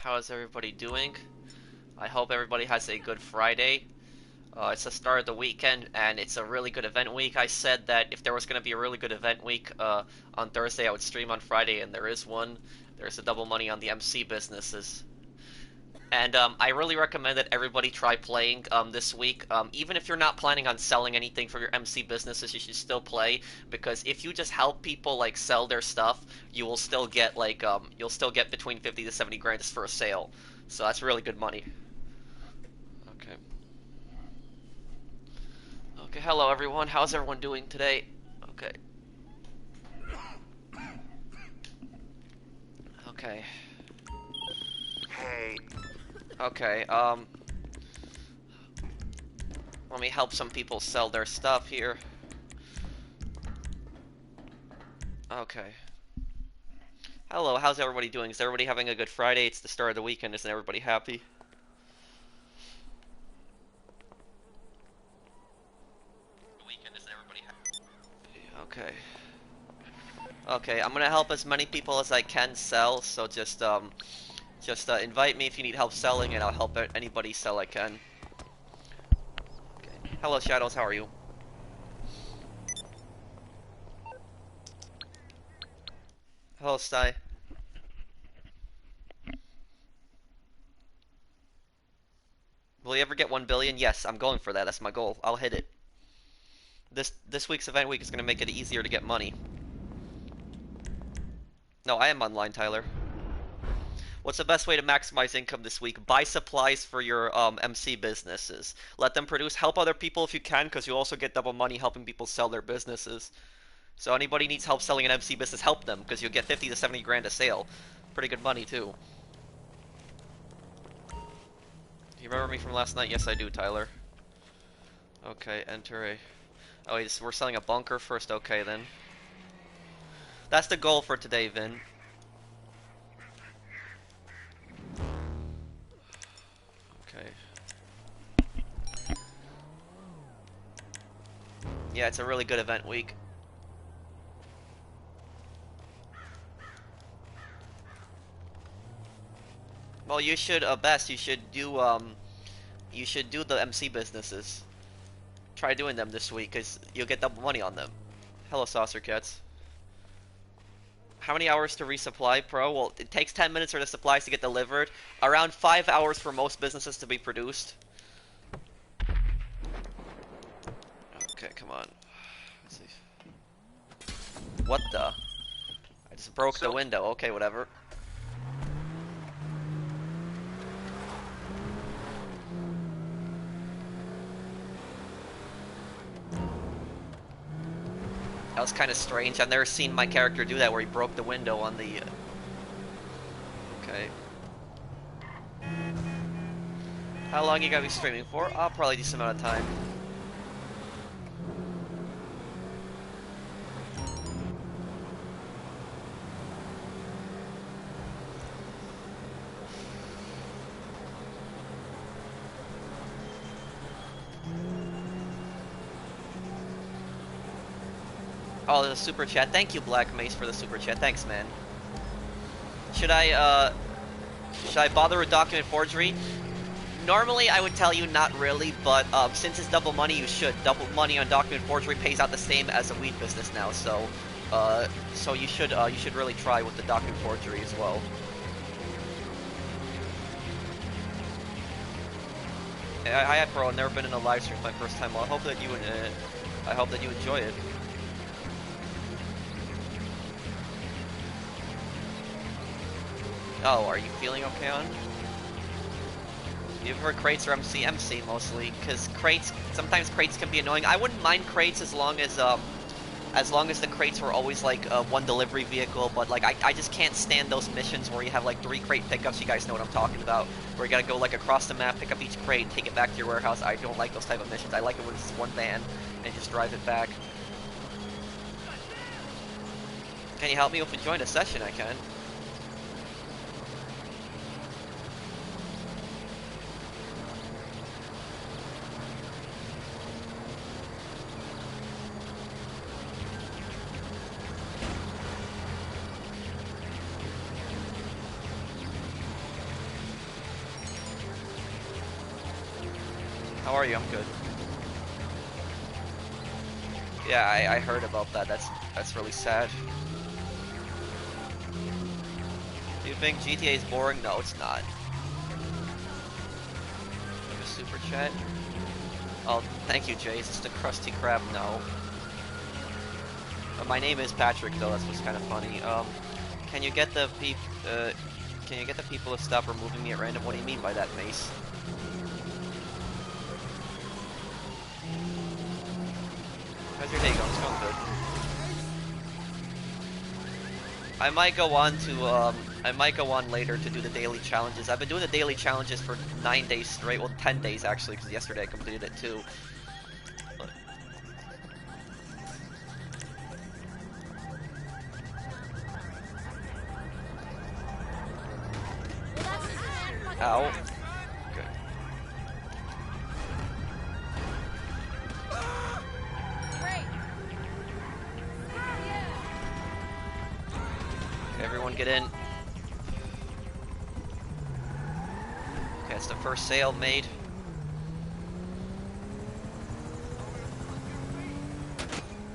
How is everybody doing? I hope everybody has a good Friday. It's the start of the weekend, and it's a really good event week. I said that if there was going to be a really good event week on Thursday, I would stream on Friday, and there is one. There's a double money on the MC businesses. And I really recommend that everybody try playing this week. Even if you're not planning on selling anything for your MC businesses, you should still play because if you just help people like sell their stuff, you will still get you'll still get between 50 to 70 grand just for a sale. So that's really good money. Okay. Okay, hello everyone. How's everyone doing today? Okay. Okay. Hey. Okay, let me help some people sell their stuff here. Okay. Hello, how's everybody doing? Is everybody having a good Friday? It's the start of the weekend. Isn't everybody happy? Okay. Okay, I'm gonna help as many people as I can sell, so just invite me if you need help selling, and I'll help anybody sell I can. Okay. Hello, Shadows, how are you? Hello, Sty. Will you ever get 1 billion? Yes, I'm going for that. That's my goal. I'll hit it. This week's event week is gonna make it easier to get money. No, I am online, Tyler. What's the best way to maximize income this week? Buy supplies for your MC businesses. Let them produce. Help other people if you can, because you also get double money helping people sell their businesses. So anybody needs help selling an MC business, help them, because you'll get 50 to 70 grand a sale. Pretty good money, too. Do you remember me from last night? Yes, I do, Tyler. Okay, enter a... Oh, wait, we're selling a bunker first? Okay, then. That's the goal for today, Vin. Okay. Yeah, it's a really good event week. Well, you should, best, you should do the MC businesses. Try doing them this week, because you'll get double money on them. Hello, Saucer Cats. How many hours to resupply, Pro? Well, it takes 10 minutes for the supplies to get delivered. Around 5 hours for most businesses to be produced. Okay, come on. Let's see. What the? I just broke the window. Okay, whatever. That was kind of strange. I've never seen my character do that where he broke the window on the... Okay. How long you gotta be streaming for? I'll probably do some amount of time. Oh, the super chat. Thank you, Black Mace, for the super chat. Thanks, man. Should I bother with document forgery? Normally, I would tell you not really, but since it's double money, you should. Double money on document forgery pays out the same as a weed business now, so you should really try with the document forgery as well. Hi, Pro. I've never been in a live stream. My first time. Well, I hope that you enjoy it. Oh, are you feeling okay on? You prefer crates or MC? MC mostly, because sometimes crates can be annoying. I wouldn't mind crates as long as the crates were always like one delivery vehicle, but like I just can't stand those missions where you have like 3 crate pickups. You guys know what I'm talking about, where you gotta go like across the map, pick up each crate, take it back to your warehouse. I don't like those type of missions. I like it when it's just one van and just drive it back. Can you help me with enjoying a session? I can. How are you? I'm good. Yeah, I heard about that. That's really sad. Do you think GTA is boring? No, it's not. Give a super chat. Oh, thank you, Jay. Is this the Krusty Krab? No. My name is Patrick, though. That's what's kind of funny. Can you get the people to stop removing me at random? What do you mean by that, Mace? How's your day going? It's going good. I might go on later to do the daily challenges. I've been doing the daily challenges for 9 days straight. Well, 10 days actually, because yesterday I completed it too. Ow. Okay. Okay, everyone get in. Okay, it's the first sale made.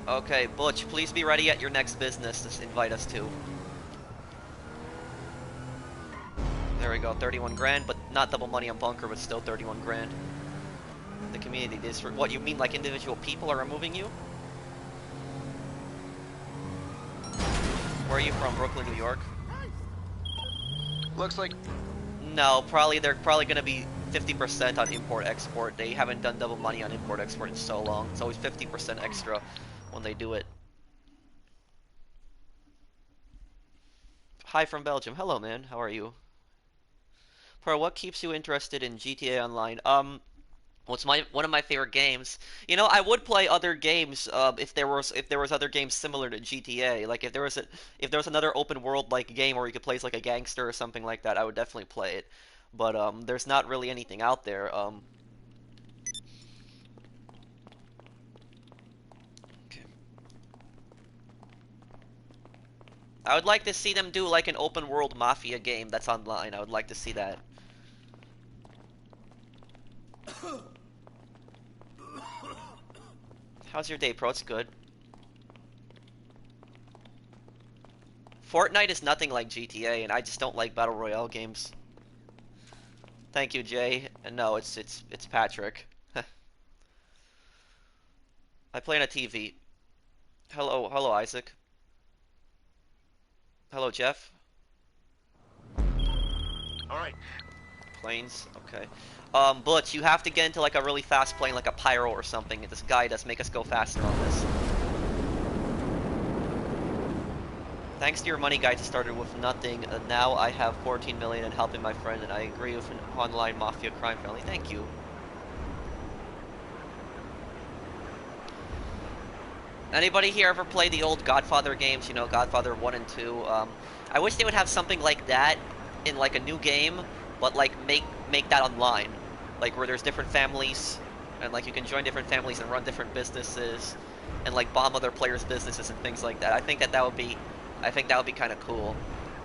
Okay, Butch, please be ready at your next business to invite us to. There we go, 31 grand, but not double money on bunker, but still 31 grand. The community district. What, you mean like individual people are removing you? Where are you from? Brooklyn, New York? Looks like... No, they're probably gonna be 50% on import-export. They haven't done double money on import-export in so long. It's always 50% extra when they do it. Hi from Belgium. Hello, man. How are you? Pro, what keeps you interested in GTA Online? What's one of my favorite games? You know, I would play other games if there was other games similar to GTA. Like if there was another open world like game where you could play as like a gangster or something like that, I would definitely play it. But there's not really anything out there. Okay. I would like to see them do like an open world mafia game that's online. I would like to see that. How's your day, Pro? It's good. Fortnite is nothing like GTA, and I just don't like Battle Royale games. Thank you, Jay. And no, it's Patrick. I play on a TV. Hello, Isaac. Hello, Jeff. Alright. Planes, okay. Butch, you have to get into like a really fast plane, like a pyro or something. This guide us, make us go faster on this. Thanks to your money guides, I started with nothing, and now I have 14 million and helping my friend, and I agree with an online mafia crime family. Thank you. Anybody here ever play the old Godfather games? You know, Godfather 1 and 2? I wish they would have something like that in like a new game, but like make that online. Like where there's different families, and like you can join different families and run different businesses, and like bomb other players' businesses and things like that. I think that would be kind of cool.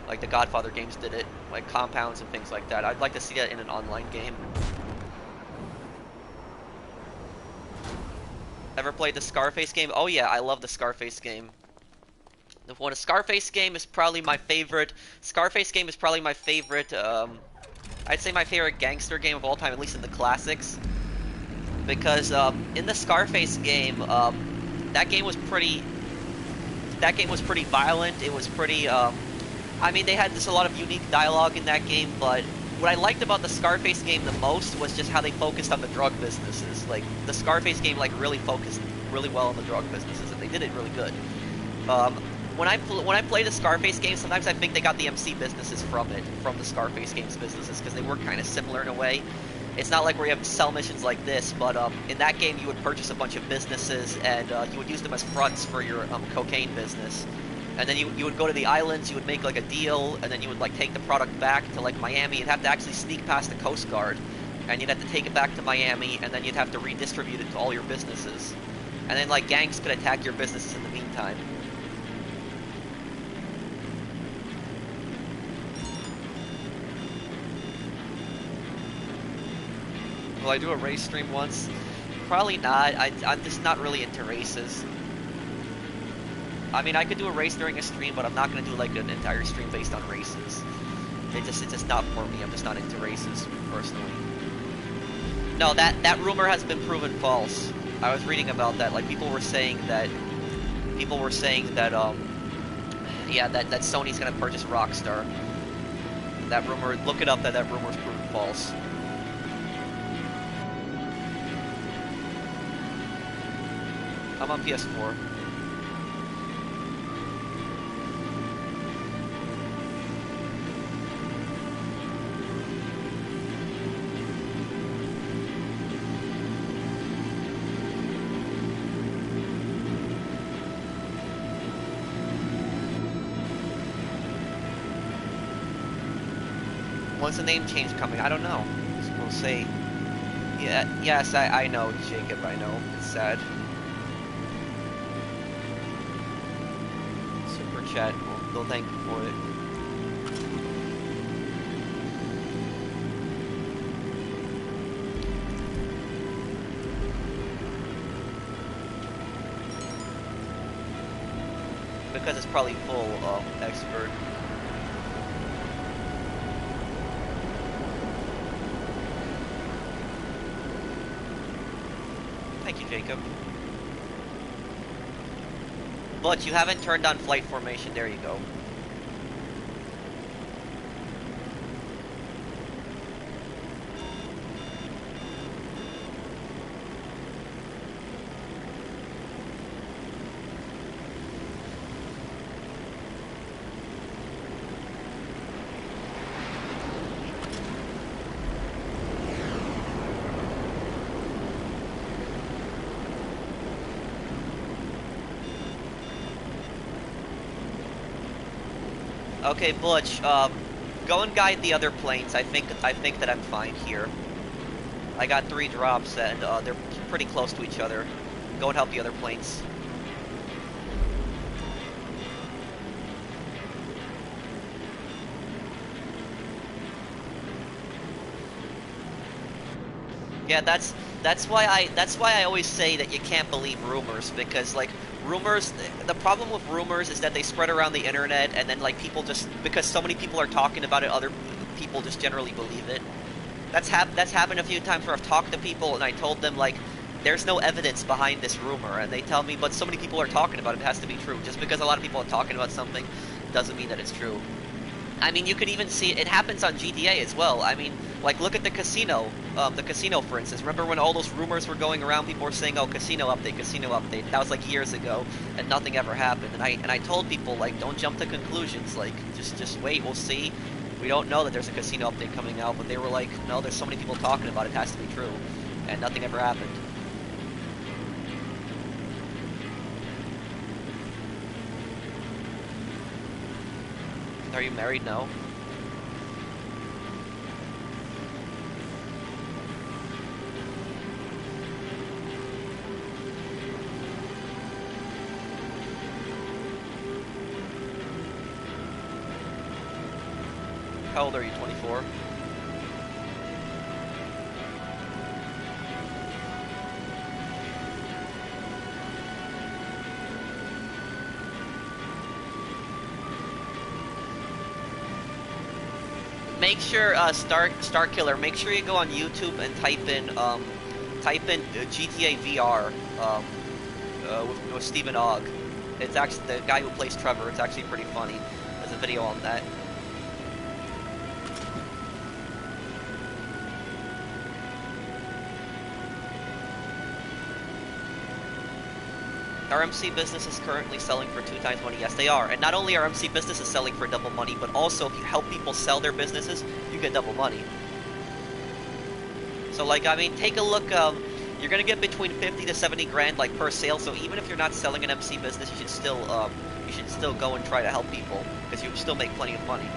Like the Godfather games did it, like compounds and things like that. I'd like to see that in an online game. Ever played the Scarface game? Oh yeah, I love the Scarface game. The Scarface game is probably my favorite. Scarface game is probably my favorite. I'd say my favorite gangster game of all time, at least in the classics. Because in the Scarface game, that game was pretty violent. It was pretty. I mean, they had just a lot of unique dialogue in that game, but what I liked about the Scarface game the most was just how they focused on the drug businesses. Like the Scarface game, like really focused really well on the drug businesses, and they did it really good. When I play the Scarface game, sometimes I think they got the MC businesses from the Scarface game's businesses, because they were kind of similar in a way. It's not like where you have sell missions like this, but in that game you would purchase a bunch of businesses, and you would use them as fronts for your cocaine business. And then you would go to the islands, you would make like a deal, and then you would like take the product back to like Miami. You'd have to actually sneak past the Coast Guard, and you'd have to take it back to Miami, and then you'd have to redistribute it to all your businesses. And then like gangs could attack your businesses in the meantime. Will I do a race stream once? Probably not. I'm just not really into races. I mean, I could do a race during a stream, but I'm not gonna do like an entire stream based on races. It's just not for me. I'm just not into races personally. No, that rumor has been proven false. I was reading about that. Like people were saying that yeah, that Sony's gonna purchase Rockstar. That rumor, look it up. That rumor's proven false. I'm on PS4. When's the name change coming? I don't know. We'll see. Yeah, yes, I know, Jacob, I know. It's sad. Super chat. We'll thank you for it. Because it's probably full expert. Thank you, Jacob. But you haven't turned on flight formation. There you go. Okay, Butch, go and guide the other planes. I think that I'm fine here. I got 3 drops and they're pretty close to each other. Go and help the other planes. Yeah, that's why I always say that you can't believe rumors, because like rumors, the problem with rumors is that they spread around the internet, and then like people just, because so many people are talking about it, other people just generally believe it. That's happened a few times where I've talked to people and I told them like there's no evidence behind this rumor, and they tell me, but so many people are talking about it, it has to be true. Just because a lot of people are talking about something doesn't mean that it's true. I mean, you could even see it happens on GTA as well. I mean, like, look at the casino, for instance. Remember when all those rumors were going around? People were saying, "Oh, casino update, casino update." That was like years ago, and nothing ever happened. And I told people, like, don't jump to conclusions. Like, just wait, we'll see. We don't know that there's a casino update coming out, but they were like, "No, there's so many people talking about it, it has to be true," and nothing ever happened. Are you married? No. How old are you? 24? Make sure, Star Killer, make sure you go on YouTube and type in GTA VR, with Stephen Ogg. It's actually the guy who plays Trevor. It's actually pretty funny. There's a video on that. Our MC business is currently selling for 2 times money. Yes, they are. And not only are MC businesses selling for double money, but also if you help people sell their businesses, you get double money. So, like, I mean, take a look. You're gonna get between 50 to 70 grand, like, per sale. So even if you're not selling an MC business, you should still go and try to help people, because you still make plenty of money.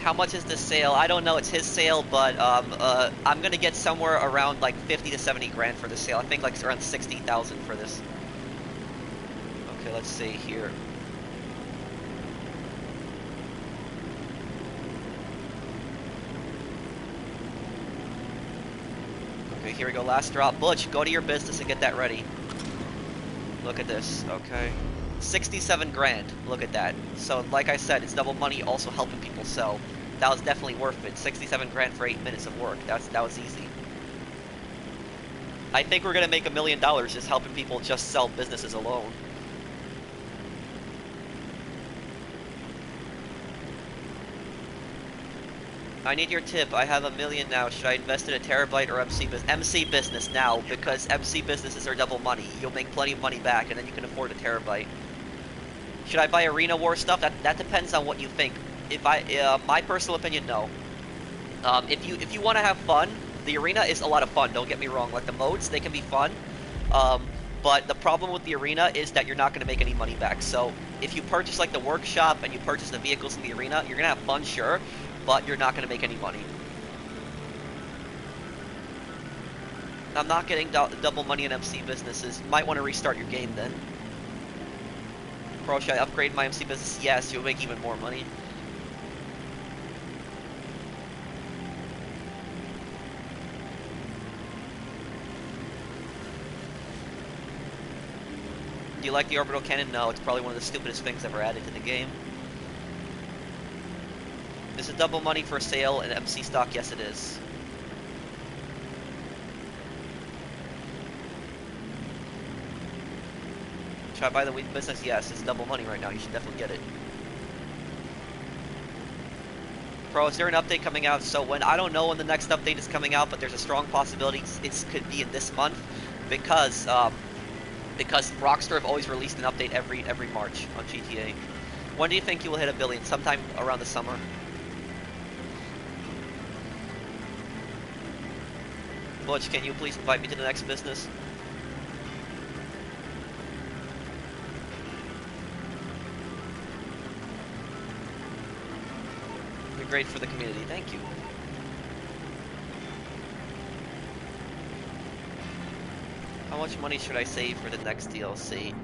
How much is this sale? I don't know. It's his sale, but I'm gonna get somewhere around like 50 to 70 grand for this sale. I think like around 60,000 for this. Okay, let's see here. Okay, here we go. Last drop. Butch, go to your business and get that ready. Look at this. Okay. 67 grand. Look at that. So, like I said, it's double money, also helping people sell. That was definitely worth it. 67 grand for 8 minutes of work. That was easy. I think we're gonna make $1 million just helping people just sell businesses alone. I need your tip. I have $1 million now. Should I invest in a terabyte or MC business? MC business now, because MC businesses are double money. You'll make plenty of money back, and then you can afford a terabyte. Should I buy Arena War stuff? That depends on what you think. If my personal opinion, no. If you want to have fun, the arena is a lot of fun. Don't get me wrong. Like the modes, they can be fun. But the problem with the arena is that you're not going to make any money back. So if you purchase like the workshop and you purchase the vehicles in the arena, you're going to have fun, sure, but you're not going to make any money. I'm not getting double money in MC businesses. You might want to restart your game then. Bro, should I upgrade my MC business? Yes, you'll make even more money. Do you like the orbital cannon? No, it's probably one of the stupidest things ever added to the game. Is it double money for sale in MC stock? Yes, it is. Should I buy the weed business? Yes, it's double money right now. You should definitely get it. Bro, is there an update coming out? So when I don't know when the next update is coming out, but there's a strong possibility it could be in this month because Rockstar have always released an update every March on GTA. When do you think you will hit 1 billion? Sometime around the summer. Butch, can you please invite me to the next business? You're great for the community. Thank you. How much money should I save for the next DLC?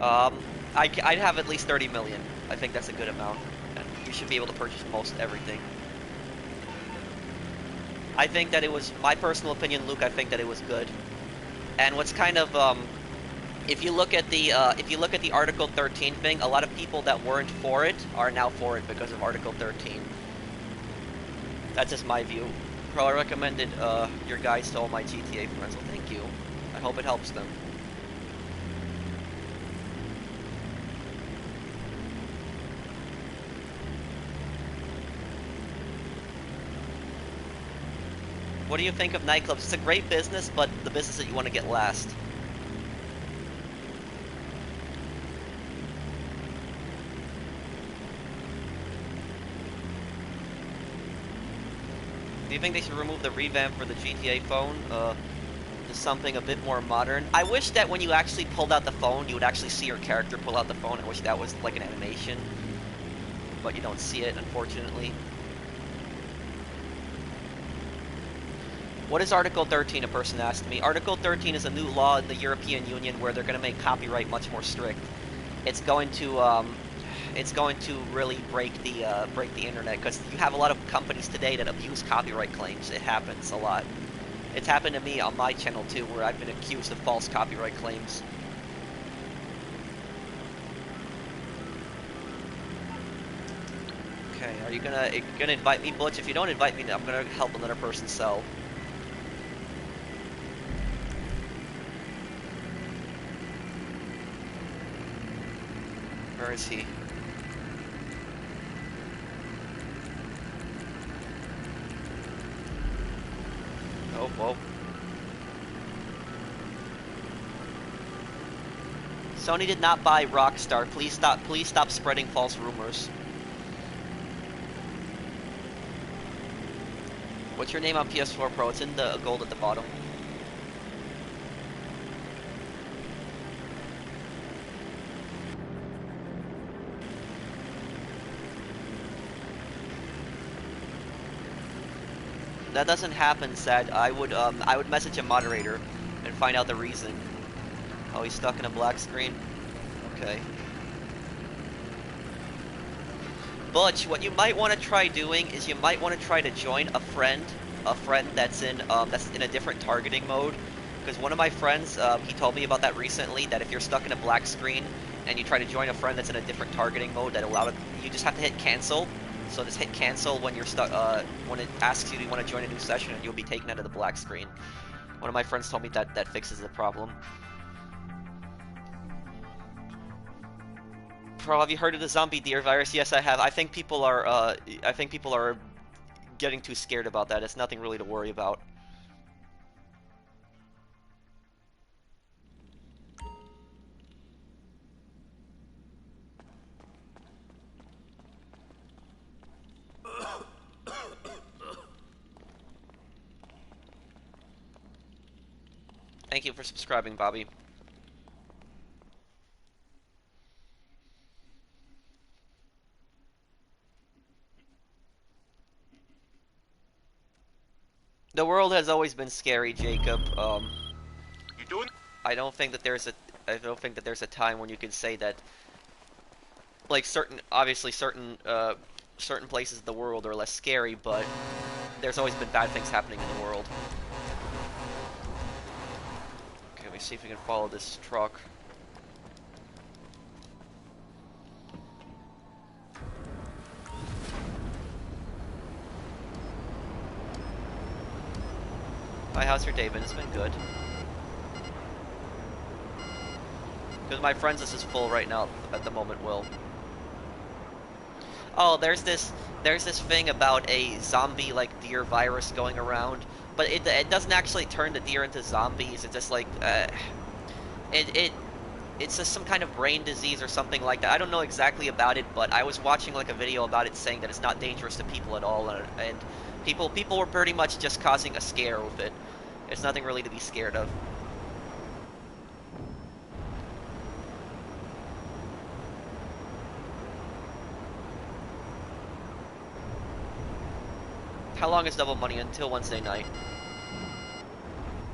I'd have at least 30 million. I think that's a good amount. And you should be able to purchase most everything. I think that it was, my personal opinion, Luke, I think that it was good. And what's kind of, if you look at the Article 13 thing, a lot of people that weren't for it are now for it because of Article 13. That's just my view. Bro, I recommended your guys to all my GTA friends. Well, thank you. I hope it helps them. What do you think of nightclubs? It's a great business, but the business that you want to get last. Do you think they should remove the revamp for the GTA phone? Something a bit more modern. I wish that when you actually pulled out the phone, you would actually see your character pull out the phone. I wish that was like an animation, but you don't see it, unfortunately. What is Article 13, a person asked me. Article 13 is a new law in the European Union where they're going to make copyright much more strict. It's going to really break the internet, because you have a lot of companies today that abuse copyright claims. It happens a lot. It's happened to me on my channel too, where I've been accused of false copyright claims. Okay, are you gonna invite me, Butch? If you don't invite me, I'm gonna help another person sell. Where is he? Oh, whoa. Sony did not buy Rockstar. Please stop spreading false rumors. What's your name on PS4 Pro? It's in the gold at the bottom. that doesn't happen, Sad. I would message a moderator and find out the reason. Oh, he's stuck in a black screen? Okay. Butch, what you might want to try doing is you might want to try to join a friend that's in a different targeting mode. Because one of my friends, he told me about that recently, that if you're stuck in a black screen and you try to join a friend that's in a different targeting mode, that you just have to hit cancel. So just hit cancel when you're stuck, when it asks you, do you want to join a new session, and you'll be taken out of the black screen. One of my friends told me that fixes the problem. Pro, have you heard of the zombie deer virus? Yes, I have. I think people are getting too scared about that. It's nothing really to worry about. Thank you for subscribing, Bobby. The world has always been scary, Jacob. You doing? I don't think that there's a time when you can say that, like, obviously certain places of the world are less scary, but there's always been bad things happening in the world. Okay, let me see if we can follow this truck. Hi, how's your day been? It's been good. Because my friends list is full right now at the moment, Will. Oh, there's this thing about a zombie like deer virus going around, but it doesn't actually turn the deer into zombies. It's just like it's just some kind of brain disease or something like that. I don't know exactly about it, but I was watching like a video about it saying that it's not dangerous to people at all, and people were pretty much just causing a scare with it. It's nothing really to be scared of. How long is double money? Until Wednesday night.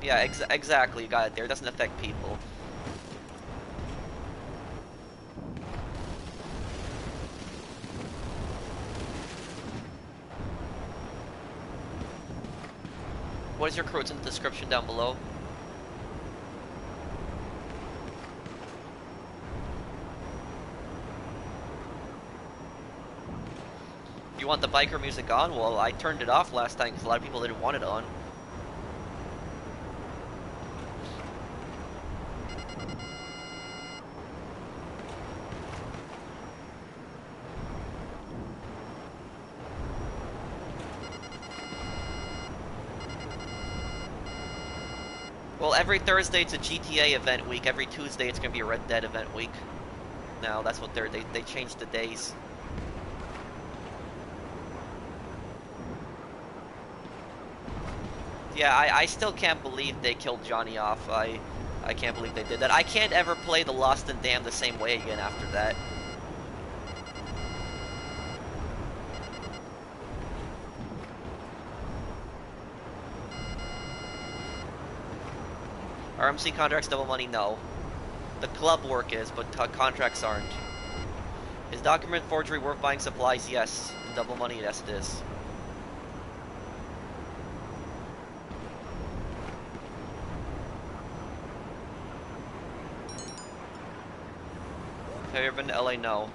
Yeah, exactly. You got it there. It doesn't affect people. What is your crew? It's in the description down below. You want the biker music on? Well, I turned it off last time because a lot of people didn't want it on. Well, every Thursday it's a GTA event week. Every Tuesday it's gonna be a Red Dead event week. Now that's what they changed the days. Yeah, I still can't believe they killed Johnny off. I can't believe they did that. I can't ever play The Lost and Damned the same way again after that. RMC contracts double money? No. The club work is, but contracts aren't. Is document forgery worth buying supplies? Yes. Double money? Yes, it is. Have you ever been to LA? No.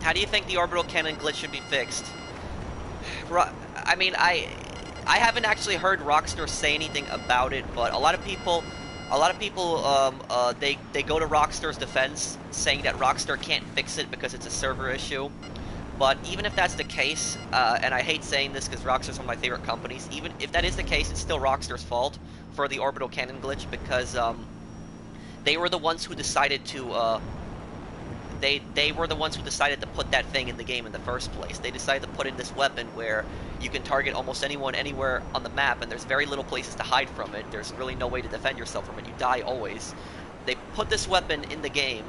How do you think the orbital cannon glitch should be fixed? I mean, I haven't actually heard Rockstar say anything about it, but a lot of people, they go to Rockstar's defense, saying that Rockstar can't fix it because it's a server issue. But even if that's the case, and I hate saying this because Rockstar's one of my favorite companies, even if that is the case, it's still Rockstar's fault for the orbital cannon glitch because they were the ones who decided to. They were the ones who decided to put that thing in the game in the first place. They decided to put in this weapon where you can target almost anyone anywhere on the map, and there's very little places to hide from it. There's really no way to defend yourself from it. You die always. They put this weapon in the game,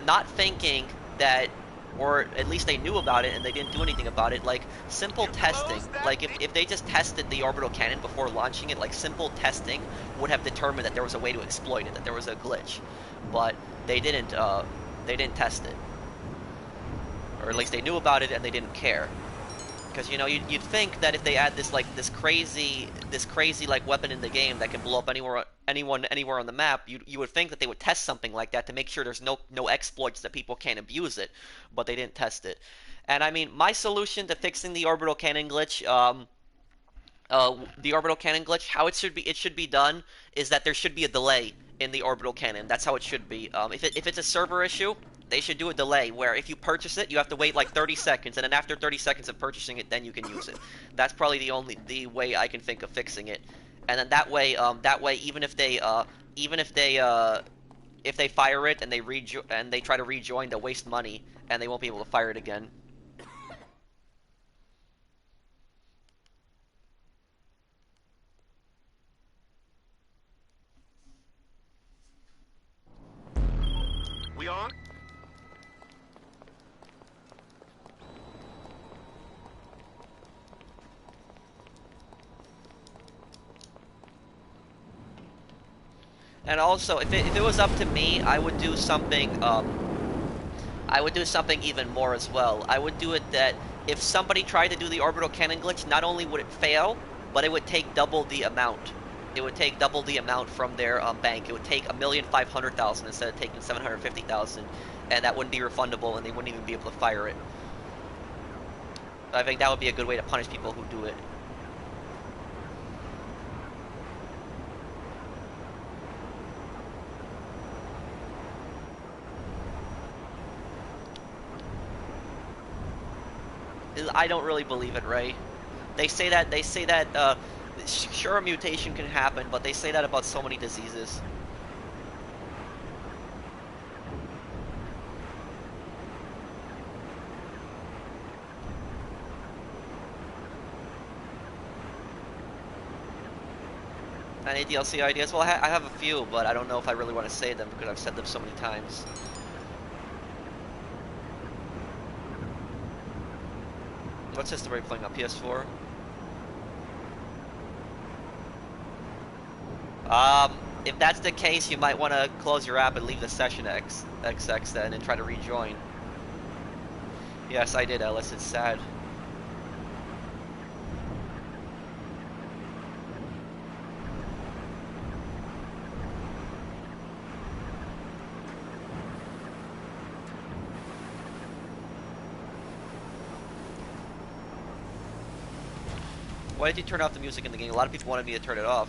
not thinking that, or at least they knew about it and they didn't do anything about it. Like, simple You testing, close that like if they just tested the orbital cannon before launching it, like simple testing would have determined that there was a way to exploit it, that there was a glitch. But they didn't test it. Or at least they knew about it and they didn't care. Because you know you'd think that if they add this crazy like weapon in the game that can blow up anyone anywhere on the map, you would think that they would test something like that to make sure there's no exploits that people can't abuse it, but they didn't test it. And I mean, my solution to fixing the orbital cannon glitch, how it should be done is that there should be a delay in the orbital cannon. That's how it should be. If it's a server issue, they should do a delay where if you purchase it, you have to wait like 30 seconds, and then after 30 seconds of purchasing it, then you can use it. That's probably the way I can think of fixing it. And then that way, even if they fire it and they try to rejoin, they'll waste money and they won't be able to fire it again. We on? And also, if it was up to me, I would do something. I would do something even more as well. I would do it that if somebody tried to do the orbital cannon glitch, not only would it fail, but it would take double the amount. It would take double the amount from their bank. It would take 1,500,000 instead of taking 750,000, and that wouldn't be refundable, and they wouldn't even be able to fire it. I think that would be a good way to punish people who do it. I don't really believe it, Ray. They say that sure, a mutation can happen, but they say that about so many diseases. Any DLC ideas? Well, I have a few, but I don't know if I really want to say them because I've said them so many times. What system are you playing on? PS4? If that's the case, you might want to close your app and leave the session XX then and try to rejoin. Yes, I did, Ellis. It's sad. Why did you turn off the music in the game? A lot of people wanted me to turn it off.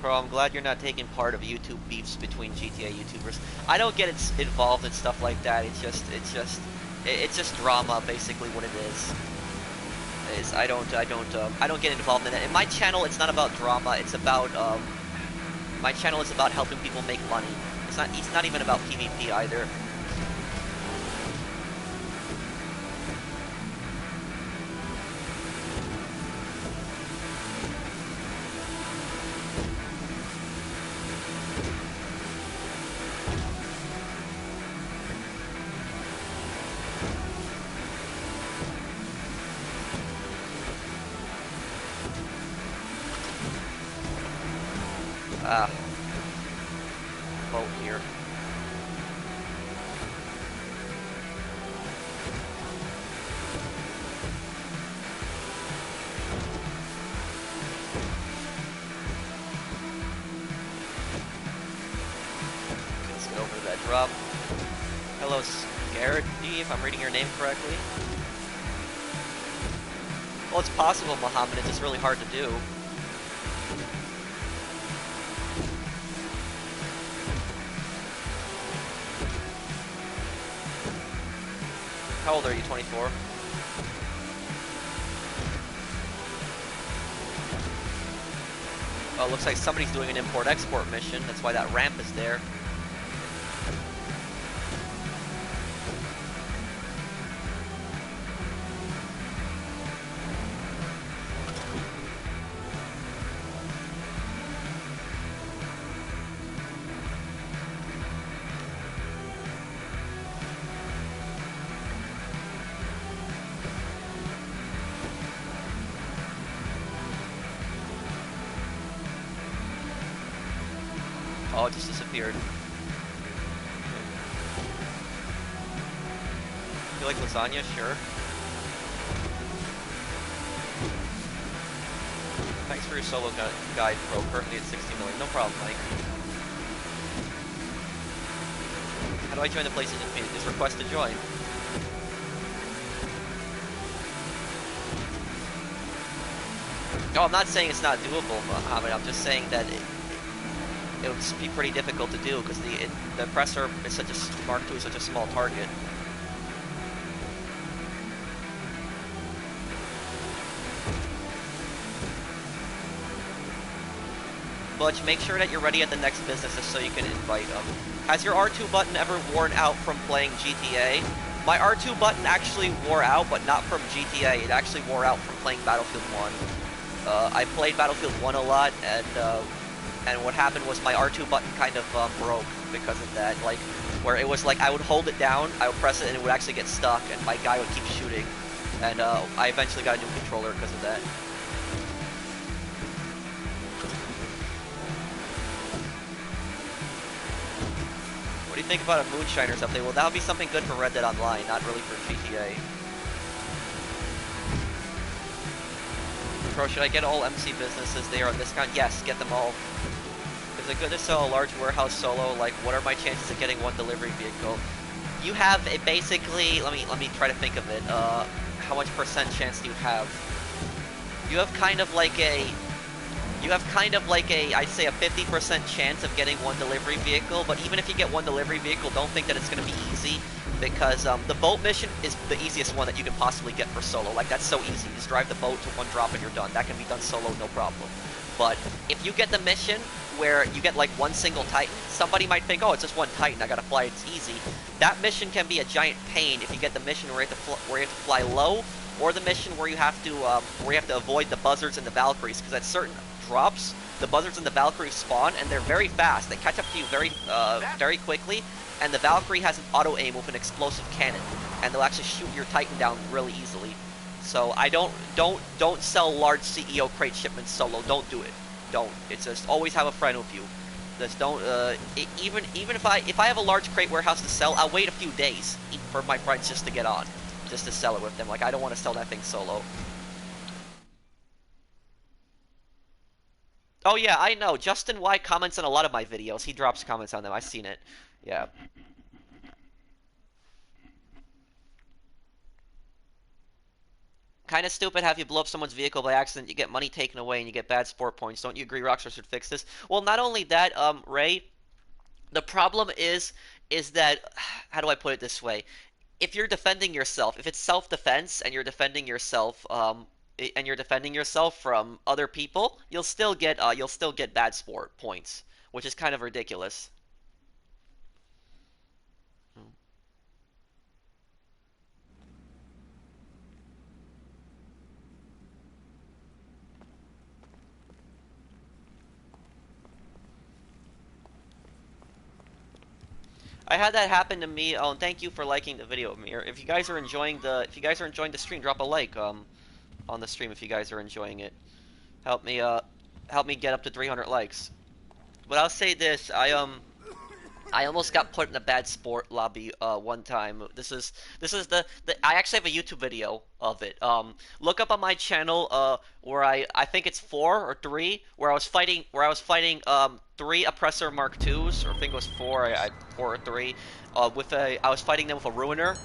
Bro, I'm glad you're not taking part of YouTube beefs between GTA YouTubers. I don't get involved in stuff like that. It's just drama, basically what it is. I don't get involved in it. In my channel, it's not about drama. It's about my channel is about helping people make money. It's not even about PvP either. Boat here. Let's get over to that drop. Hello, Scared D, if I'm reading your name correctly. Well, it's possible, Muhammad. It's just really hard to do. How old are you, 24? Oh, looks like somebody's doing an import-export mission. That's why that ramp is there. Oh, it just disappeared. You like lasagna? Sure. Thanks for your solo guide, bro. Currently at 60 million. No problem, Mike. How do I join the PlayStation community? Just request to join. No, I'm not saying it's not doable, Mohammed. I'm just saying that it would be pretty difficult to do because the oppressor is such a Mark II is such a small target. Butch, make sure that you're ready at the next business just so you can invite them. Has your R2 button ever worn out from playing GTA? My R2 button actually wore out, but not from GTA. It actually wore out from playing Battlefield 1. I played Battlefield 1 a lot, and what happened was my R2 button kind of broke because of that. Like, where it was like I would hold it down, I would press it, and it would actually get stuck, and my guy would keep shooting. And I eventually got a new controller because of that. What do you think about a Moonshiners update? Well, that would be something good for Red Dead Online, not really for GTA. Bro, should I get all MC businesses there on discount? Yes, get them all. Is it good to sell a large warehouse solo? Like, what are my chances of getting one delivery vehicle? You have a basically, let me try to think of it. How much percent chance do you have? You have kind of like a, I'd say a 50% chance of getting one delivery vehicle, but even if you get one delivery vehicle, don't think that it's going to be easy, because the boat mission is the easiest one that you can possibly get for solo. Like, that's so easy. You just drive the boat to one drop and you're done. That can be done solo, no problem. But if you get the mission where you get like one single Titan, somebody might think, oh, it's just one Titan, I gotta fly, it's easy. That mission can be a giant pain if you get the mission where you have to fly low, or the mission where you have to avoid the buzzards and the Valkyries, because at certain drops, the buzzards and the Valkyries spawn, and they're very fast. They catch up to you very quickly, and the Valkyrie has an auto aim with an explosive cannon, and they'll actually shoot your Titan down really easily. So I don't sell large CEO crate shipments solo. Don't do it. Don't. It's just always have a friend with you. Just don't. Even if I have a large crate warehouse to sell, I'll wait a few days for my friends just to get on, just to sell it with them. Like, I don't want to sell that thing solo. Oh yeah, I know. Justin Y comments on a lot of my videos. He drops comments on them. I've seen it. Yeah. Kind of stupid have you blow up someone's vehicle by accident, you get money taken away, and you get bad sport points. Don't you agree Rockstar should fix this? Well, not only that, Ray, the problem is that, how do I put it this way? If you're defending yourself, if it's self-defense and you're defending yourself, from other people, you'll still get bad sport points, which is kind of ridiculous. I had that happen to me. Oh, and thank you for liking the video, Amir. If you guys are enjoying the stream, drop a like on the stream if you guys are enjoying it. Help me get up to 300 likes. But I'll say this, I almost got put in a bad sport lobby one time. This is the I actually have a YouTube video of it. Look up on my channel where I think it's 4 or 3 where I was fighting 3 oppressor Mark IIs, or I think it was 4 4 or 3 I was fighting them with a ruiner.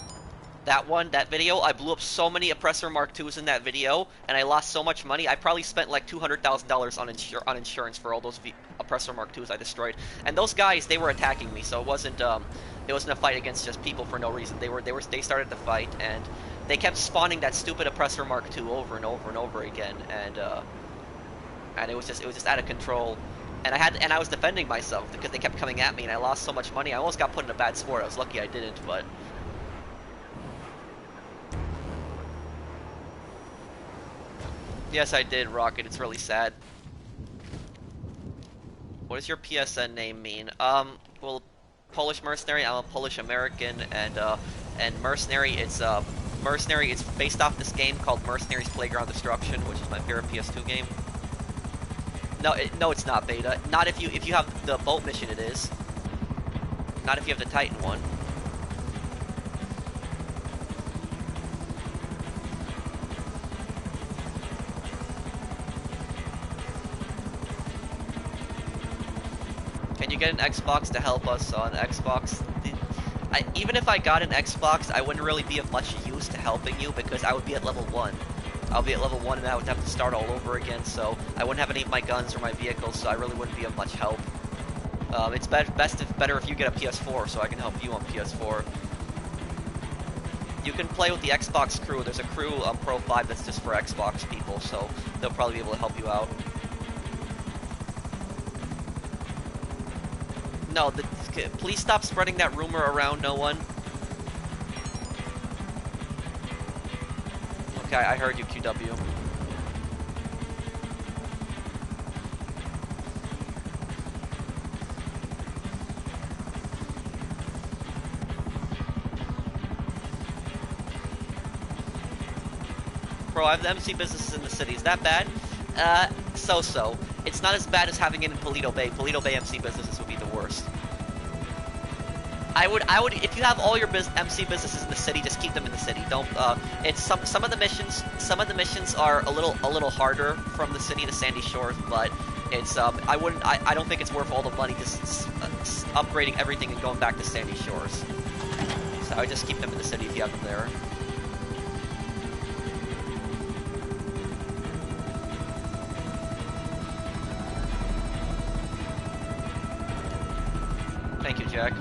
That video, I blew up so many Oppressor Mark IIs in that video, and I lost so much money. I probably spent like $200,000 on insurance for all those Oppressor Mark IIs I destroyed. And those guys, they were attacking me, so it wasn't a fight against just people for no reason. They started the fight, and they kept spawning that stupid Oppressor Mark II over and over and over again, and it was just out of control. And I was defending myself because they kept coming at me, and I lost so much money. I almost got put in a bad sport. I was lucky I didn't, but. Yes, I did, Rocket. It's really sad. What does your PSN name mean? Well, Polish-mercenary. I'm a Polish-American, and mercenary. It's based off this game called Mercenaries Playground Destruction, which is my favorite PS2 game. No, no, it's not beta. Not if you have the boat mission, it is. Not if you have the Titan one. Can you get an Xbox to help us on Xbox? Even if I got an Xbox, I wouldn't really be of much use to helping you because I would be at level 1. I'll be at level 1 and I would have to start all over again, so I wouldn't have any of my guns or my vehicles, so I really wouldn't be of much help. It's better if you get a PS4, so I can help you on PS4. You can play with the Xbox crew. There's a crew on Pro 5 that's just for Xbox people, so they'll probably be able to help you out. No, please stop spreading that rumor around, no one. Okay, I heard you, QW. Bro, I have the MC businesses in the city. Is that bad? So-so. It's not as bad as having it in Paleto Bay. Paleto Bay MC businesses would be the worst. I would, if you have all your MC businesses in the city, just keep them in the city. Don't, it's some of the missions are a little harder from the city to Sandy Shores, but it's, I don't think it's worth all the money just upgrading everything and going back to Sandy Shores. So I would just keep them in the city if you have them there. Thank you, Jack.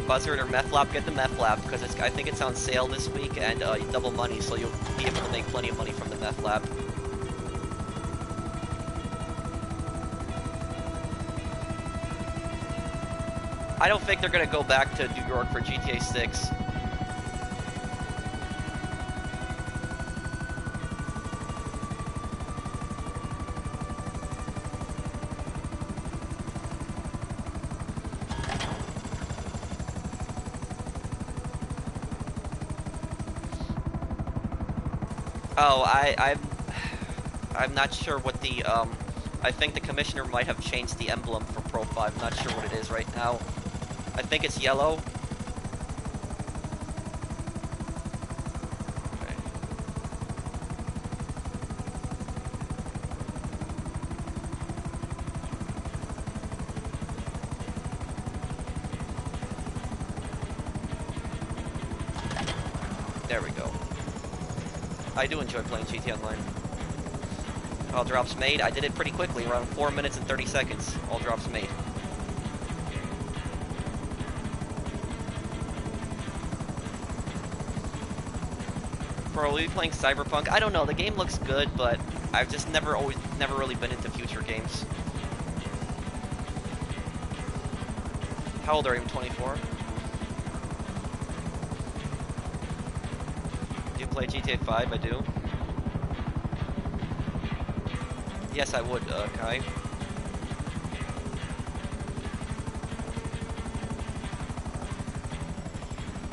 Buzzard or Meth Lab, get the Meth Lab because I think it's on sale this week and you double money, so you'll be able to make plenty of money from the Meth Lab. I don't think they're gonna go back to New York for GTA 6. Oh, I'm not sure what the, I think the commissioner might have changed the emblem for Pro 5. I'm not sure what it is right now. I think it's yellow. Okay. There we go. I do enjoy playing GT Online. All drops made. I did it pretty quickly, around 4 minutes and 30 seconds. All drops made. Bro, will we be playing Cyberpunk? I don't know. The game looks good, but I've just never really been into future games. How old are you? 24? Do you play GTA 5? I do. Yes, I would, Kai.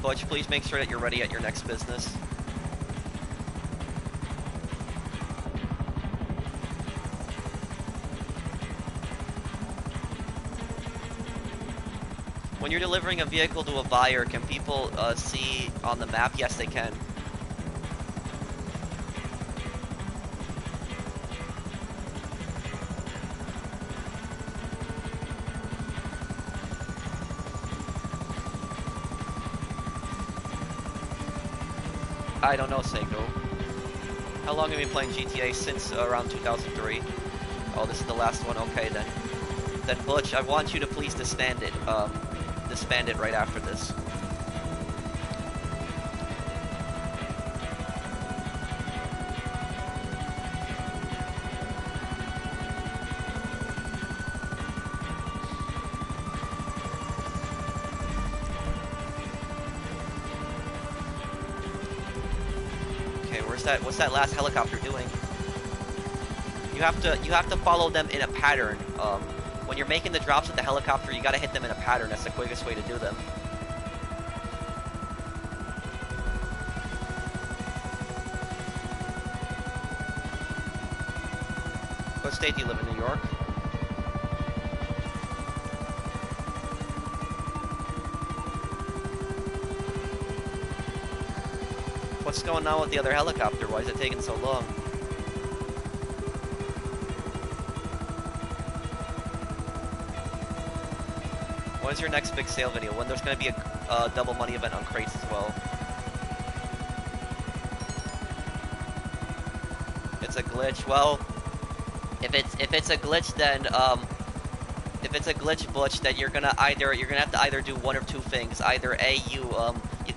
Butch, please make sure that you're ready at your next business. When you're delivering a vehicle to a buyer, can people see on the map? Yes, they can. I don't know, Seiko. How long have you been playing GTA? Since around 2003. Oh, this is the last one? Okay, then. Then, Butch, I want you to please disband it. Disband it right after this. What's that last helicopter doing? You have to follow them in a pattern. When you're making the drops with the helicopter, you gotta hit them in a pattern. That's the quickest way to do them. What state do you live in? New York? What's going on with the other helicopter? Why is it taking so long? When's your next big sale video? When there's going to be a double money event on crates as well. It's a glitch. Well, if it's a glitch, then if it's a glitch, Butch, then you're gonna have to either do one of two things. Either A, you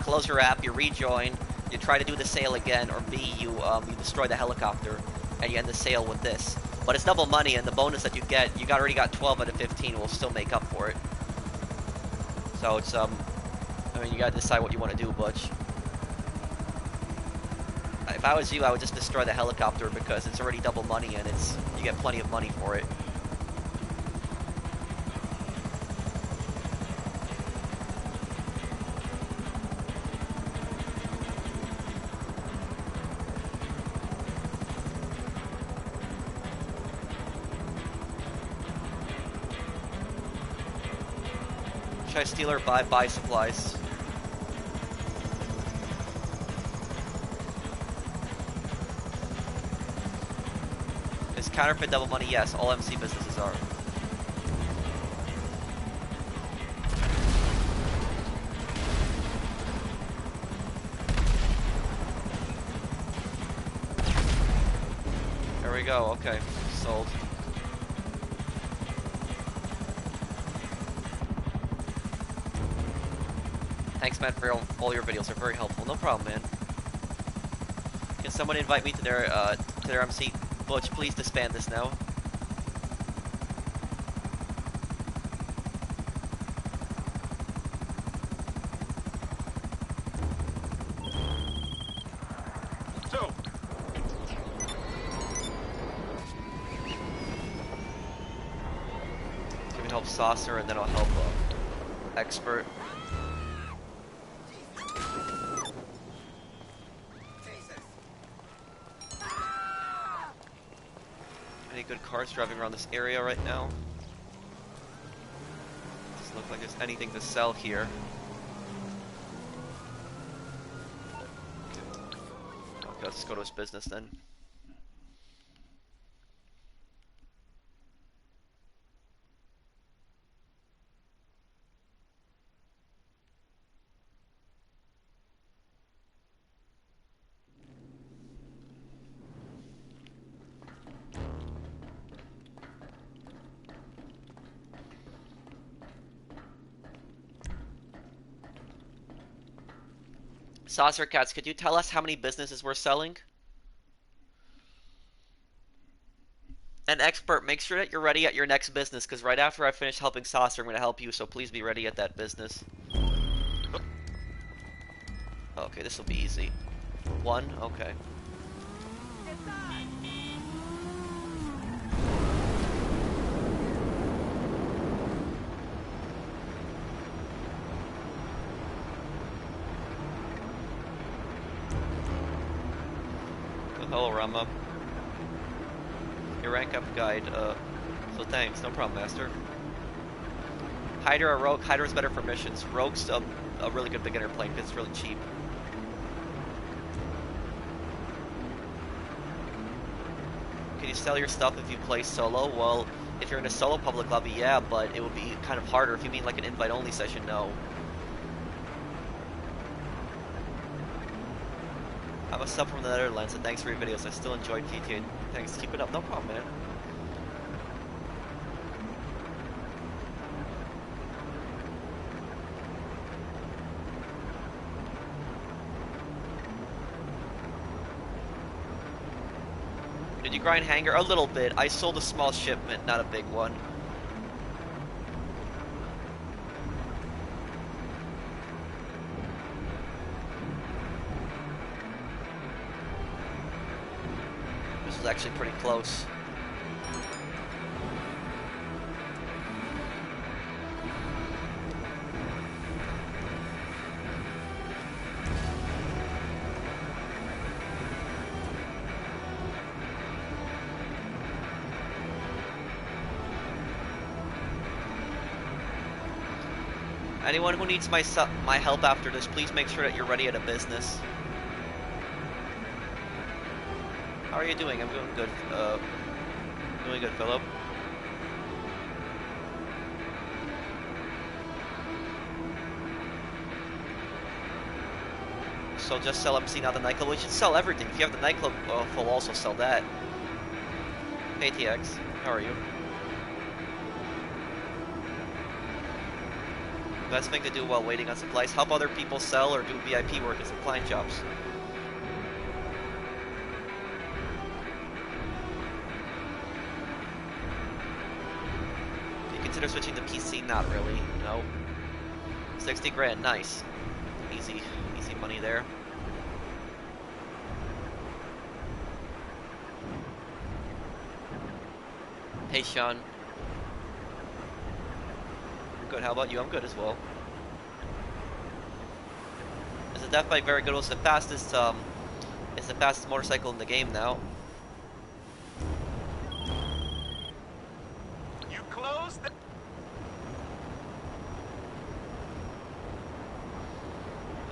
close your app, you rejoin, you try to do the sale again, or B, you destroy the helicopter and you end the sale with this. But it's double money, and the bonus that you get, already got 12 out of 15, will still make up for it. So it's I mean, you gotta decide what you want to do, Butch. If I was you, I would just destroy the helicopter because it's already double money and you get plenty of money for it. Should I steal or buy supplies? Is counterfeit double money? Yes, all MC businesses are. There we go, okay, sold. Thanks, man, for all your videos. They're very helpful. No problem, man. Can someone invite me to their MC? Butch, please disband this now. So. You can help Saucer, and then I'll help Expert. Any good cars driving around this area right now? Doesn't look like there's anything to sell here. Okay, let's go to his business then. Saucer Cats, could you tell us how many businesses we're selling? And Expert, make sure that you're ready at your next business, because right after I finish helping Saucer, I'm going to help you, so please be ready at that business. Okay, this will be easy. One? Okay. Hello, Rama. Your rank up guide, so thanks, no problem, Master. Hydra or Rogue? Hydra's better for missions. Rogue's a really good beginner plane because it's really cheap. Can you sell your stuff if you play solo? Well, if you're in a solo public lobby, yeah, but it would be kind of harder. If you mean like an invite-only session, no. I'm a sub from the Netherlands, and thanks for your videos. I still enjoyed GTA. Thanks, keep it up. No problem, man. Did you grind hangar? A little bit. I sold a small shipment, not a big one. This was actually pretty close. Anyone who needs my help after this, please make sure that you're ready at a business. How are you doing? I'm doing good. Doing good, Philip. So just sell MC, not the nightclub. We should sell everything. If you have the nightclub, we'll also sell that. Hey TX, how are you? Best thing to do while waiting on supplies: help other people sell or do VIP work at some client jobs. Do you consider switching to PC? Not really, no. 60 grand, nice. Easy money there. Hey Sean. Good, how about you? I'm good as well. Is the death bike very good? It's the fastest motorcycle in the game now. You closed the...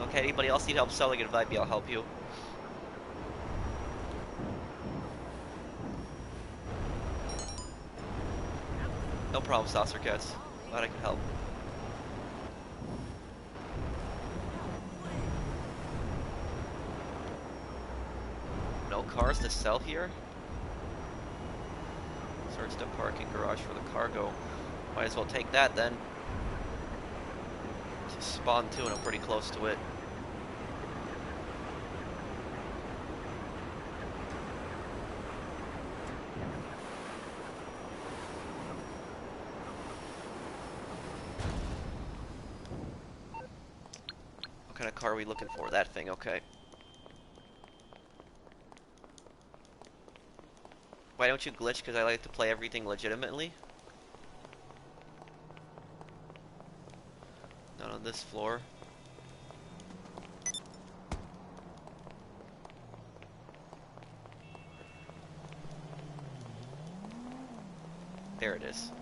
Okay, anybody else need help selling it? If I'll help you. No problem, Saucer Cats. Glad I could help. No cars to sell here? Search the parking garage for the cargo. Might as well take that then. It's a spawn too, and I'm pretty close to it. What kind of car are we looking for? That thing, okay. Why don't you glitch? Because I like to play everything legitimately. Not on this floor. There it is.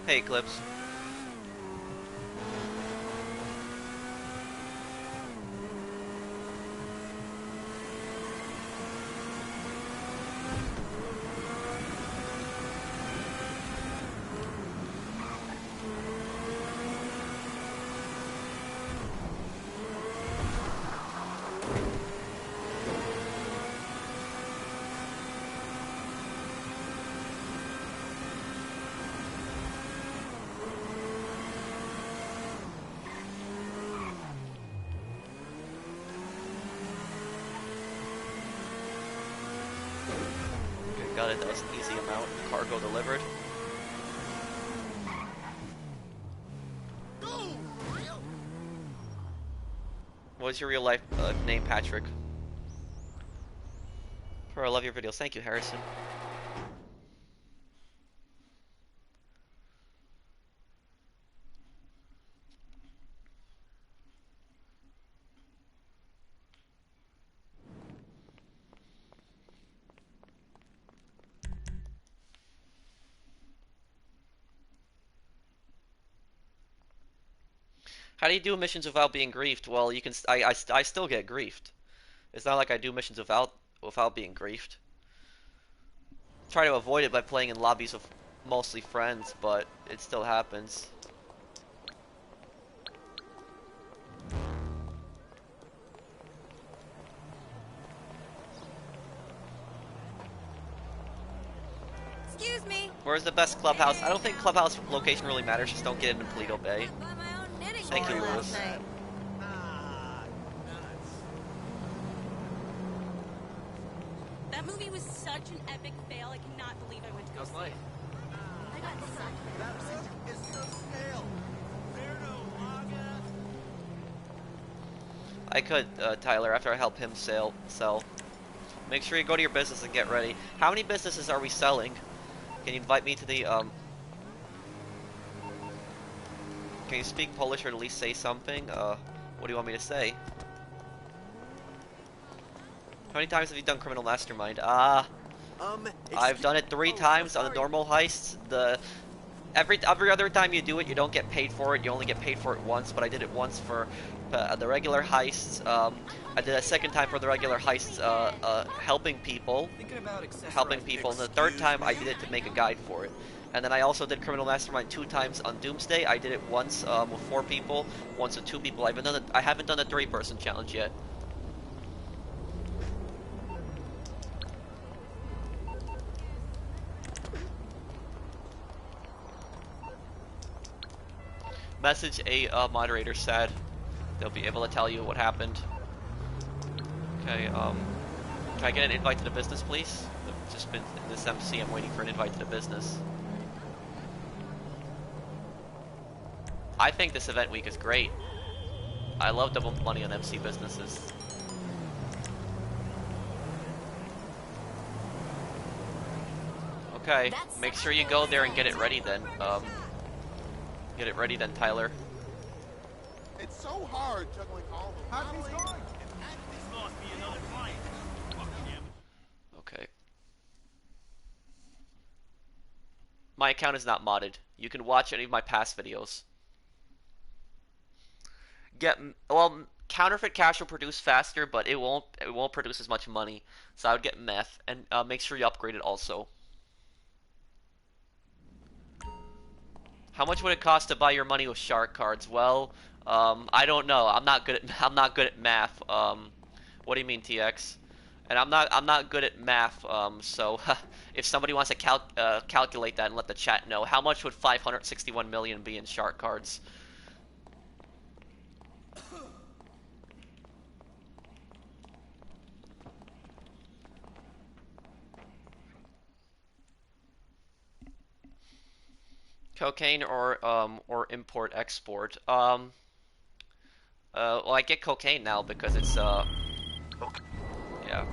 Hey, Eclipse. Got it, that was an easy amount. Cargo delivered. What's your real life name, Patrick? I love your videos. Thank you, Harrison. How do you do missions without being griefed? Well, you can. I still get griefed. It's not like I do missions without being griefed. Try to avoid it by playing in lobbies with mostly friends, but it still happens. Excuse me. Where's the best clubhouse? I don't think clubhouse location really matters. Just don't get into Paleto Bay. Thank you, Lewis. That movie was such an epic fail. I cannot believe I went to go see it. I got sucked. That season is so stale. I could, Tyler, after I help him sell. Make sure you go to your business and get ready. How many businesses are we selling? Can you invite me to the Can you speak Polish or at least say something? What do you want me to say? How many times have you done Criminal Mastermind? I've done it 3 times on the normal heists. Every other time you do it, you don't get paid for it. You only get paid for it once, but I did it once for the regular heists. I did a second time for the regular heists, helping people. And the third time I did it to make a guide for it. And then I also did Criminal Mastermind 2 times on Doomsday. I did it once with 4 people, once with 2 people. I haven't done the 3-person challenge yet. Message a moderator said they'll be able to tell you what happened. Okay, can I get an invite to the business, please? I've just been in this MC, I'm waiting for an invite to the business. I think this event week is great. I love double money on MC businesses. Okay, make sure you go there and get it ready then. Get it ready then, Tyler. It's so hard juggling all the modeling. Okay. My account is not modded. You can watch any of my past videos. Well, counterfeit cash will produce faster, but it won't produce as much money. So I would get meth and make sure you upgrade it also. How much would it cost to buy your money with shark cards? Well, I don't know. I'm not good at math. What do you mean, TX? And I'm not good at math. So if somebody wants to calculate that and let the chat know, how much would 561 million be in shark cards? Cocaine or import export. Well, I get cocaine now because it's yeah.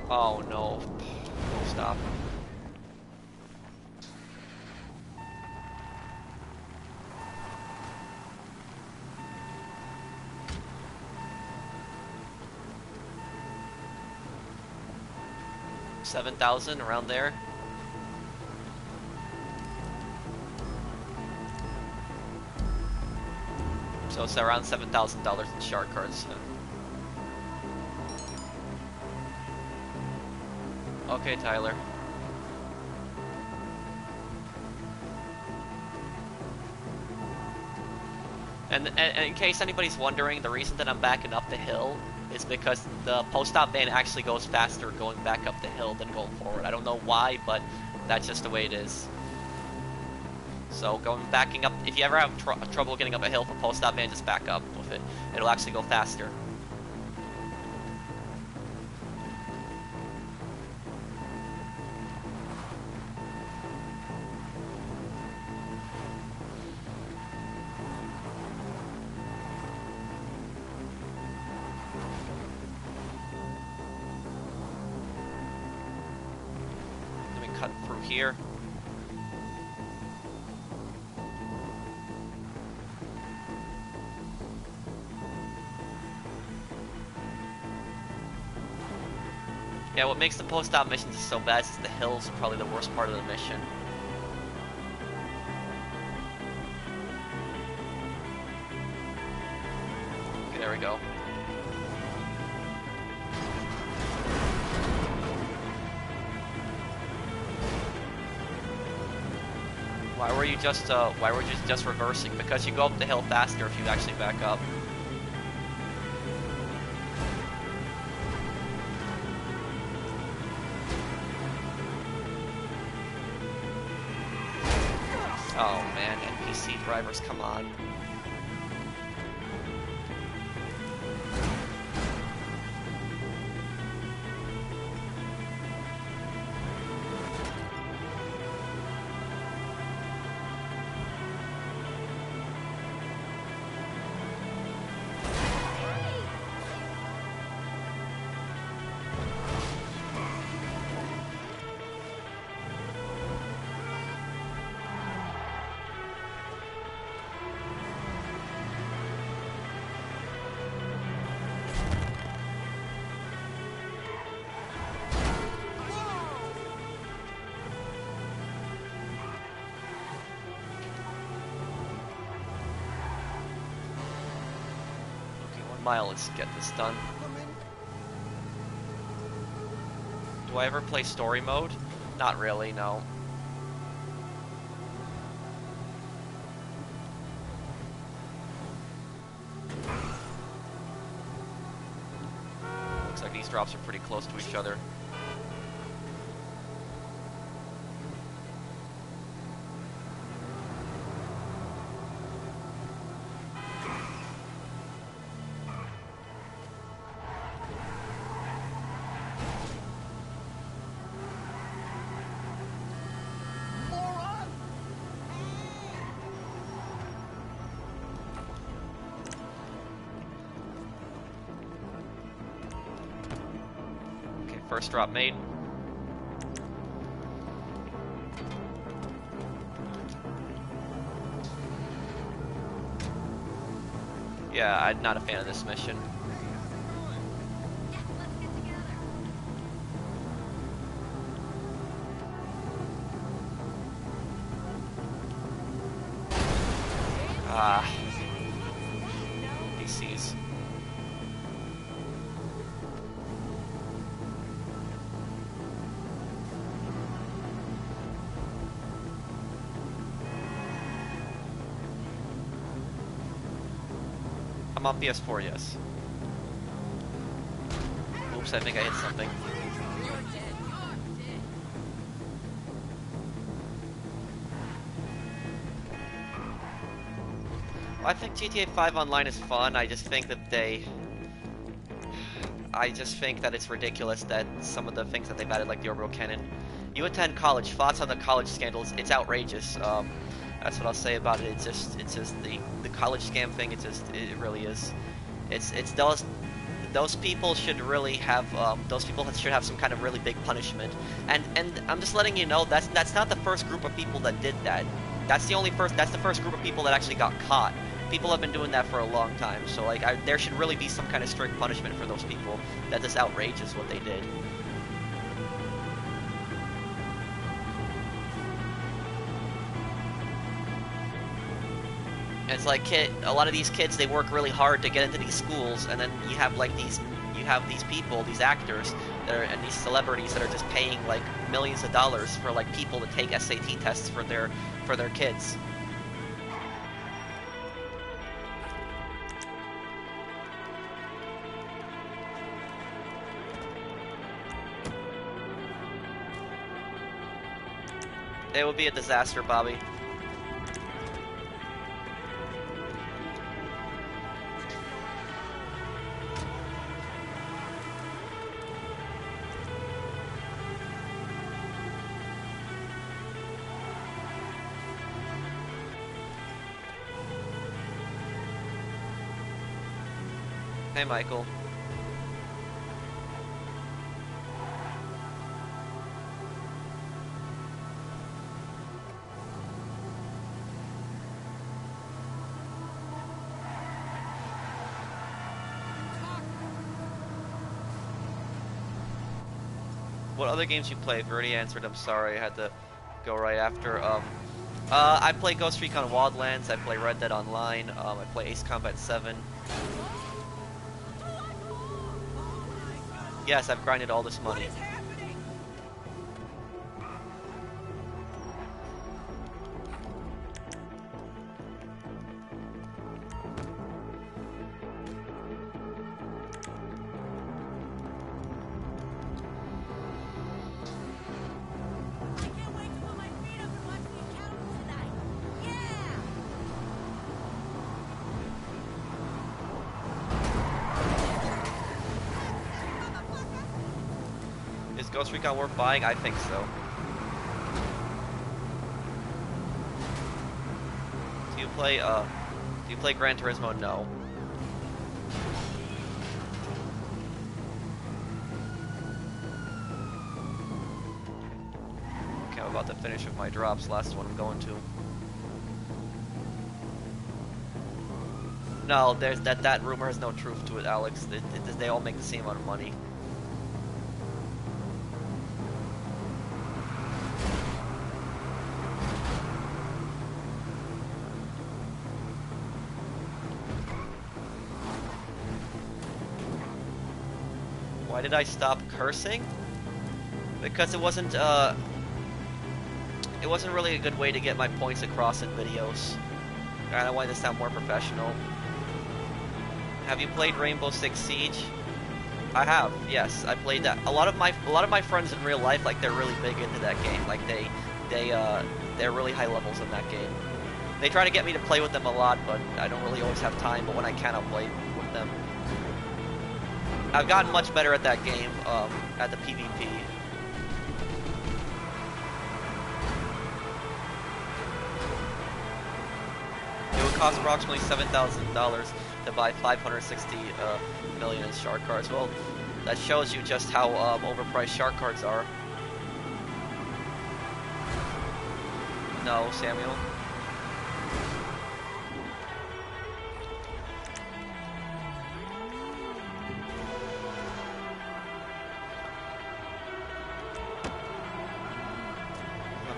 Oh no. Stop. $7,000 around there. So it's around $7,000 in shark cards. Okay, Tyler. And in case anybody's wondering, the reason that I'm backing up the hill is because the post-op van actually goes faster going back up the hill than going forward. I don't know why, but that's just the way it is. So backing up, if you ever have trouble getting up a hill for post-op van, just back up with it. It'll actually go faster. Let me cut through here. Yeah, what makes the post-op missions so bad is the hills are probably the worst part of the mission. Okay, there we go. Why were you just reversing? Because you go up the hill faster if you actually back up. Oh man, NPC drivers, come on. smile. Let's get this done. Do I ever play story mode? Not really, no. Looks like these drops are pretty close to each other. First drop made. Yeah, I'm not a fan of this mission. Ah. DCs. I'm on PS4, yes. Oops, I think I hit something. Well, I think GTA 5 Online is fun. I just think that it's ridiculous that some of the things that they've added, like the orbital cannon. You attend college. Thoughts on the college scandals? It's outrageous. That's what I'll say about it. It's just the college scam thing. It really is. It's those people should really have those people should have some kind of really big punishment. And I'm just letting you know that's not the first group of people that did that. That's the first group of people that actually got caught. People have been doing that for a long time. So like there should really be some kind of strict punishment for those people. That is outrageous what they did. It's like a lot of these kids, they work really hard to get into these schools, and then you have these people, these actors and these celebrities that are just paying like millions of dollars for like people to take SAT tests for their kids. It would be a disaster, Bobby. Hey, Michael. What other games you play? I've already answered. I'm sorry, I had to go right after. I play Ghost Recon Wildlands. I play Red Dead Online. I play Ace Combat 7. Yes, I've grinded all this money. Is Ghost Recon worth buying? I think so. Do you play Gran Turismo? No. Okay, I'm about to finish with my drops. Last one I'm going to. No, there's that rumor has no truth to it, Alex. They all make the same amount of money. Why did I stop cursing? Because it wasn't really a good way to get my points across in videos. I wanted to sound more professional. Have you played Rainbow Six Siege? I have, yes. I played that. A lot of my friends in real life, like, they're really big into that game. Like, they're really high levels in that game. They try to get me to play with them a lot, but I don't really always have time. But when I can, I'll play with them. I've gotten much better at that game, at the PvP. It would cost approximately $7,000 to buy 560 million in shark cards. Well, that shows you just how overpriced shark cards are. No, Samuel.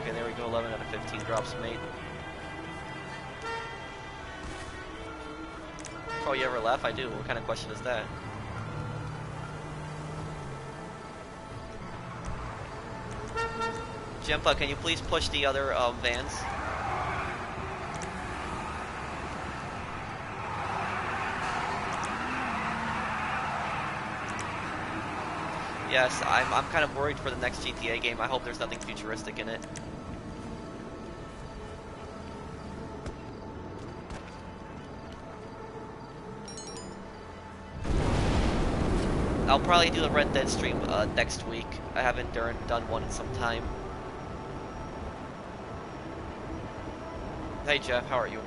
Okay, there we go. 11 out of 15 drops made. Oh, you ever laugh? I do. What kind of question is that? Jempa, can you please push the other vans? Yes, I'm kind of worried for the next GTA game. I hope there's nothing futuristic in it. I'll probably do the Red Dead stream next week. I haven't done one in some time. Hey Jeff, how are you?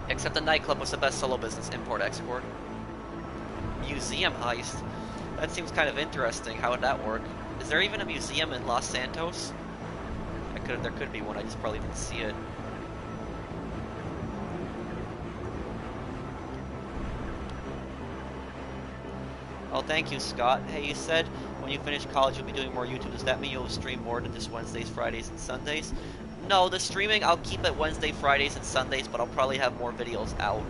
Except the nightclub was the best solo business, import-export. Museum heist? That seems kind of interesting. How would that work? Is there even a museum in Los Santos? There could be one, I just probably didn't see it. Oh, thank you, Scott. Hey, you said when you finish college you'll be doing more YouTube. Does that mean you'll stream more than just Wednesdays, Fridays, and Sundays? No, the streaming, I'll keep it Wednesday, Fridays, and Sundays, but I'll probably have more videos out.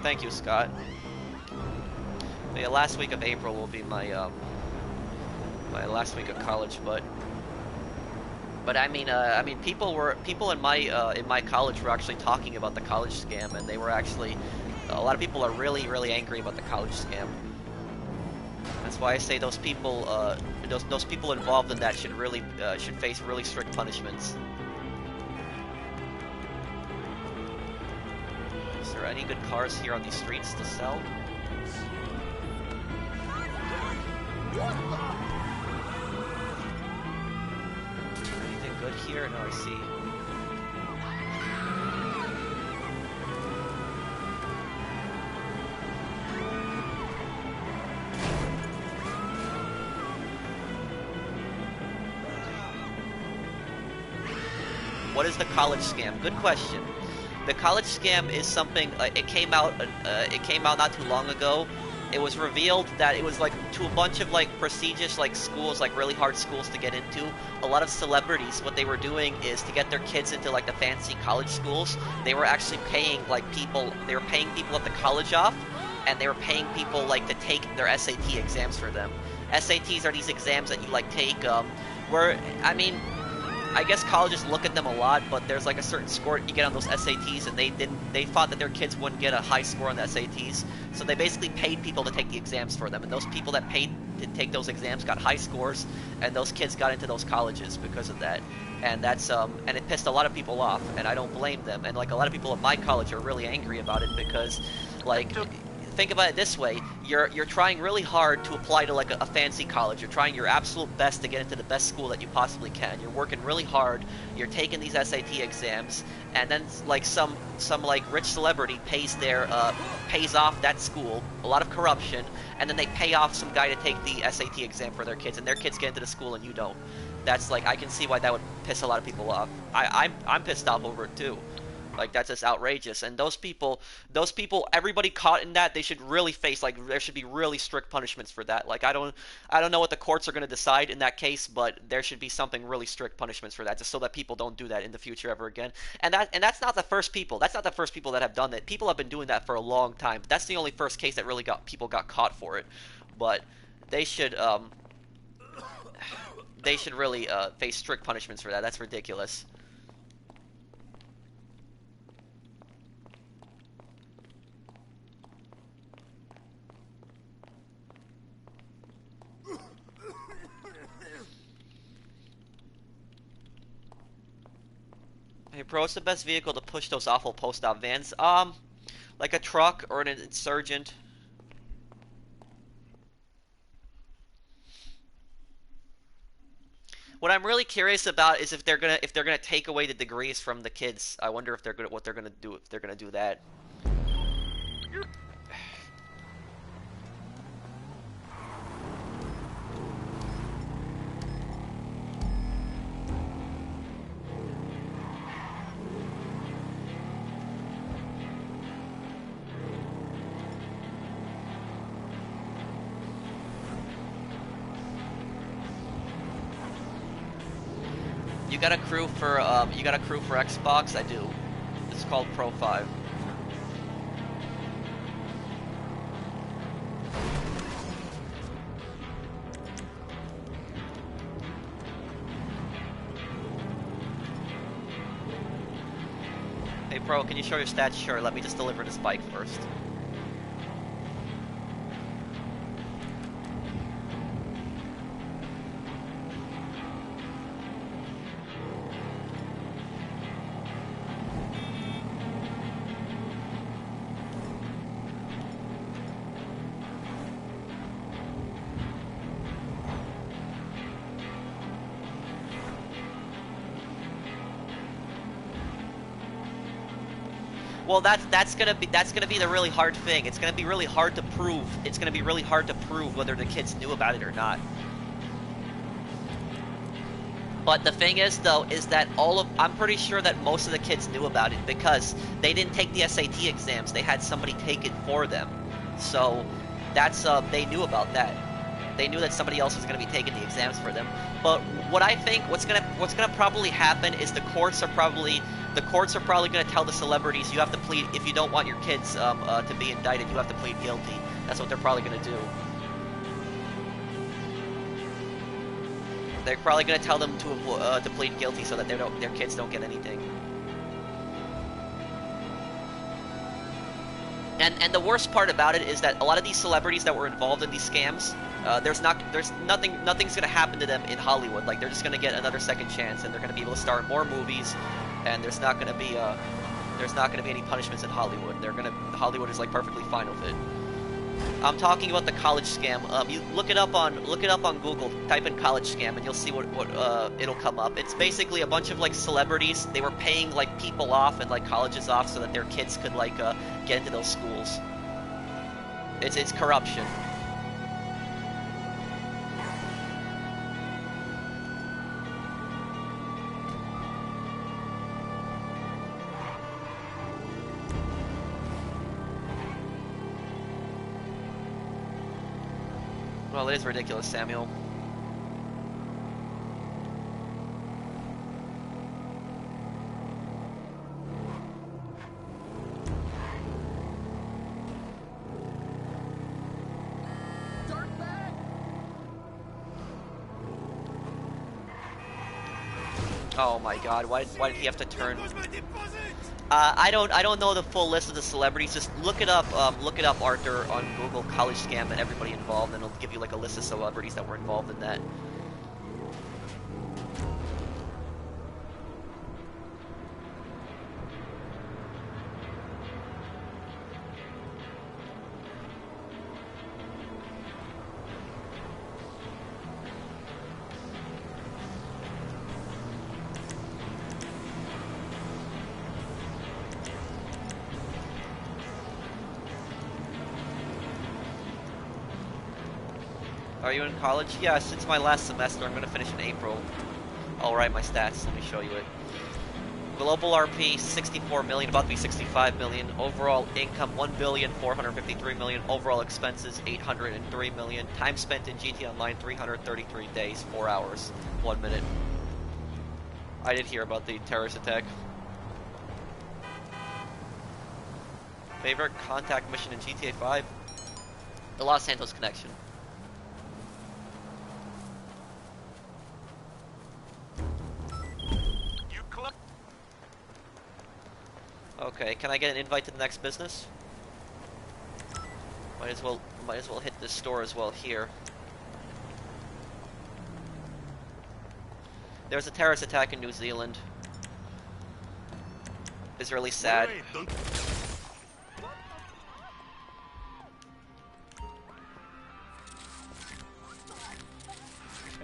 Thank you, Scott. The last week of April will be my my last week of college, but I mean, people in my college were actually talking about the college scam, and they were actually. A lot of people are really angry about the college scam. That's why I say those people involved in that should face really strict punishments. Is there any good cars here on these streets to sell? Anything good here? No, I see. What is the college scam? Good question. The college scam is something. It came out not too long ago. It was revealed that it was like to a bunch of like prestigious like schools, like really hard schools to get into. A lot of celebrities, what they were doing is to get their kids into like the fancy college schools. They were actually paying like people. They were paying people at the college off, and they were paying people like to take their SAT exams for them. SATs are these exams that you like take. Where I mean. I guess colleges look at them a lot, but there's like a certain score you get on those SATs, and they thought that their kids wouldn't get a high score on the SATs, so they basically paid people to take the exams for them, and those people that paid to take those exams got high scores, and those kids got into those colleges because of that. And that's and it pissed a lot of people off, and I don't blame them. And like a lot of people at my college are really angry about it because, like, think about it this way: you're trying really hard to apply to like a fancy college. You're trying your absolute best to get into the best school that you possibly can. You're working really hard. You're taking these SAT exams, and then like some like rich celebrity pays off that school, a lot of corruption, and then they pay off some guy to take the SAT exam for their kids, and their kids get into the school and you don't. That's like, I can see why that would piss a lot of people off. I'm pissed off over it too. Like, that's just outrageous. And those people, everybody caught in that, they should really face, like, there should be really strict punishments for that. Like, I don't know what the courts are going to decide in that case, but there should be something really strict punishments for that, just so that people don't do that in the future ever again. And that's not the first people. That's not the first people that have done that. People have been doing that for a long time. That's the only first case that really got caught for it. But they should, they should really face strict punishments for that. That's ridiculous. Hey bro, what's the best vehicle to push those awful post-op vans? Like a truck or an insurgent. What I'm really curious about is if they're gonna take away the degrees from the kids. I wonder if what they're gonna do if they're gonna do that. You got a crew for Xbox? I do. It's called Pro 5. Hey Pro, can you show your stats? Sure, let me just deliver this bike first. Well, that's gonna be the really hard thing. It's gonna be really hard to prove. It's gonna be really hard to prove whether the kids knew about it or not. But the thing is, though, is that I'm pretty sure that most of the kids knew about it because they didn't take the SAT exams. They had somebody take it for them. So that's they knew about that. They knew that somebody else was going to be taking the exams for them. But what I think what's gonna probably happen is the courts are probably going to tell the celebrities you have to plead if you don't want your kids to be indicted. You have to plead guilty. That's what they're probably going to do. They're probably going to tell them to plead guilty so that their kids don't get anything. And the worst part about it is that a lot of these celebrities that were involved in these scams, nothing's gonna happen to them in Hollywood. Like, they're just gonna get another second chance, and they're gonna be able to star in more movies, and there's not gonna be any punishments in Hollywood. Hollywood is like perfectly fine with it. I'm talking about the college scam. You look it up on Google. Type in college scam, and you'll see what it'll come up. It's basically a bunch of like celebrities. They were paying like people off and like colleges off so that their kids could like get into those schools. It's corruption. Well, it is ridiculous, Samuel. Oh my God! Why did he have to turn? I don't know the full list of the celebrities. Just look it up, Arthur, on Google, college scam, and everybody involved, and it'll give you like a list of celebrities that were involved in that. Are you in college? Yeah, since my last semester. I'm going to finish in April. I'll write my stats. Let me show you it. Global RP 64 million, about to be 65 million. Overall income 1,453 million. Overall expenses 803 million. Time spent in GT Online 333 days, 4 hours, 1 minute. I did hear about the terrorist attack. Favorite contact mission in GTA 5? The Los Santos connection. Okay, can I get an invite to the next business? Might as well hit this store as well here. There's a terrorist attack in New Zealand. It's really sad. Okay,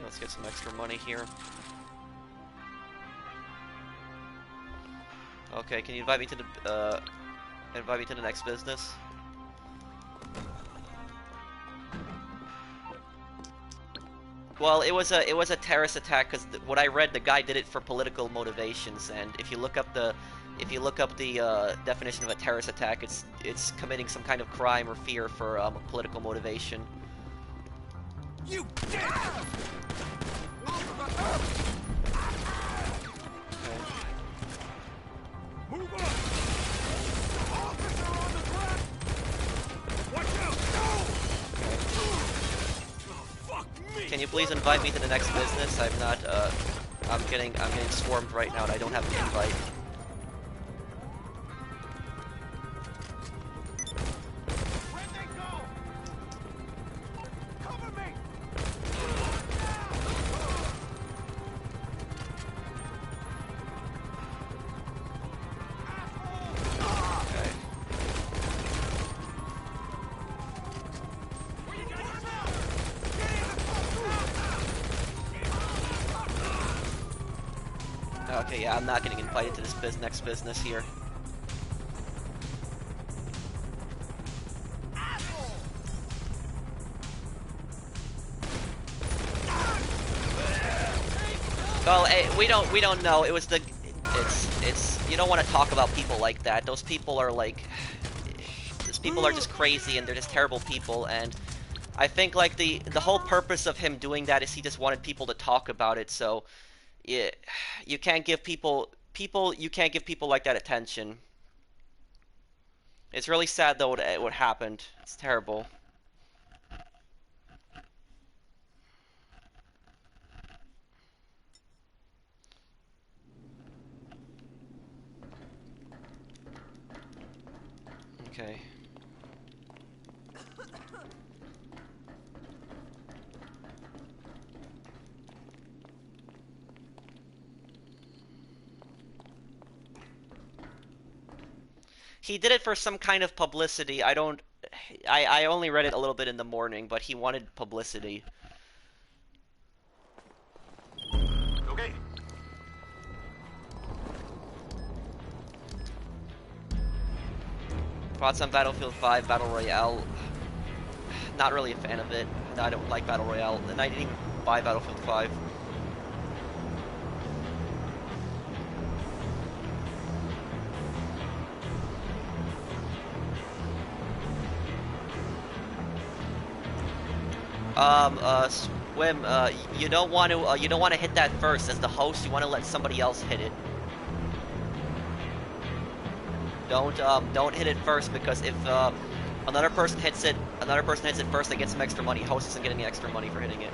let's get some extra money here. Okay, can you invite me to the next business? Well, it was a terrorist attack because what I read, the guy did it for political motivations, and if you look up the definition of a terrorist attack, it's committing some kind of crime or fear for political motivation. You dare! Move on! Officer on the ground! Watch out! No! Oh, fuck me! Can you please invite me to the next business? I'm not, I'm getting swarmed right now and I don't have an invite. Where'd they go? Cover me! Okay, yeah, I'm not getting invited to this next business here. Well, we don't know. It was you don't want to talk about people like that. Those people are like, those people are just crazy and they're just terrible people. And I think like the whole purpose of him doing that is he just wanted people to talk about it. So you can't give people like that attention. It's really sad though what happened. It's terrible. Okay. He did it for some kind of publicity. I only read it a little bit in the morning, but he wanted publicity. Okay. Thoughts on Battlefield 5 Battle Royale? Not really a fan of it. No, I don't like Battle Royale, and I didn't even buy Battlefield 5. Swim, you don't want to hit that first. As the host, you want to let somebody else hit it. Don't hit it first, because if another person hits it first, they get some extra money. Host doesn't get any extra money for hitting it.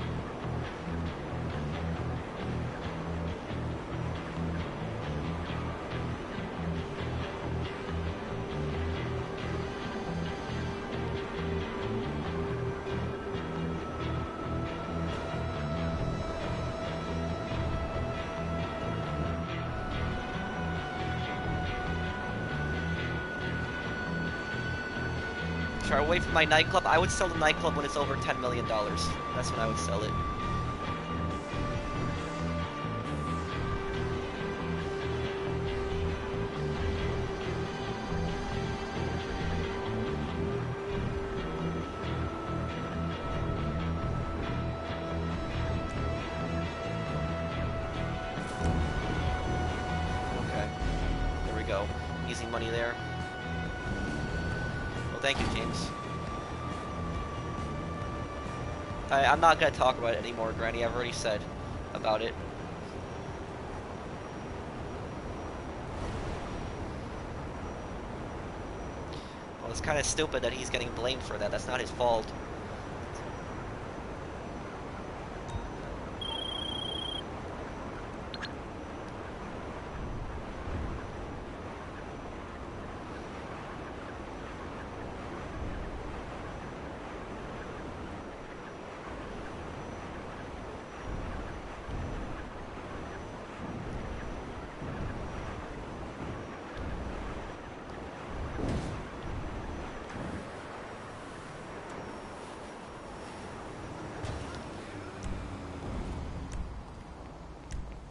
Away from my nightclub, I would sell the nightclub when it's over $10 million. That's when I would sell it. we go. Easy money there. Well, thank you, James. I'm not gonna talk about it anymore, Granny. I've already said about it. Well, it's kind of stupid that he's getting blamed for that. That's not his fault.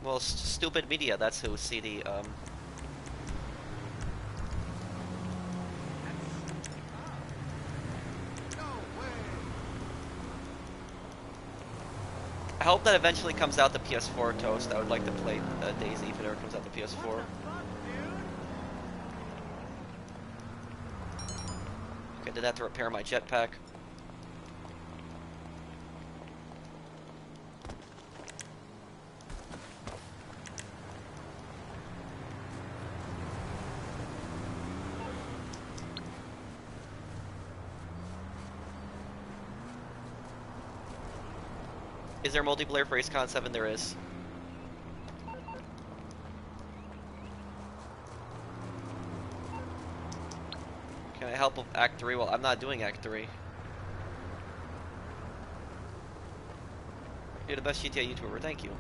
Well, stupid media, that's who see the, I hope that eventually comes out the PS4, Toast. I would like to play Daisy if it ever comes out the PS4. Okay, did that to repair my jetpack. Is there multiplayer for AceCon 7? There is. Can I help with Act 3? Well, I'm not doing Act 3. You're the best GTA YouTuber, thank you.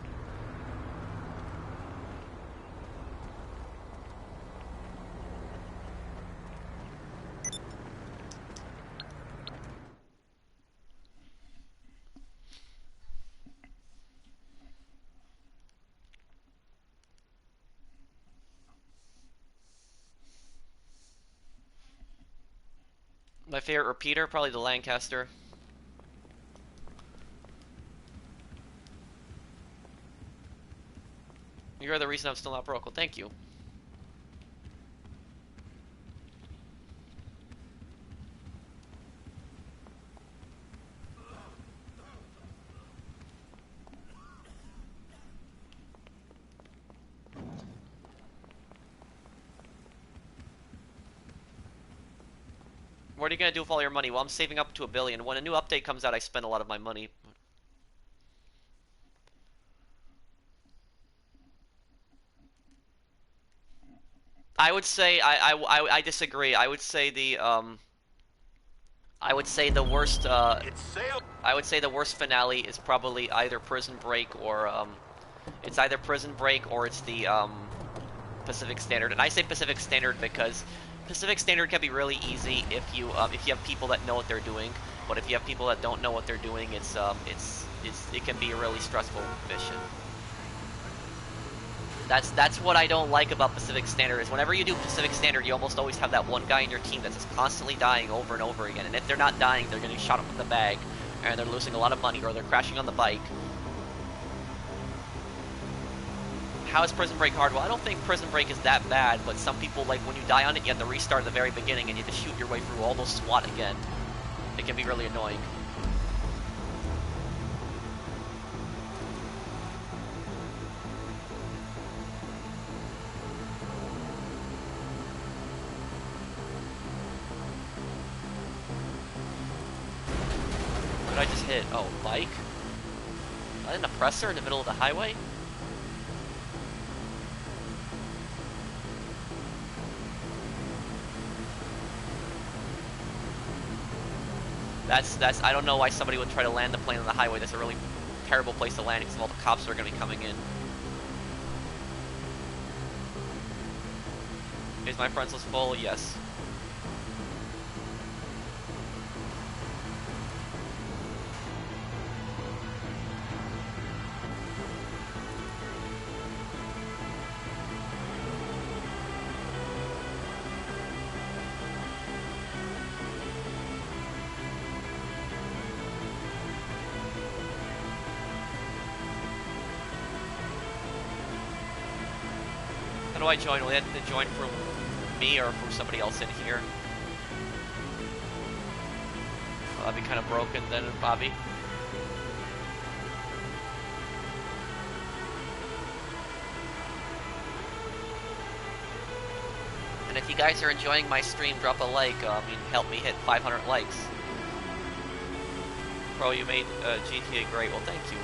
My favorite repeater, probably the Lancaster. You're the reason I'm still not broke. Well, thank you. What are you gonna do with all your money? Well, I'm saving up to $1 billion. When a new update comes out, I spend a lot of my money. I would say I disagree. I would say the worst I would say the worst finale is probably either Prison Break or it's either Prison Break or it's the Pacific Standard. And I say Pacific Standard because Pacific Standard can be really easy if you have people that know what they're doing. But if you have people that don't know what they're doing, it can be a really stressful mission. That's what I don't like about Pacific Standard is whenever you do Pacific Standard, you almost always have that one guy in your team that's just constantly dying over and over again. And if they're not dying, they're getting shot up in the bag, and they're losing a lot of money, or they're crashing on the bike. How is Prison Break hard? Well, I don't think Prison Break is that bad, but some people, like, when you die on it, you have to restart at the very beginning, and you have to shoot your way through all those SWAT again. It can be really annoying. What did I just hit? Oh, bike? An oppressor in the middle of the highway? I don't know why somebody would try to land the plane on the highway. That's a really terrible place to land because all the cops are going to be coming in. Is my friends list full? Yes. do I join? Will I have to join from me or from somebody else in here? Well, that'd be kind of broken then, Bobby. And if you guys are enjoying my stream, drop a like. Help me hit 500 likes. Bro, you made GTA great. Well, thank you.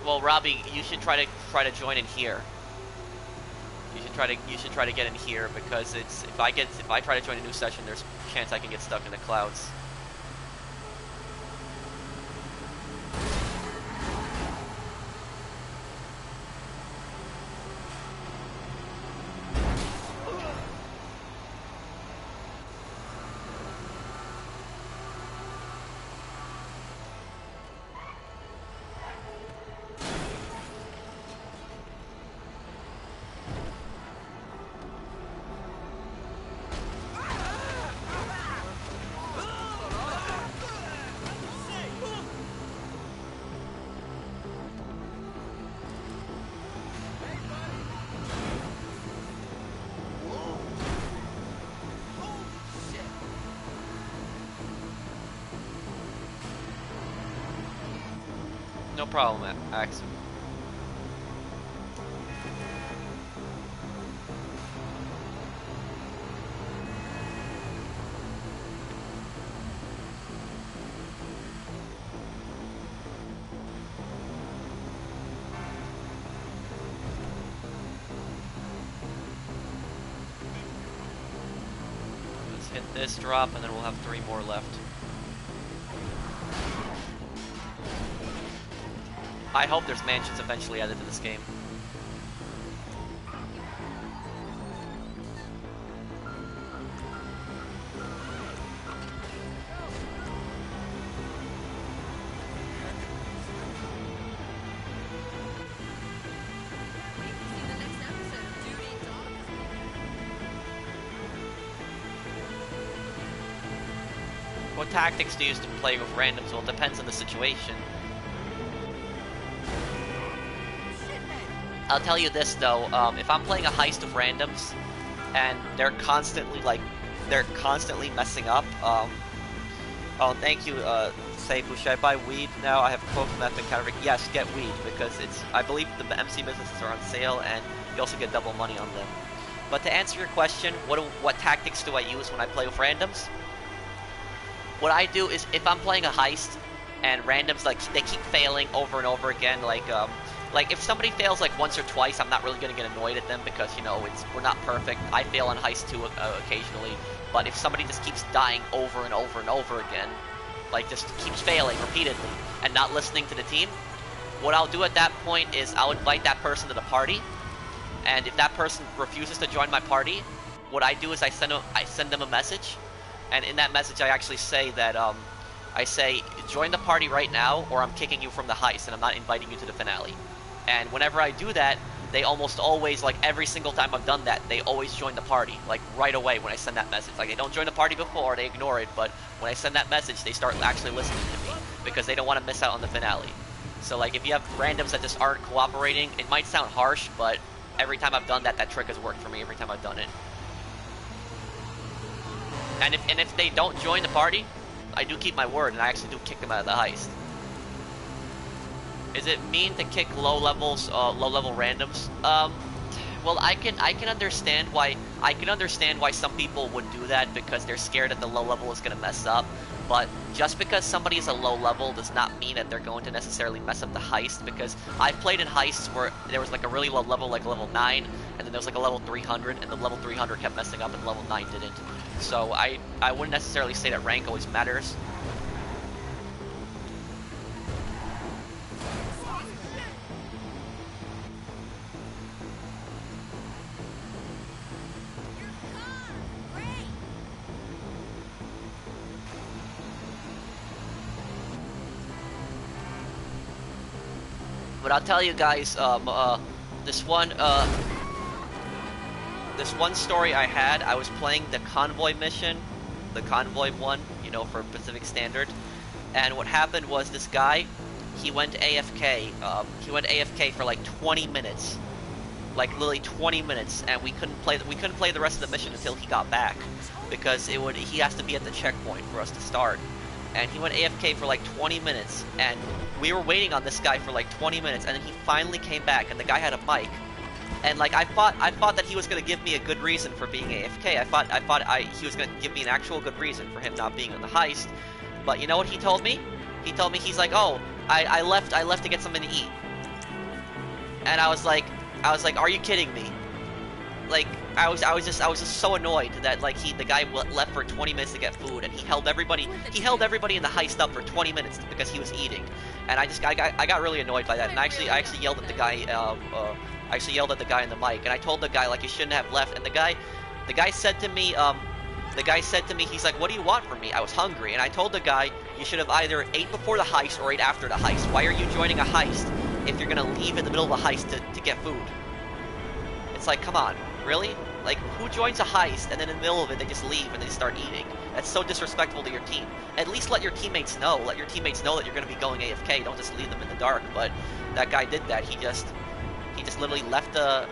Well, Robbie, you should try to join in here. You should try to get in here because it's if I try to join a new session, there's a chance I can get stuck in the clouds. No problem, Axe. Let's hit this drop and then we'll have 3 more left. I hope there's mansions eventually added to this game. What tactics do you use to play with randoms? Well, it depends on the situation. I'll tell you this though, if I'm playing a heist of randoms, and they're constantly messing up, oh, thank you, Seifu, should I buy weed now? I have coke, meth, and counterfeit. Yes, get weed, because I believe the MC businesses are on sale, and you also get double money on them. But to answer your question, what tactics do I use when I play with randoms? What I do is, if I'm playing a heist, and randoms, they keep failing over and over again, like, if somebody fails, once or twice, I'm not really going to get annoyed at them because, we're not perfect. I fail on heist too, occasionally. But if somebody just keeps dying over and over and over again, just keeps failing repeatedly and not listening to the team, what I'll do at that point is I'll invite that person to the party. And if that person refuses to join my party, what I do is I send them a message. And in that message, I actually say that, I say, join the party right now, or I'm kicking you from the heist, and I'm not inviting you to the finale. And whenever I do that, they almost always, every single time I've done that, they always join the party, right away when I send that message. They don't join the party before, they ignore it, but when I send that message, they start actually listening to me, because they don't want to miss out on the finale. So, if you have randoms that just aren't cooperating, it might sound harsh, but every time I've done that, that trick has worked for me every time I've done it. And if they don't join the party, I do keep my word, and I actually do kick them out of the heist. Is it mean to kick low-level randoms? Well, I can understand why some people would do that because they're scared that the low level is going to mess up. But just because somebody is a low level does not mean that they're going to necessarily mess up the heist, because I've played in heists where there was a really low level, level 9, and then there was a level 300, and the level 300 kept messing up and level 9 didn't. So I wouldn't necessarily say that rank always matters. But I'll tell you guys, this one, this one story I had, I was playing the convoy mission, the convoy one, you know, for Pacific Standard, and what happened was this guy, he went AFK, for like 20 minutes, like literally 20 minutes, and we couldn't play the rest of the mission until he got back, because he has to be at the checkpoint for us to start, and he went AFK for like 20 minutes, and we were waiting on this guy for like 20 minutes, and then he finally came back, and the guy had a mic. And like I thought that he was gonna give me a good reason for being AFK. I thought he was gonna give me an actual good reason for him not being on the heist. But you know what he told me? He told me, he's like, oh, I left to get something to eat. And I was like, are you kidding me? Like I was just so annoyed that like the guy left for 20 minutes to get food, and he held everybody in the heist up for 20 minutes because he was eating. And I got really annoyed by that. And I actually yelled at the guy. I actually yelled at the guy in the mic, and I told the guy like you shouldn't have left. And the guy said to me, he's like, what do you want from me? I was hungry, and I told the guy you should have either ate before the heist or ate after the heist. Why are you joining a heist if you're gonna leave in the middle of a heist to get food? It's like, come on, really? Like, who joins a heist and then in the middle of it they just leave and they start eating? That's so disrespectful to your team. At least let your teammates know. Let your teammates know that you're gonna be going AFK. Don't just leave them in the dark. But that guy did that. He just literally left the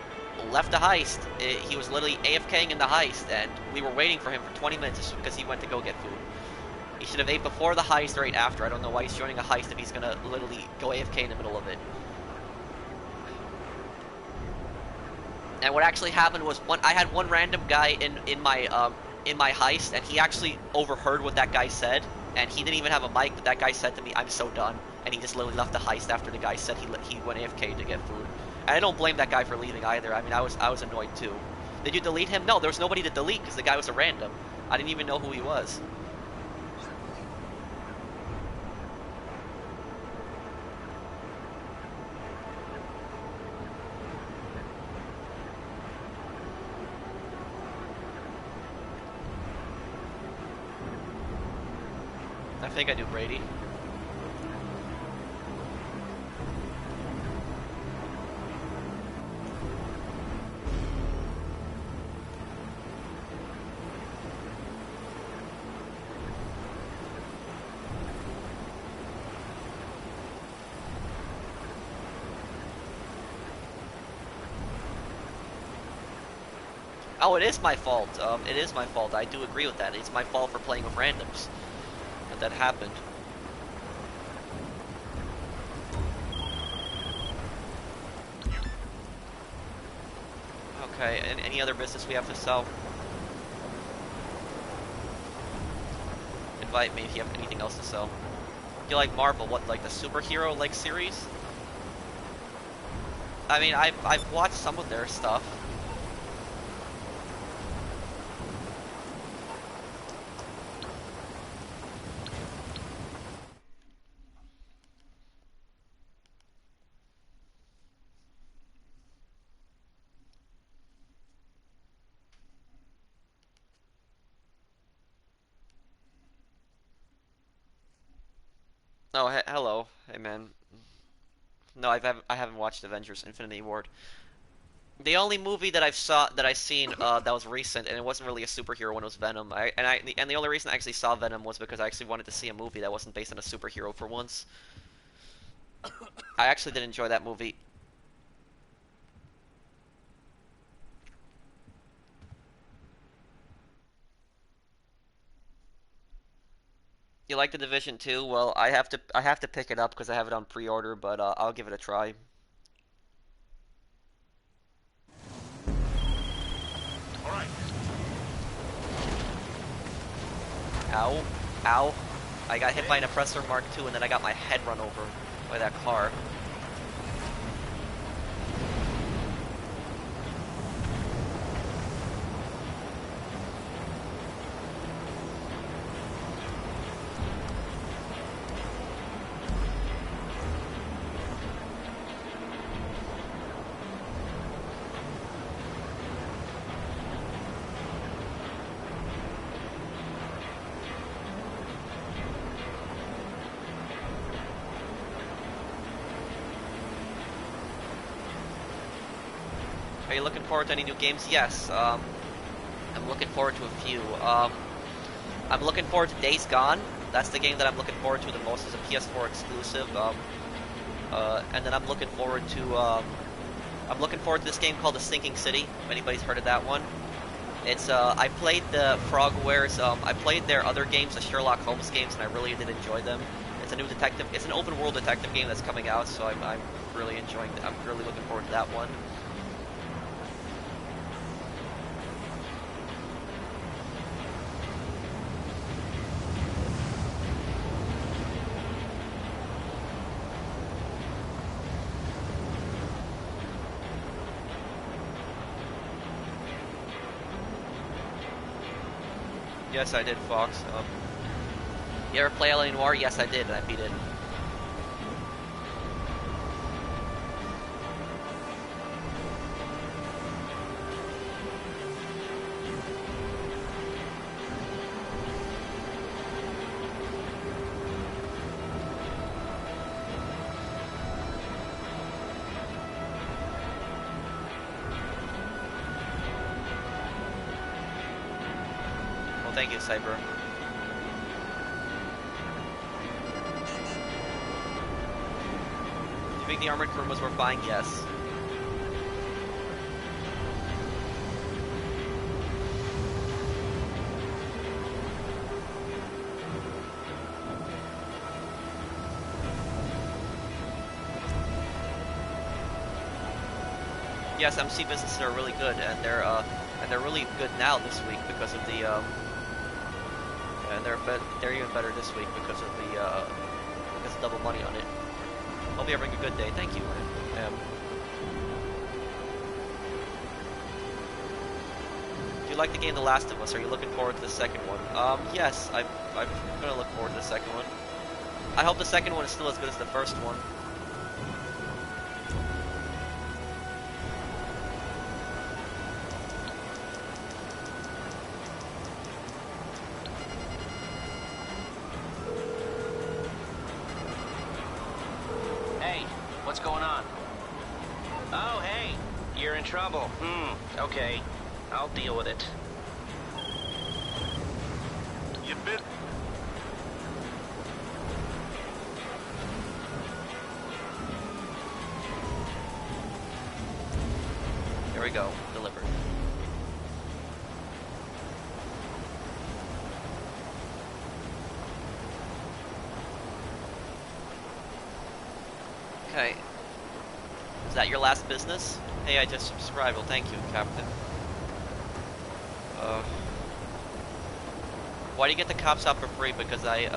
heist. He was literally AFKing in the heist, and we were waiting for him for 20 minutes just because he went to go get food. He should have ate before the heist or ate after. I don't know why he's joining a heist if he's gonna literally go AFK in the middle of it. And what actually happened was I had one random guy in my heist, and he actually overheard what that guy said, and he didn't even have a mic, but that guy said to me, "I'm so done," and he just literally left the heist after the guy said he went AFK to get food. And I don't blame that guy for leaving either. I mean, I was annoyed too. Did you delete him? No, there was nobody to delete because the guy was a random. I didn't even know who he was. I think I do Brady. Oh, it is my fault. It is my fault. I do agree with that. It's my fault for playing with randoms. That happened. Okay, and any other business we have to sell? Invite me if you have anything else to sell. You like Marvel? What, like the superhero like series? I mean, I've watched some of their stuff. Oh, hello. Hey, man. No, I haven't watched Avengers: Infinity War. The only movie that I've seen that was recent, and it wasn't really a superhero one, was Venom. And the only reason I actually saw Venom was because I actually wanted to see a movie that wasn't based on a superhero for once. I actually did enjoy that movie. You like The Division 2? Well, I have to pick it up because I have it on pre-order, but I'll give it a try. All right. Ow. Ow. I got hit by an Oppressor Mark II, and then I got my head run over by that car. Are you looking forward to any new games? Yes. I'm looking forward to a few. I'm looking forward to Days Gone. That's the game that I'm looking forward to the most as a PS4 exclusive. And then I'm looking forward to this game called The Sinking City. If anybody's heard of that one, it's I played the Frogwares. I played their other games, the Sherlock Holmes games, and I really did enjoy them. It's a new detective. It's an open world detective game that's coming out, so I'm really enjoying. I'm really looking forward to that one. Yes, I did, Fox. You ever play LA Noire? Yes, I did, and I beat it. Well, thank you, Cyber. Do you think the armored crew was worth buying? Yes. Yes, MC businesses are really good, and they're really good now this week because of the and they're even better this week because of double money on it. Hope you're having a good day. Thank you. Do you like the game The Last of Us? Are you looking forward to the second one? Yes, I'm gonna look forward to the second one. I hope the second one is still as good as the first one. What's going on? Oh, hey, you're in trouble. Okay. I'll deal with it. You've been... Here we go. Delivered. Okay. Is that your last business? Hey, I just subscribed. Well, thank you, Captain. Why do you get the cops out for free? Because I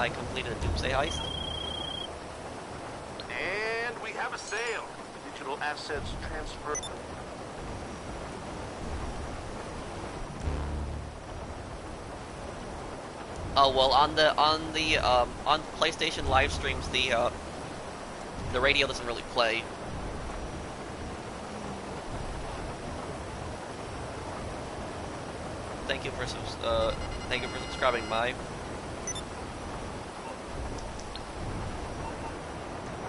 completed a Doomsday heist. And we have a sale. Digital assets transfer. Oh well, on PlayStation live streams, the radio doesn't really play. Thank you for subscribing, Mai.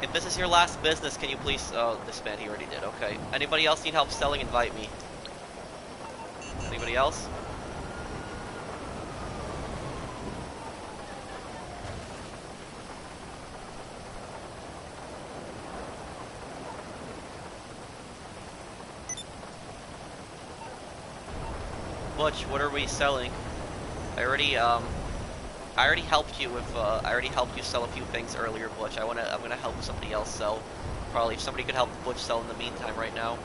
If this is your last business, can you please? Oh, this man, he already did. Okay. Anybody else need help selling? Invite me. Anybody else? Butch, what are we selling? I already helped you with I already helped you sell a few things earlier, Butch. I'm gonna help somebody else sell. Probably if somebody could help Butch sell in the meantime right now.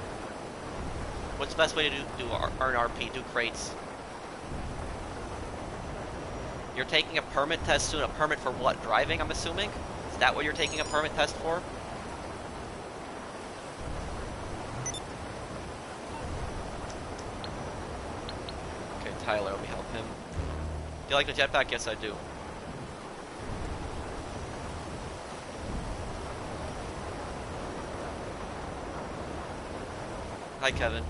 What's the best way to earn RP? Do crates. You're taking a permit test soon. A permit for what? Driving, I'm assuming? Is that what you're taking a permit test for? Tyler, let me help him. Do you like the jetpack? Yes, I do. Hi, Kevin.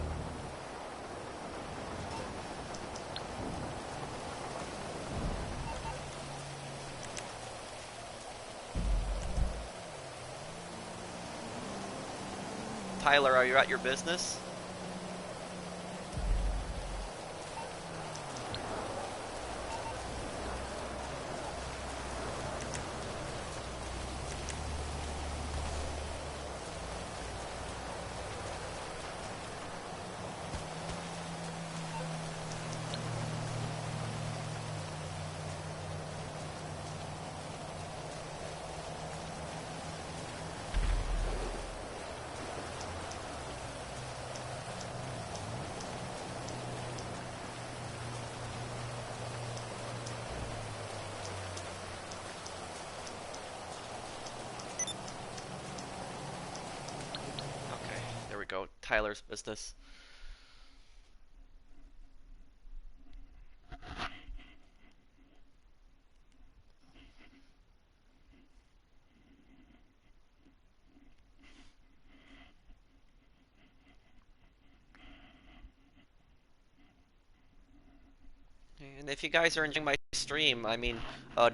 Tyler, are you at your business? Okay, there we go. Tyler's business. And if you guys are enjoying my stream, I mean,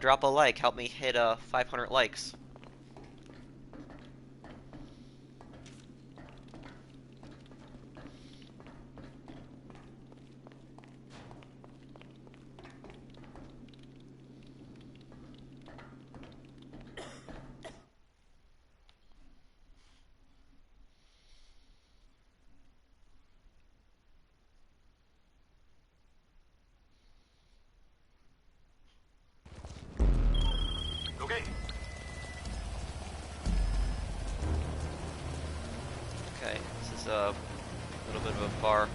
drop a like. Help me hit 500 likes. Okay. Okay, this is a little bit of a bar.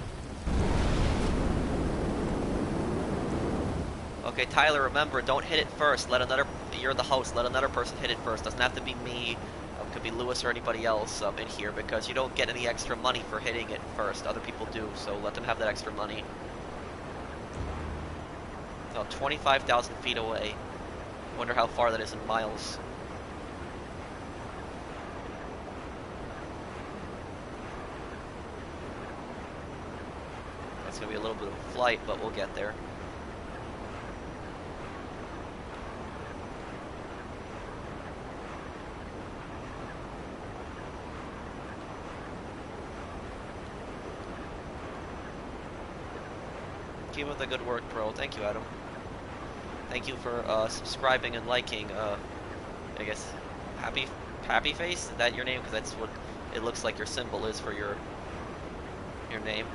Okay, Tyler, remember, don't hit it first. Let another, you're the host, let another person hit it first. Doesn't have to be me. Could be Lewis or anybody else in here, because you don't get any extra money for hitting it first. Other people do, so let them have that extra money. So 25,000 feet away. Wonder how far that is in miles. That's gonna be a little bit of a flight, but we'll get there. Keep up the good work, bro. Thank you, Adam. Thank you for subscribing and liking. I guess Happy Face. Is that your name? Because that's what it looks like your symbol is for your name.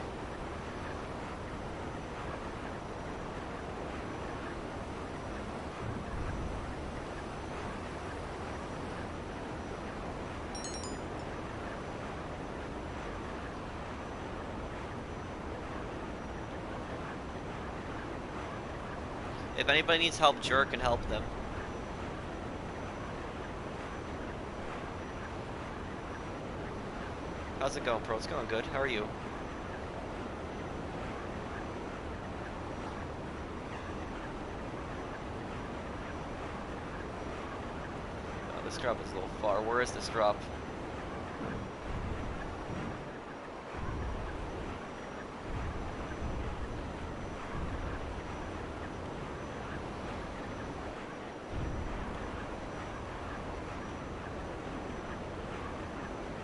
If anybody needs help, Jerk can help them. How's it going, bro? It's going good. How are you? Oh, this drop is a little far. Where is this drop?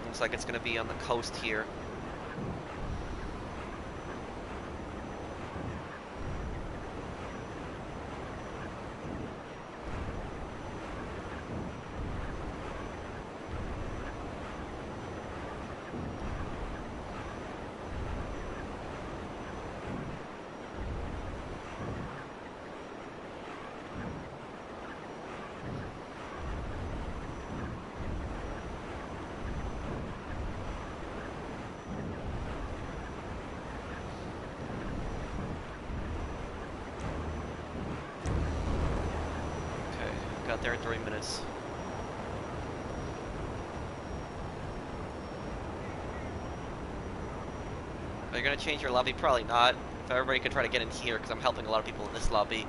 Looks like it's going to be on the coast here. Got there in 3 minutes. Are you gonna change your lobby? Probably not. If everybody could try to get in here, because I'm helping a lot of people in this lobby.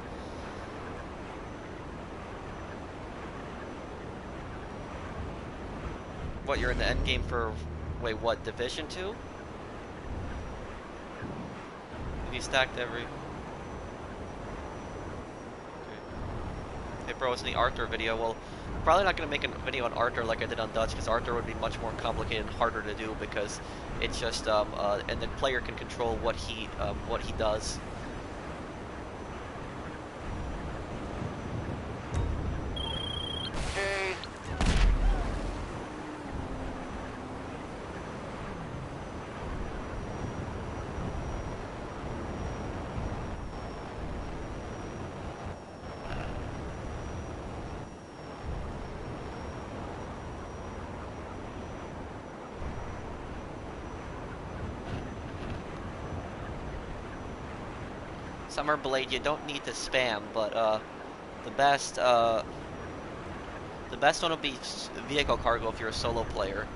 What, you're in the end game for, wait, what, Division 2? Have you stacked every... Okay. Hey bro, it's in the Arthur video. Well, probably not gonna make a video on Arthur like I did on Dutch, because Arthur would be much more complicated and harder to do because it's just and the player can control what he does. Okay. Summer Blade, you don't need to spam, but the best one would be vehicle cargo if you're a solo player.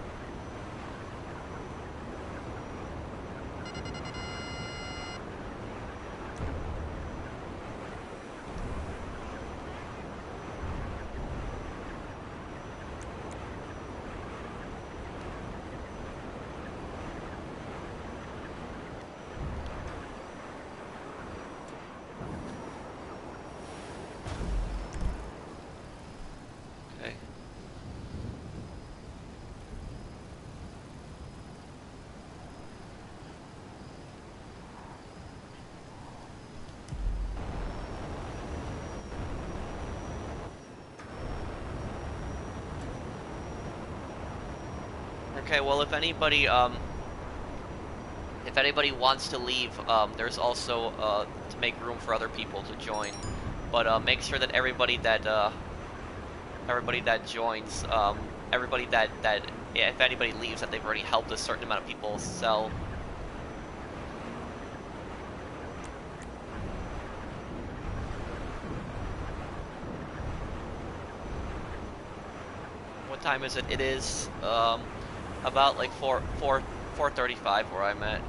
Okay. Okay, well, if anybody wants to leave, there's also to make room for other people to join, but make sure that everybody that joins, everybody that yeah, if anybody leaves, that they've already helped a certain amount of people sell. What time is it? It is about like 4:35 where I'm at.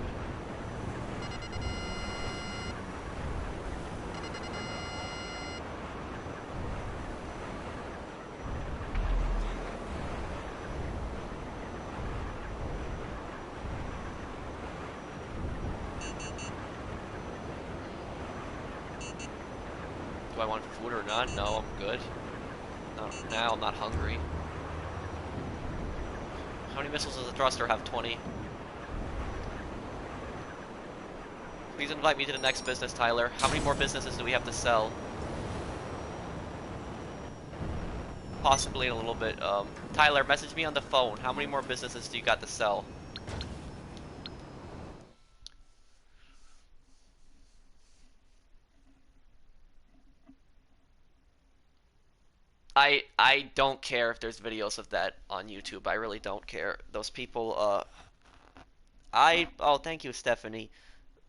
Do I want food or not? No, I'm good. No, now I'm not hungry. How many missiles does the thruster have? 20. Please invite me to the next business, Tyler. How many more businesses do we have to sell? Possibly in a little bit. Tyler, message me on the phone. How many more businesses do you got to sell? I don't care if there's videos of that on YouTube. I really don't care. Those people, oh, thank you, Stephanie.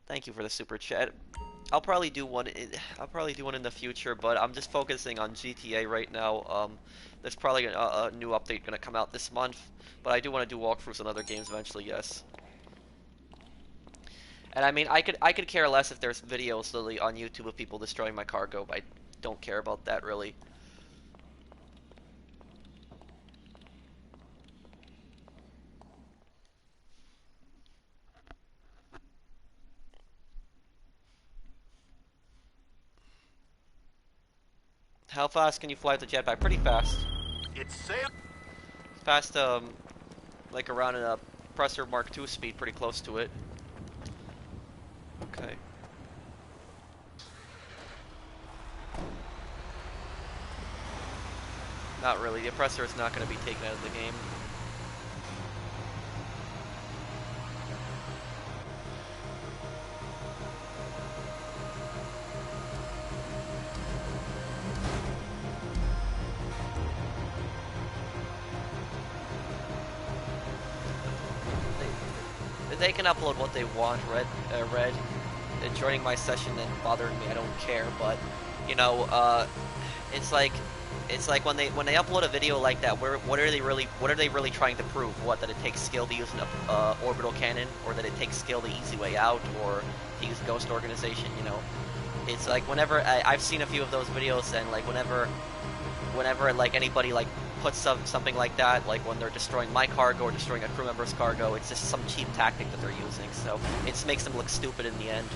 Thank you for the super chat. I'll probably do one. I'll probably do one in the future, but I'm just focusing on GTA right now. There's probably a new update gonna come out this month, but I do want to do walkthroughs on other games eventually. Yes. And I mean, I could care less if there's videos literally on YouTube of people destroying my cargo. But I don't care about that really. How fast can you fly with the jetpack? Pretty fast. It's safe. Fast, like around a Presser Mark II speed, pretty close to it. Okay. Not really. The oppressor is not going to be taken out of the game. They can upload what they want. Red, joining my session and bothering me, I don't care. But you know, it's like when they upload a video like that, what are they really trying to prove? What, that it takes skill to use an orbital cannon, or that it takes skill the easy way out, or to use Ghost Organization? You know, it's like whenever I've seen a few of those videos, and like whenever like anybody like puts something like that, like when they're destroying my cargo or destroying a crew member's cargo, it's just some cheap tactic that they're using. So it just makes them look stupid in the end.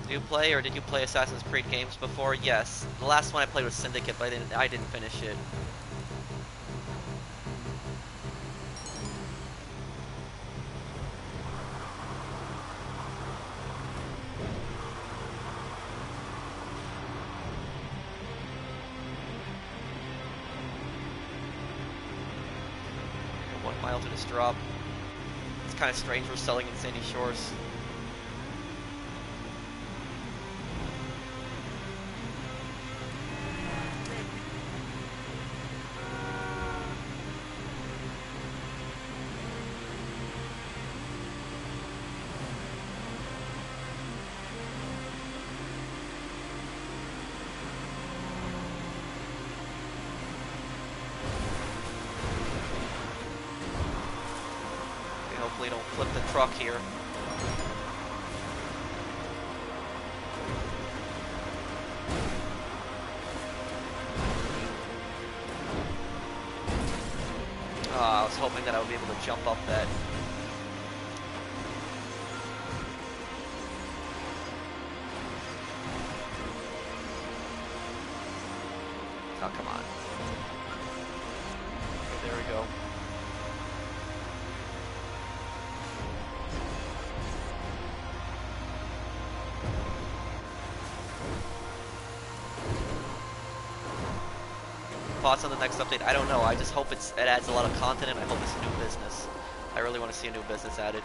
Do you play, or did you play Assassin's Creed games before? Yes. The last one I played was Syndicate, but I didn't finish it. Mile to this drop. It's kind of strange we're selling in Sandy Shores. Hopefully don't flip the truck here. I was hoping that I would be able to jump up that. Oh, come on. Okay, there we go. Thoughts on the next update? I don't know. I just hope it adds a lot of content, and I hope it's a new business. I really want to see a new business added.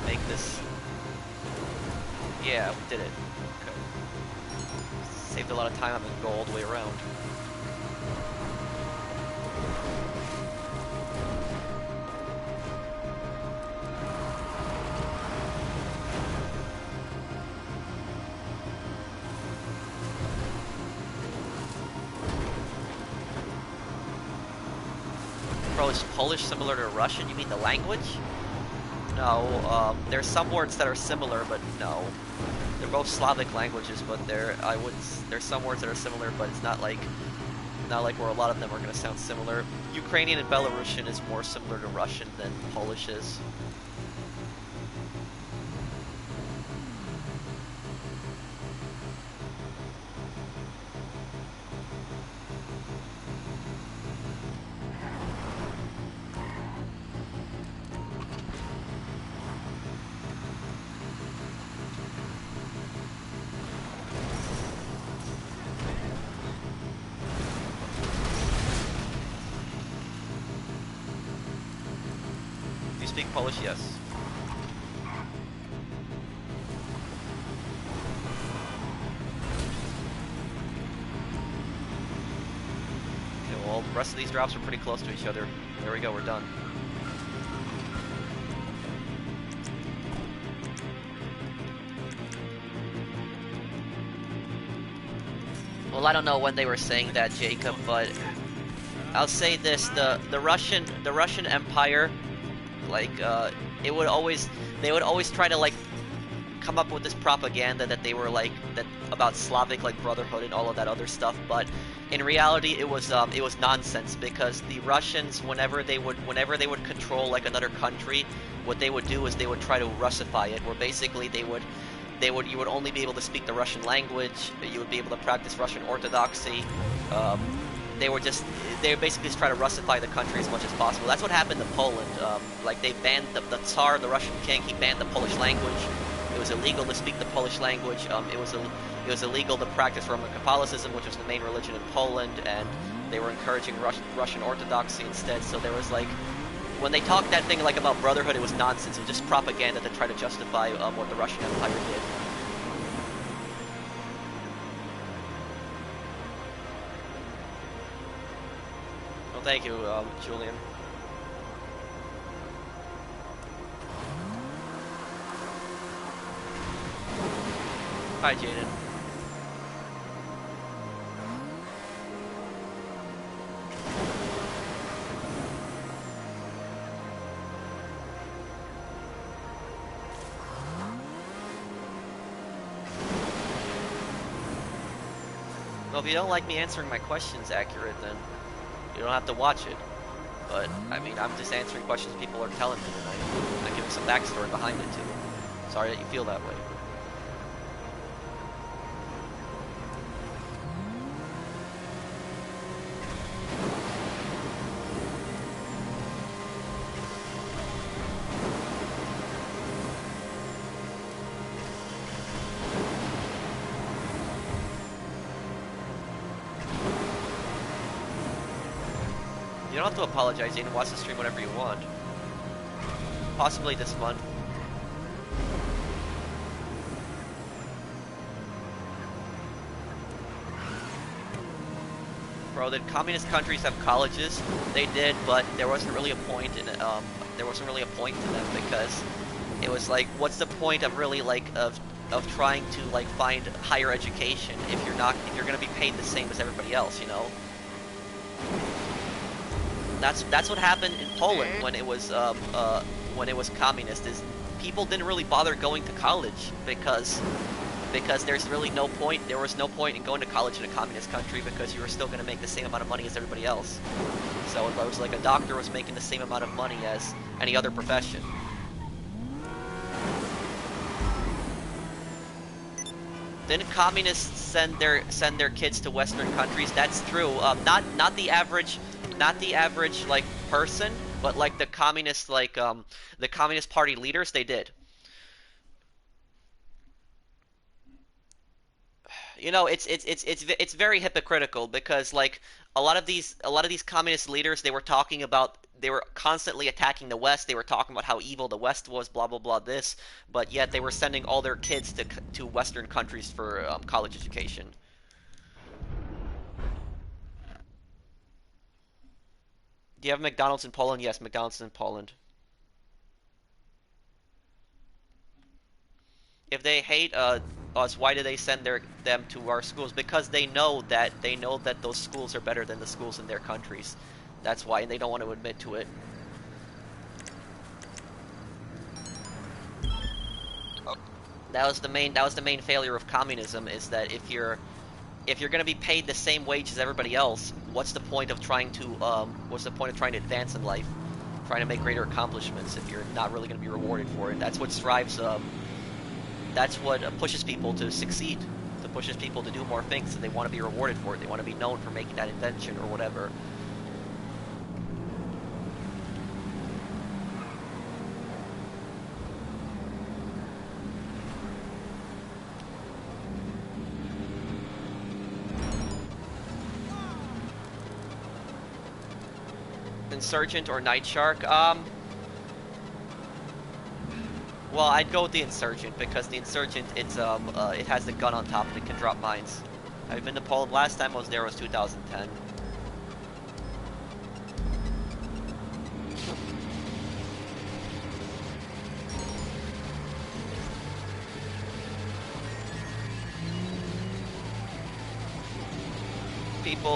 Make this. Yeah, we did it. Okay. Saved a lot of time having to go all the way around. Bro, is Polish similar to Russian? You mean the language? No, there's some words that are similar, but no. They're both Slavic languages, but there's some words that are similar, but it's not like where a lot of them are going to sound similar. Ukrainian and Belarusian is more similar to Russian than Polish is. Speak Polish? Yes. Okay, well, the rest of these drops are pretty close to each other. There we go, we're done. Well, I don't know when they were saying that, Jacob, but I'll say this: the Russian Empire, like they would always try to like come up with this propaganda that they were like about Slavic like brotherhood and all of that other stuff, but in reality it was nonsense, because the Russians, whenever they would control like another country, what they would do is they would try to Russify it, where basically you would only be able to speak the Russian language, you would be able to practice Russian Orthodoxy. They would basically just try to Russify the country as much as possible. That's what happened to Poland. Like they banned the Tsar, the Russian king. He banned the Polish language. It was illegal to speak the Polish language. It was illegal to practice Roman Catholicism, which was the main religion in Poland, and they were encouraging Russian Orthodoxy instead. So there was like, when they talked that thing like about brotherhood, it was nonsense. It was just propaganda to try to justify what the Russian Empire did. Well, thank you, Julian. Hi, Jaden. Well, if you don't like me answering my questions accurate, then you don't have to watch it. But, I mean, I'm just answering questions people are telling me, and I'm giving some backstory behind it, too. Sorry that you feel that way. You don't have to apologize, you can watch the stream whenever you want. Possibly this month. Bro, did communist countries have colleges? They did, but there wasn't really a point in it. There wasn't really a point to them because it was like, what's the point of really like of trying to like find higher education if you're gonna be paid the same as everybody else, you know? That's what happened in Poland when it was communist. Is people didn't really bother going to college because there's really no point. There was no point in going to college in a communist country because you were still going to make the same amount of money as everybody else. So it was like a doctor was making the same amount of money as any other profession. Didn't communists send their kids to Western countries? That's true. Not the average like person, but like the communist the Communist Party leaders, they did. You know, it's very hypocritical because like a lot of these communist leaders, they were constantly attacking the West. They were talking about how evil the West was, blah blah blah this, but yet they were sending all their kids to Western countries for college education. Do you have McDonald's in Poland? Yes, McDonald's in Poland. If they hate us, why do they send them to our schools? Because they know that those schools are better than the schools in their countries. That's why, and they don't want to admit to it. That was the main failure of communism, is that if you're going to be paid the same wage as everybody else, what's the point of trying to advance in life, trying to make greater accomplishments if you're not really going to be rewarded for it? That's what that's what pushes people to succeed, to pushes people to do more things, and they want to be rewarded for it. They want to be known for making that invention or whatever. Insurgent or Night Shark? Well, I'd go with the Insurgent because the Insurgent, it has the gun on top and it can drop mines. I've been to Poland. Last time I was there was 2010.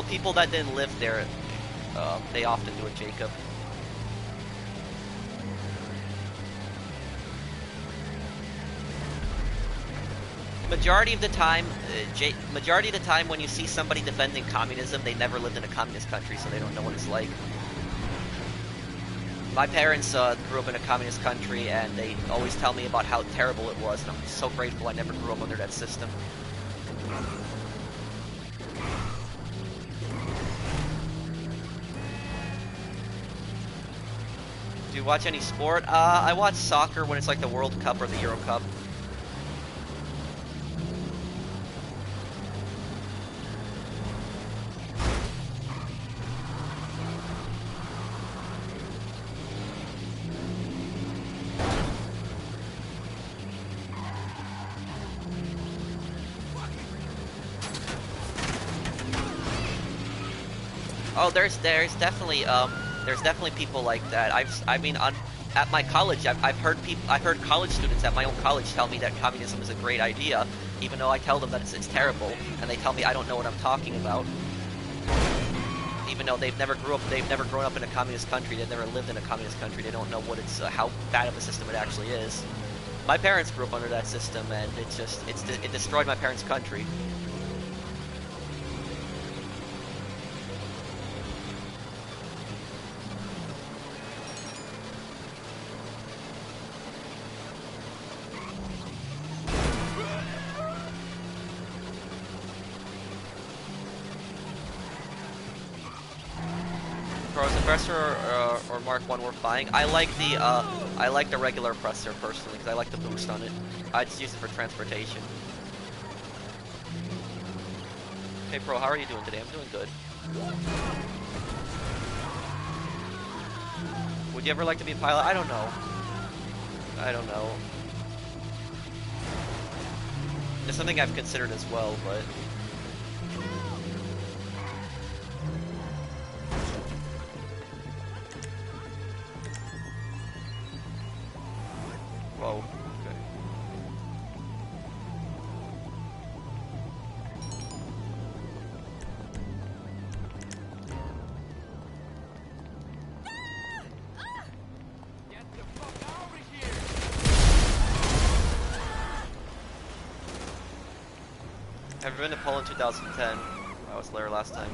People that didn't live there, they often do it, Jacob. Majority of the time when you see somebody defending communism, they never lived in a communist country, so they don't know what it's like. My parents grew up in a communist country, and they always tell me about how terrible it was, and I'm so grateful I never grew up under that system. Do you watch any sport? I watch soccer when it's like the World Cup or the Euro Cup. Oh, there's definitely people like that. At my college, I've heard college students at my own college tell me that communism is a great idea, even though I tell them that it's terrible, and they tell me I don't know what I'm talking about. Even though they've never grown up in a communist country, they've never lived in a communist country, they don't know what it's how bad of a system it actually is. My parents grew up under that system, and it destroyed my parents' country. Oppressor or Mark 1 we're buying. I like the regular oppressor personally because I like the boost on it. I just use it for transportation. Hey Pro, how are you doing today? I'm doing good. Would you ever like to be a pilot? I don't know. I don't know. It's something I've considered as well, but whoa, okay. Get the fuck over here! Have you been to Poland 2010? I was there last time.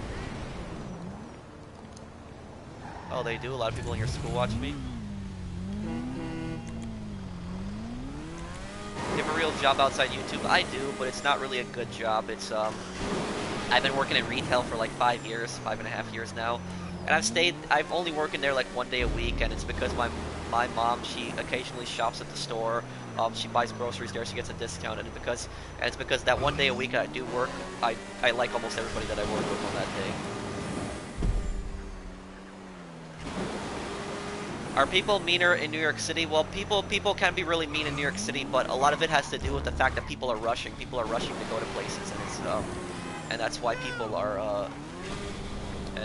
Oh, they do? A lot of people in your school watch me? You have a real job outside YouTube? I do, but it's not really a good job. It's, I've been working in retail for like 5 years, 5.5 years now. And I've only worked in there like 1 day a week, and it's because my mom, she occasionally shops at the store. She buys groceries there, she gets a discount, and it's because that 1 day a week I do work, I like almost everybody that I work with on that day. Are people meaner in New York City? Well, people can be really mean in New York City, but a lot of it has to do with the fact that people are rushing. People are rushing to go to places, and it's and that's why people are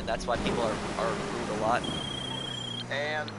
rude a lot. And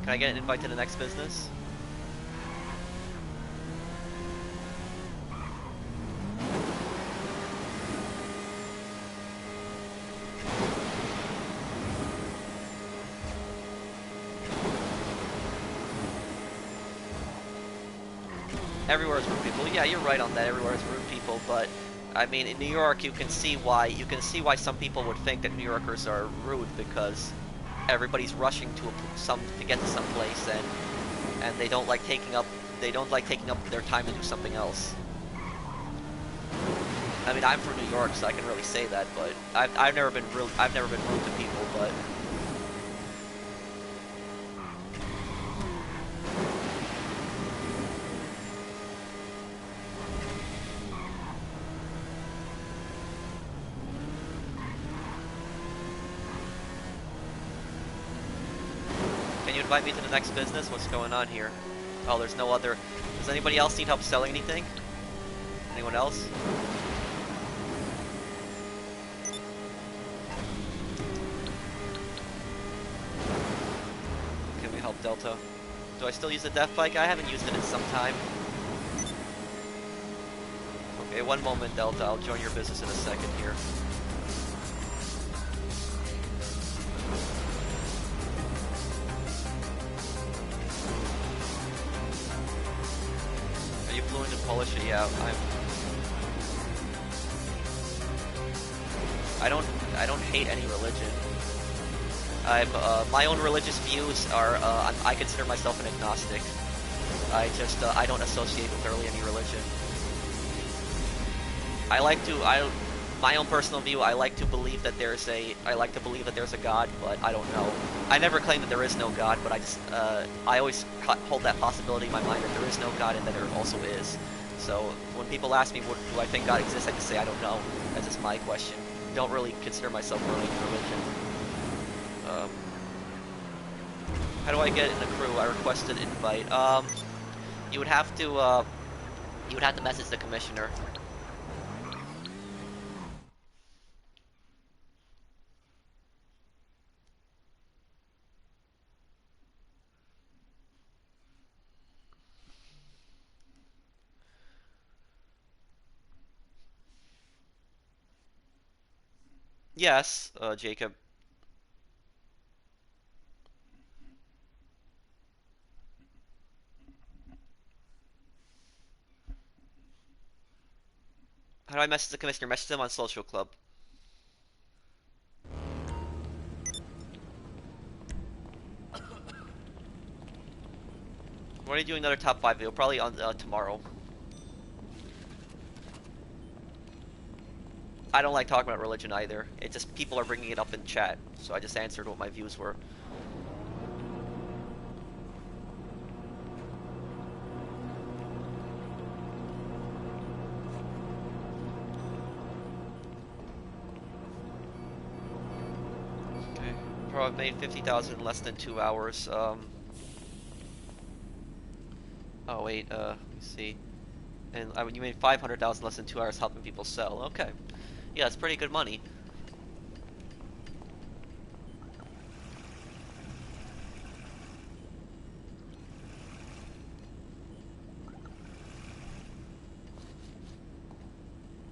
Can I get an invite to the next business? Everywhere is rude people. Yeah, you're right on that. Everywhere is rude people, but I mean, in New York, you can see why some people would think that New Yorkers are rude because everybody's rushing to get to some place, and they don't like taking up their time to do something else. I mean, I'm from New York, so I can really say that, but I've never been rude to people, but invite me to the next business? What's going on here? Oh, there's no other. Does anybody else need help selling anything? Anyone else? Can we help Delta? Do I still use the death bike? I haven't used it in some time. Okay, one moment, Delta. I'll join your business in a second here. Polish, yeah, I don't hate any religion. My own religious views are, I consider myself an agnostic. I don't associate with really any religion. My own personal view, I like to believe that there's a God, but I don't know. I never claim that there is no God, but I always hold that possibility in my mind that there is no God and that there also is. So when people ask me, do I think God exists, I just say I don't know. That's just my question. don't really consider myself really in religion. How do I get in the crew? I requested invite. You would have to message the commissioner. Yes, Jacob. How do I message the commissioner? Message them on Social Club. When are you doing another top 5 video? Probably on tomorrow. I don't like talking about religion either. It just people are bringing it up in chat, so I just answered what my views were. Okay, probably made 50,000 in less than 2 hours. Oh wait, let me see. And you made 500,000 less than 2 hours helping people sell. Okay, yeah, it's pretty good money.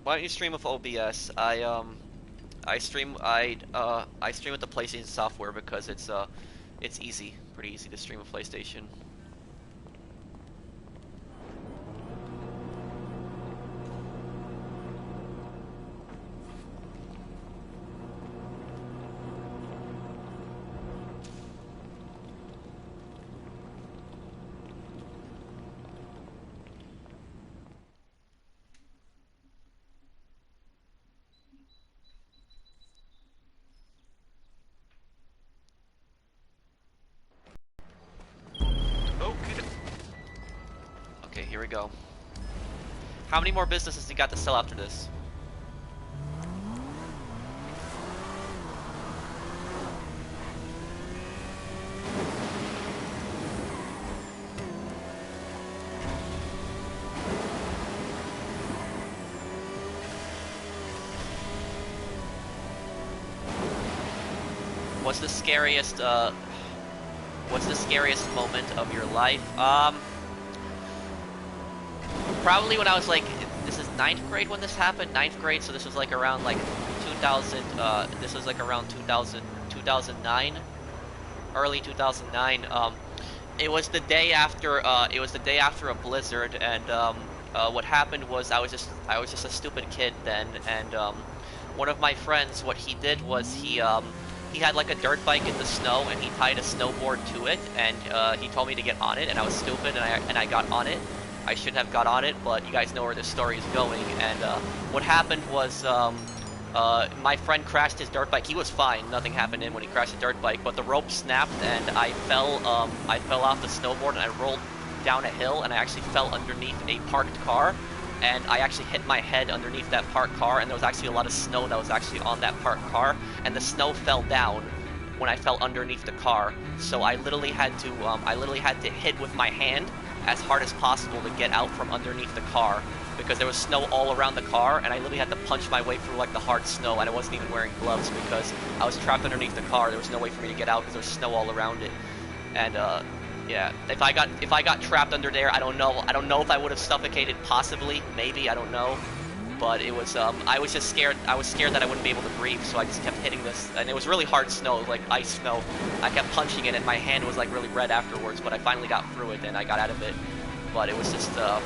Why don't you stream with OBS? I stream with the PlayStation software because it's easy, pretty easy to stream with PlayStation. Okay, here we go. How many more businesses you got to sell after this? What's the scariest moment of your life? Probably when I was like, this is 9th grade when this happened, 9th grade, so this was like around like 2000, this was like around 2009, early 2009. It was the day after, a blizzard, and what happened was I was just a stupid kid then, and one of my friends, what he did was he had like a dirt bike in the snow, and he tied a snowboard to it, and he told me to get on it, and I was stupid, and I got on it. I shouldn't have got on it, but you guys know where this story is going. And what happened was my friend crashed his dirt bike. He was fine, nothing happened to him when he crashed the dirt bike, but the rope snapped, and I fell off the snowboard, and I rolled down a hill, and I actually fell underneath a parked car, and I actually hit my head underneath that parked car, and there was actually a lot of snow that was actually on that parked car, and the snow fell down when I fell underneath the car. So I literally had to hit with my hand as hard as possible to get out from underneath the car, because there was snow all around the car, and I literally had to punch my way through like the hard snow, and I wasn't even wearing gloves because I was trapped underneath the car. There was no way for me to get out because there was snow all around it. And yeah, if I got trapped under there, I don't know if I would have suffocated, possibly, maybe, I don't know. But it was I was just scared. I was scared that I wouldn't be able to breathe, so I just kept hitting this, and it was really hard snow, like ice snow. I kept punching it, and my hand was like really red afterwards, but I finally got through it, and I got out of it. But it was just that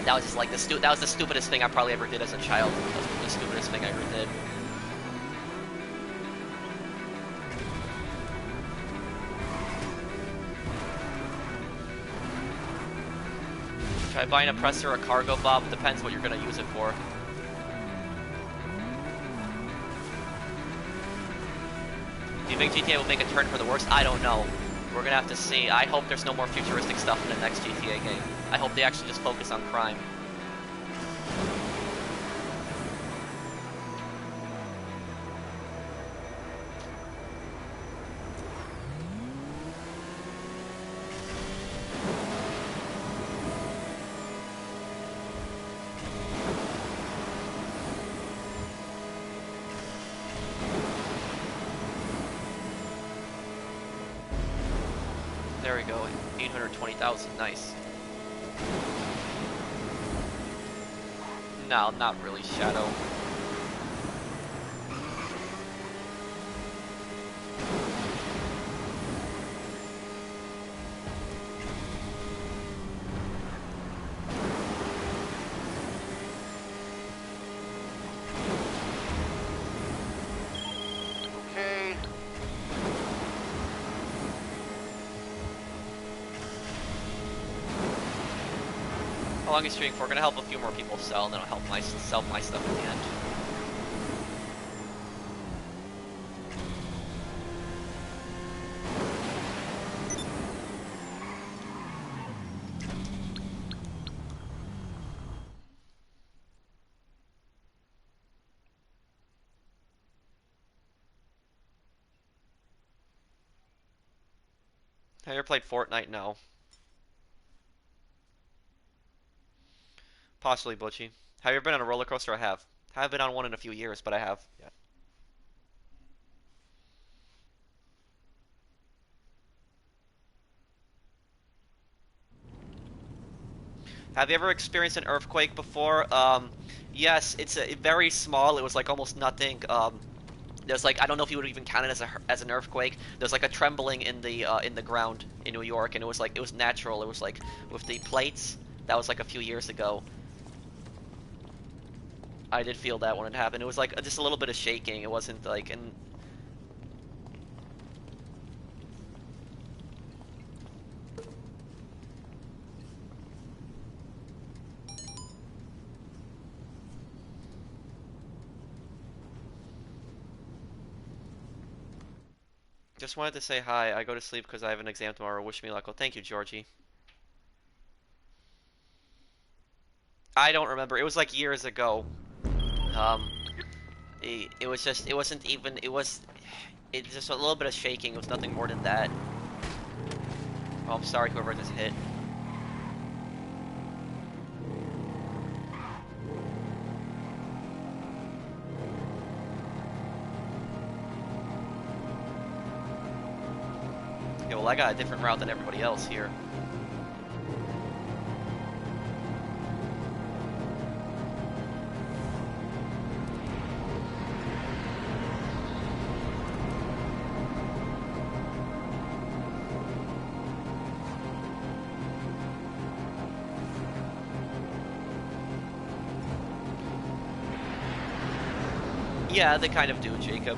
was just like that was the stupidest thing I probably ever did as a child. That was the stupidest thing I ever did. Try buying a presser or a cargo bob. Depends what you're going to use it for. Do you think GTA will make a turn for the worse? I don't know. We're going to have to see. I hope there's no more futuristic stuff in the next GTA game. I hope they actually just focus on crime. 820,000. Nice. No, not really, Shadow. Okay. How long is streaming for? We're gonna help a few more people sell, and then I'll help sell my stuff at the end. Have you ever played Fortnite? No. Possibly, Butchie. Have you ever been on a roller coaster? I have. I haven't been on one in a few years, but I have. Yeah. Have you ever experienced an earthquake before? Yes, it's very small. It was like almost nothing. There's like I don't know if you would even count it as an earthquake. There's like a trembling in the ground in New York, and it was natural. It was like with the plates. That was like a few years ago. I did feel that when it happened. It was like just a little bit of shaking. It wasn't like and just wanted to say hi. I go to sleep because I have an exam tomorrow. Wish me luck. Well, thank you, Georgie. I don't remember. It was like years ago. Um, it was just, it wasn't even, it's just a little bit of shaking. It was nothing more than that. Oh, I'm sorry, whoever just hit. Okay, well, I got a different route than everybody else here. Yeah, they kind of do, Jacob.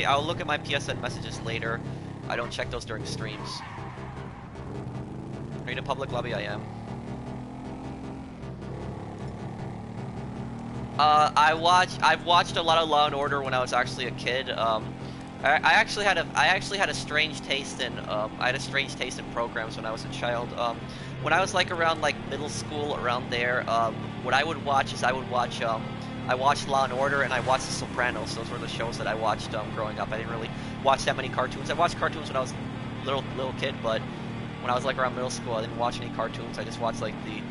I'll look at my PSN messages later. I don't check those during streams. Are you in a public lobby? I am. I've watched a lot of Law and Order when I was actually a kid. I actually had a strange taste in I had a strange taste in programs when I was a child. When I was like around like middle school, around there, what I would watch is I watched Law and Order and I watched The Sopranos. Those were the shows that I watched growing up. I didn't really watch that many cartoons. I watched cartoons when I was a little kid, but when I was like around middle school, I didn't watch any cartoons. I just watched like the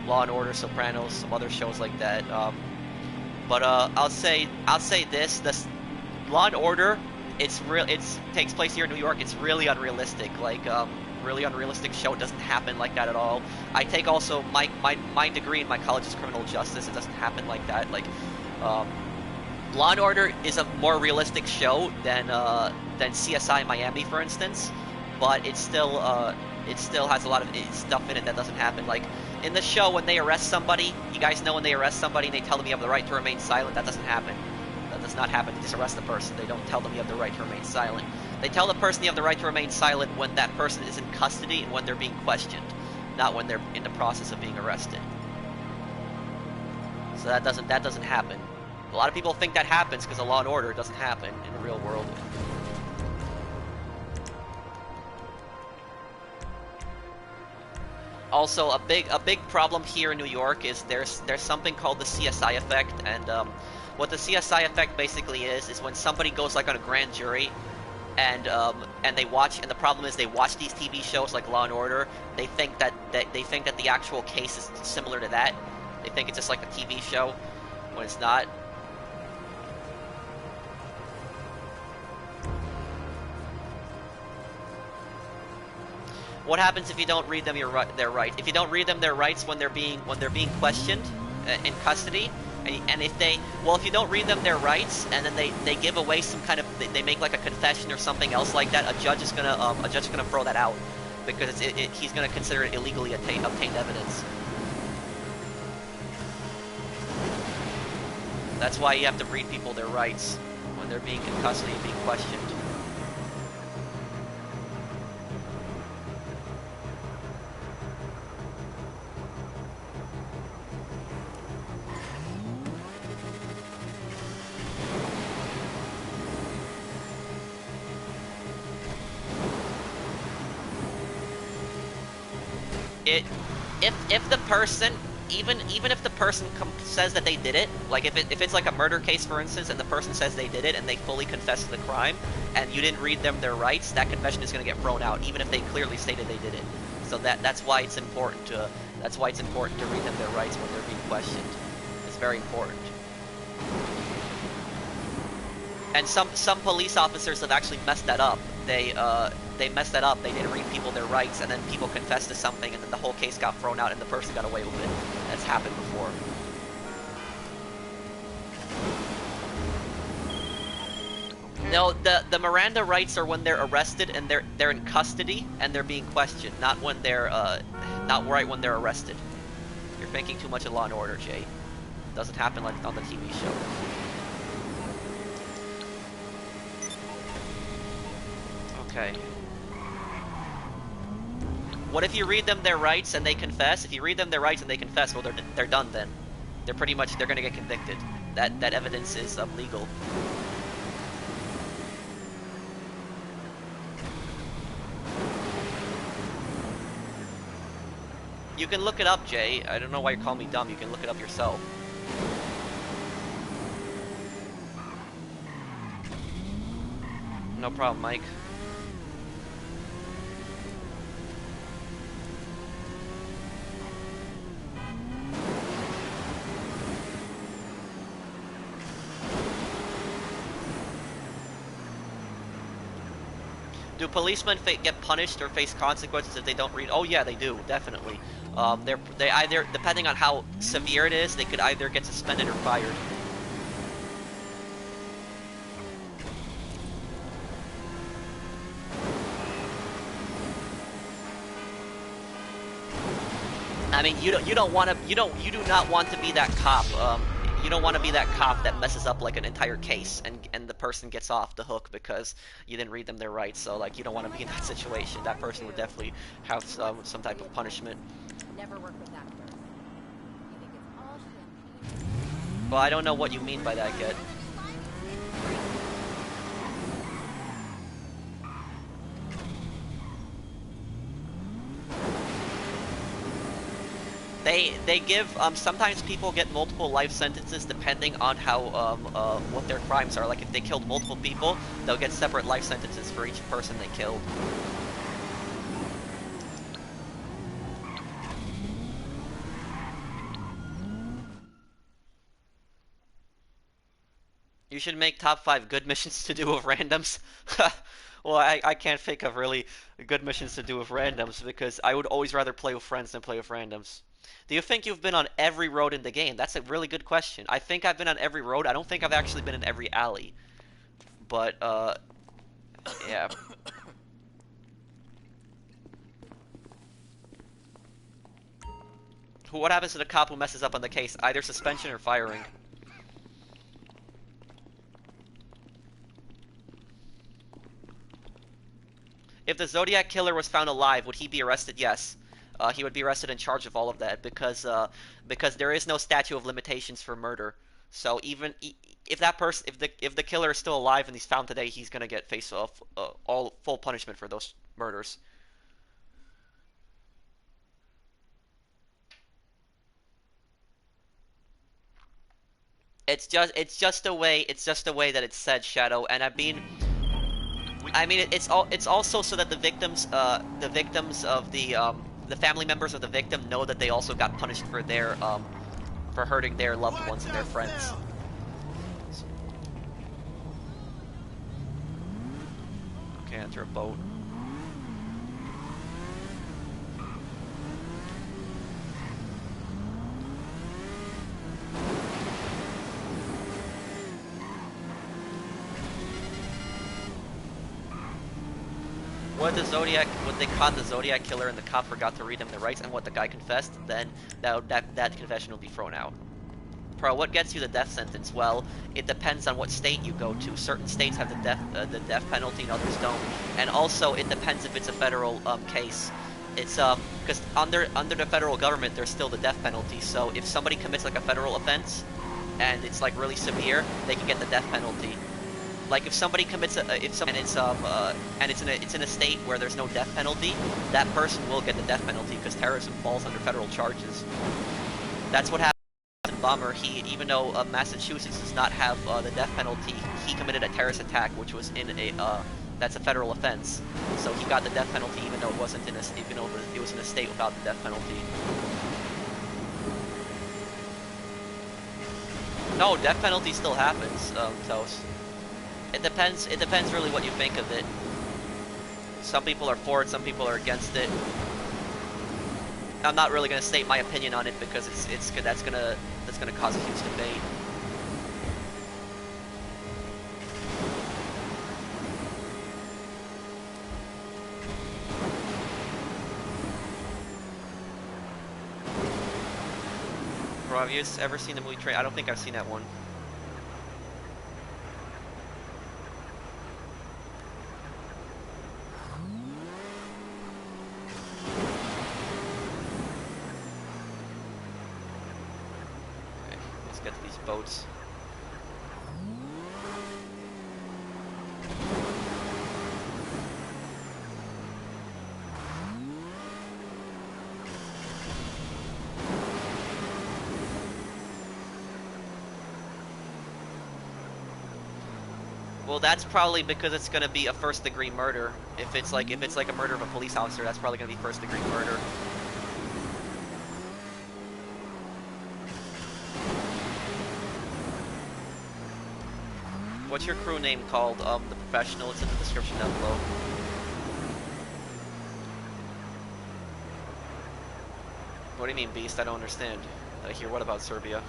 Law and Order, Sopranos, some other shows like that. But I'll say this Law and Order, it takes place here in New York. It's really unrealistic. Like really unrealistic show. It doesn't happen like that at all. I take also my degree in my college is criminal justice. It doesn't happen like that. Like Law and Order is a more realistic show than CSI Miami, for instance. But it still has a lot of stuff in it that doesn't happen. Like in the show, when they arrest somebody, you guys know when they arrest somebody and they tell them you have the right to remain silent. That doesn't happen. That does not happen. They just arrest the person. They don't tell them you have the right to remain silent. They tell the person you have the right to remain silent when that person is in custody and when they're being questioned, not when they're in the process of being arrested. So that doesn't happen. A lot of people think that happens because of Law and Order. It doesn't happen in the real world. Also, a big problem here in New York is there's something called the CSI effect, and what the CSI effect basically is when somebody goes like on a grand jury, and they watch, and the problem is they watch these TV shows like Law and Order. They think that the actual case is similar to that. They think it's just like a TV show when it's not. What happens if you don't read them their rights? If you don't read them their rights when they're being questioned in custody, and if you don't read them their rights, and then they give away some kind of, they make like a confession or something else like that, a judge is gonna throw that out because he's gonna consider it illegally obtained evidence. That's why you have to read people their rights when they're being in custody and being questioned. If the person, even if the person says that they did it, like if it's like a murder case, for instance, and the person says they did it and they fully confess to the crime, and you didn't read them their rights, that confession is going to get thrown out, even if they clearly stated they did it. So that's why it's important to read them their rights when they're being questioned. It's very important. And some police officers have actually messed that up. They messed that up. They didn't read people their rights, and then people confessed to something, and then the whole case got thrown out, and the person got away with it. That's happened before. No, the Miranda rights are when they're arrested and they're in custody and they're being questioned, not when they're not right when they're arrested. You're thinking too much of Law and Order, Jay. It doesn't happen like on the TV show. Okay. What if you read them their rights and they confess? If you read them their rights and they confess, well, they're done then. They're gonna get convicted. That evidence is legal. You can look it up, Jay. I don't know why you're calling me dumb. You can look it up yourself. No problem, Mike. Do policemen get punished or face consequences if they don't read? Oh yeah, they do, definitely. They either, depending on how severe it is, they could either get suspended or fired. I mean, you do not want to be that cop. You don't want to be that cop that messes up like an entire case and the person gets off the hook because you didn't read them their rights. So like you don't want to be in that situation. That person would definitely have some type of punishment. Never work with that person. You think it's all champagne? Well, I don't know what you mean by that yet. They give sometimes people get multiple life sentences depending on how what their crimes are. Like if they killed multiple people, they'll get separate life sentences for each person they killed. You should make top 5 good missions to do with randoms. Well, I can't think of really good missions to do with randoms because I would always rather play with friends than play with randoms. Do you think you've been on every road in the game? That's a really good question. I think I've been on every road. I don't think I've actually been in every alley. But, yeah. What happens to the cop who messes up on the case? Either suspension or firing. If the Zodiac Killer was found alive, would he be arrested? Yes. He would be arrested in charge of all of that because there is no statute of limitations for murder. So even if that person, if the killer is still alive and he's found today, he's gonna face off all full punishment for those murders. it's just a way that it's said, Shadow. And it's also so that the victims of the family members of the victim know that they also got punished for their for hurting their loved ones and their friends. Okay, enter a boat. What they caught the Zodiac killer and the cop forgot to read him the rights and what the guy confessed, then that confession will be thrown out. Pro, what gets you the death sentence? Well, it depends on what state you go to. Certain states have the death penalty and others don't. And also, it depends if it's a federal case. It's because under the federal government, there's still the death penalty. So if somebody commits like a federal offense, and it's like really severe, they can get the death penalty. Like if somebody commits and it's in a state where there's no death penalty, that person will get the death penalty because terrorism falls under federal charges. That's what happened to Bomber. Even though Massachusetts does not have the death penalty, he committed a terrorist attack, which was in that's a federal offense. So he got the death penalty, even though it was in a state without the death penalty. No, death penalty still happens. Toast. It depends really what you think of it. Some people are for it, some people are against it. I'm not really gonna state my opinion on it because that's gonna cause a huge debate. Bro, have you ever seen the movie Train? I don't think I've seen that one. Get to these boats. Well, that's probably because it's gonna be a first-degree murder. If it's like a murder of a police officer, that's probably gonna be first-degree murder. What's your crew name called? The Professional. It's in the description down below. What do you mean, Beast? I don't understand. I hear what about Serbia?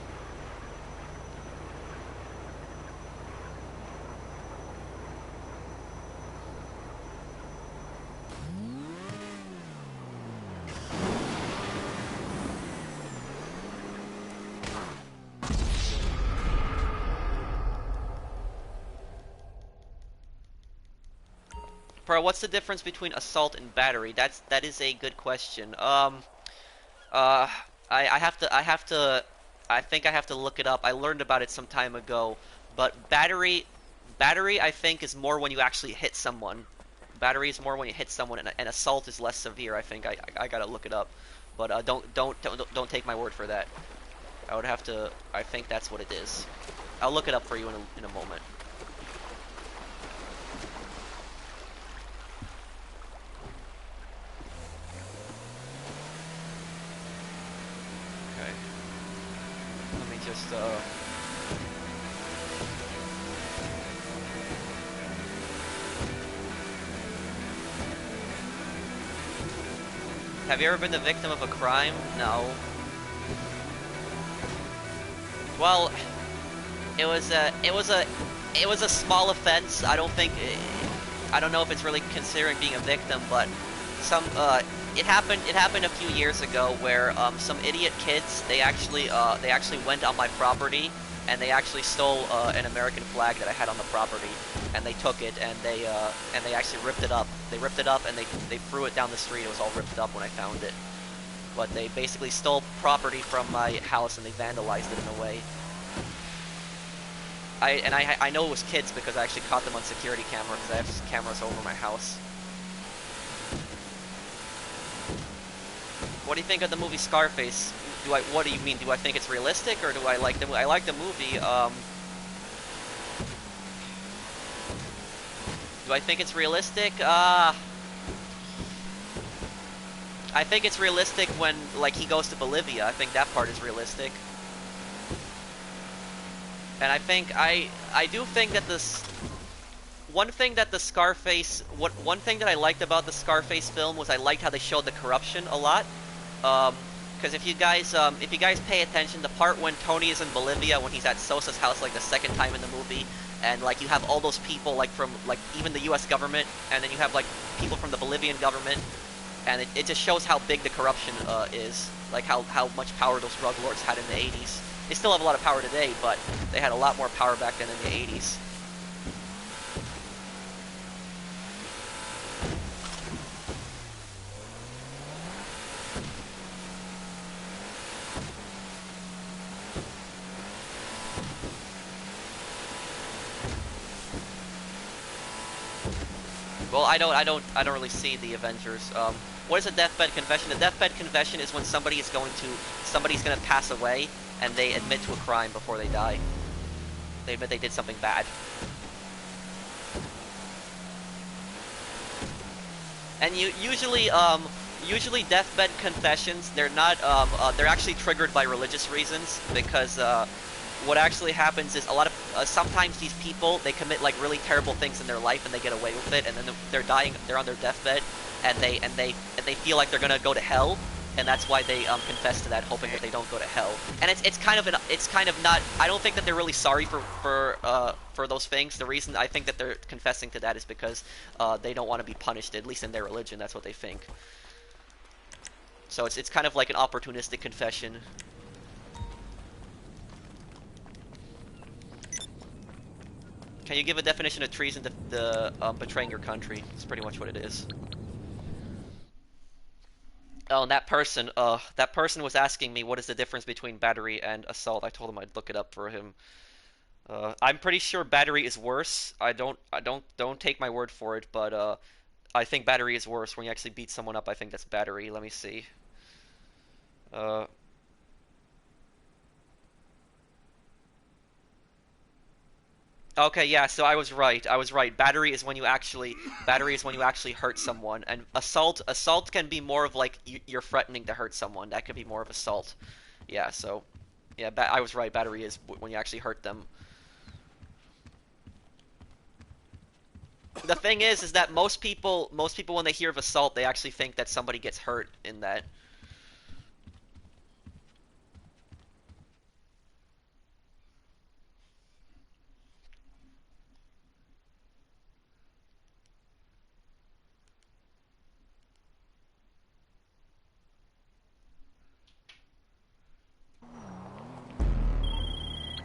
Bro, what's the difference between assault and battery? That is a good question. I think I have to look it up. I learned about it some time ago. But battery I think is more when you actually hit someone. Battery is more when you hit someone, and assault is less severe. I think I gotta look it up. But don't take my word for that. I would have to. I think that's what it is. I'll look it up for you in a moment. Just have you ever been the victim of a crime? No. Well, it was a small offense. I don't know if it's really considering being a victim, but it happened a few years ago where some idiot kids they actually went on my property and they actually stole an American flag that I had on the property, and they took it and they actually ripped it up. They ripped it up and they threw it down the street. It was all ripped up when I found it. But they basically stole property from my house and they vandalized it in a way. I know it was kids because I actually caught them on security camera because I have cameras over my house. What do you think of the movie Scarface? What do you mean? Do I think it's realistic, or do I like the movie? I like the movie. Do I think it's realistic? I think it's realistic when, like, he goes to Bolivia. I think that part is realistic. And I do think that one thing that I liked about the Scarface film was I liked how they showed the corruption a lot. Because if you guys pay attention, the part when Tony is in Bolivia, when he's at Sosa's house, like the second time in the movie, and like you have all those people like from like even the U.S. government, and then you have like people from the Bolivian government, and it just shows how big the corruption is, like how much power those drug lords had in the 80s. They still have a lot of power today, but they had a lot more power back then in the 80s. Well, I don't really see the Avengers. What is a deathbed confession? A deathbed confession is when somebody's gonna pass away, and they admit to a crime before they die. They admit they did something bad. And usually deathbed confessions, they're not, they're actually triggered by religious reasons, because, what actually happens is sometimes these people, they commit like really terrible things in their life and they get away with it, and then they're on their deathbed, and they feel like they're gonna go to hell, and that's why they confess to that, hoping that they don't go to hell. And it's kind of not. I don't think that they're really sorry for those things. The reason I think that they're confessing to that is because they don't want to be punished. At least in their religion, that's what they think. So it's kind of like an opportunistic confession. Can you give a definition of treason to betraying your country? It's pretty much what it is. Oh, and that person was asking me what is the difference between battery and assault. I told him I'd look it up for him. I'm pretty sure battery is worse. Don't take my word for it, but I think battery is worse. When you actually beat someone up, I think that's battery. Let me see. Okay, yeah, so I was right. Battery is when you actually hurt someone, and assault can be more of like you're threatening to hurt someone. That could be more of assault. Yeah, so yeah, I was right. Battery is when you actually hurt them. The thing is that most people when they hear of assault, they actually think that somebody gets hurt in that.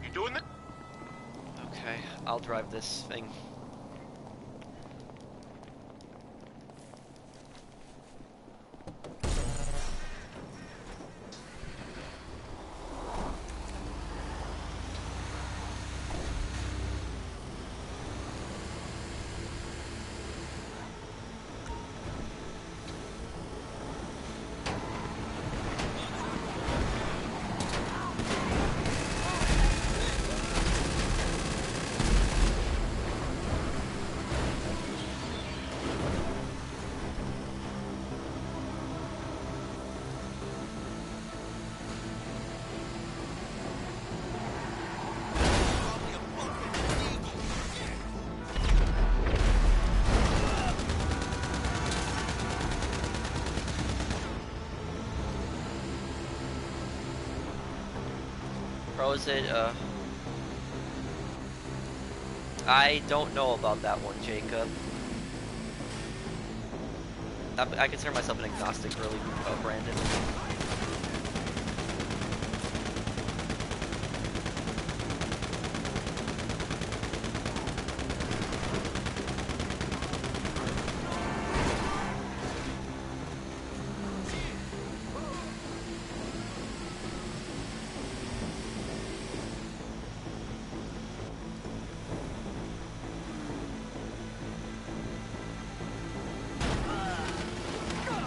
You doing that? Okay, I'll drive this thing. Pros it, I don't know about that one, Jacob. I consider myself an agnostic, really, Brandon.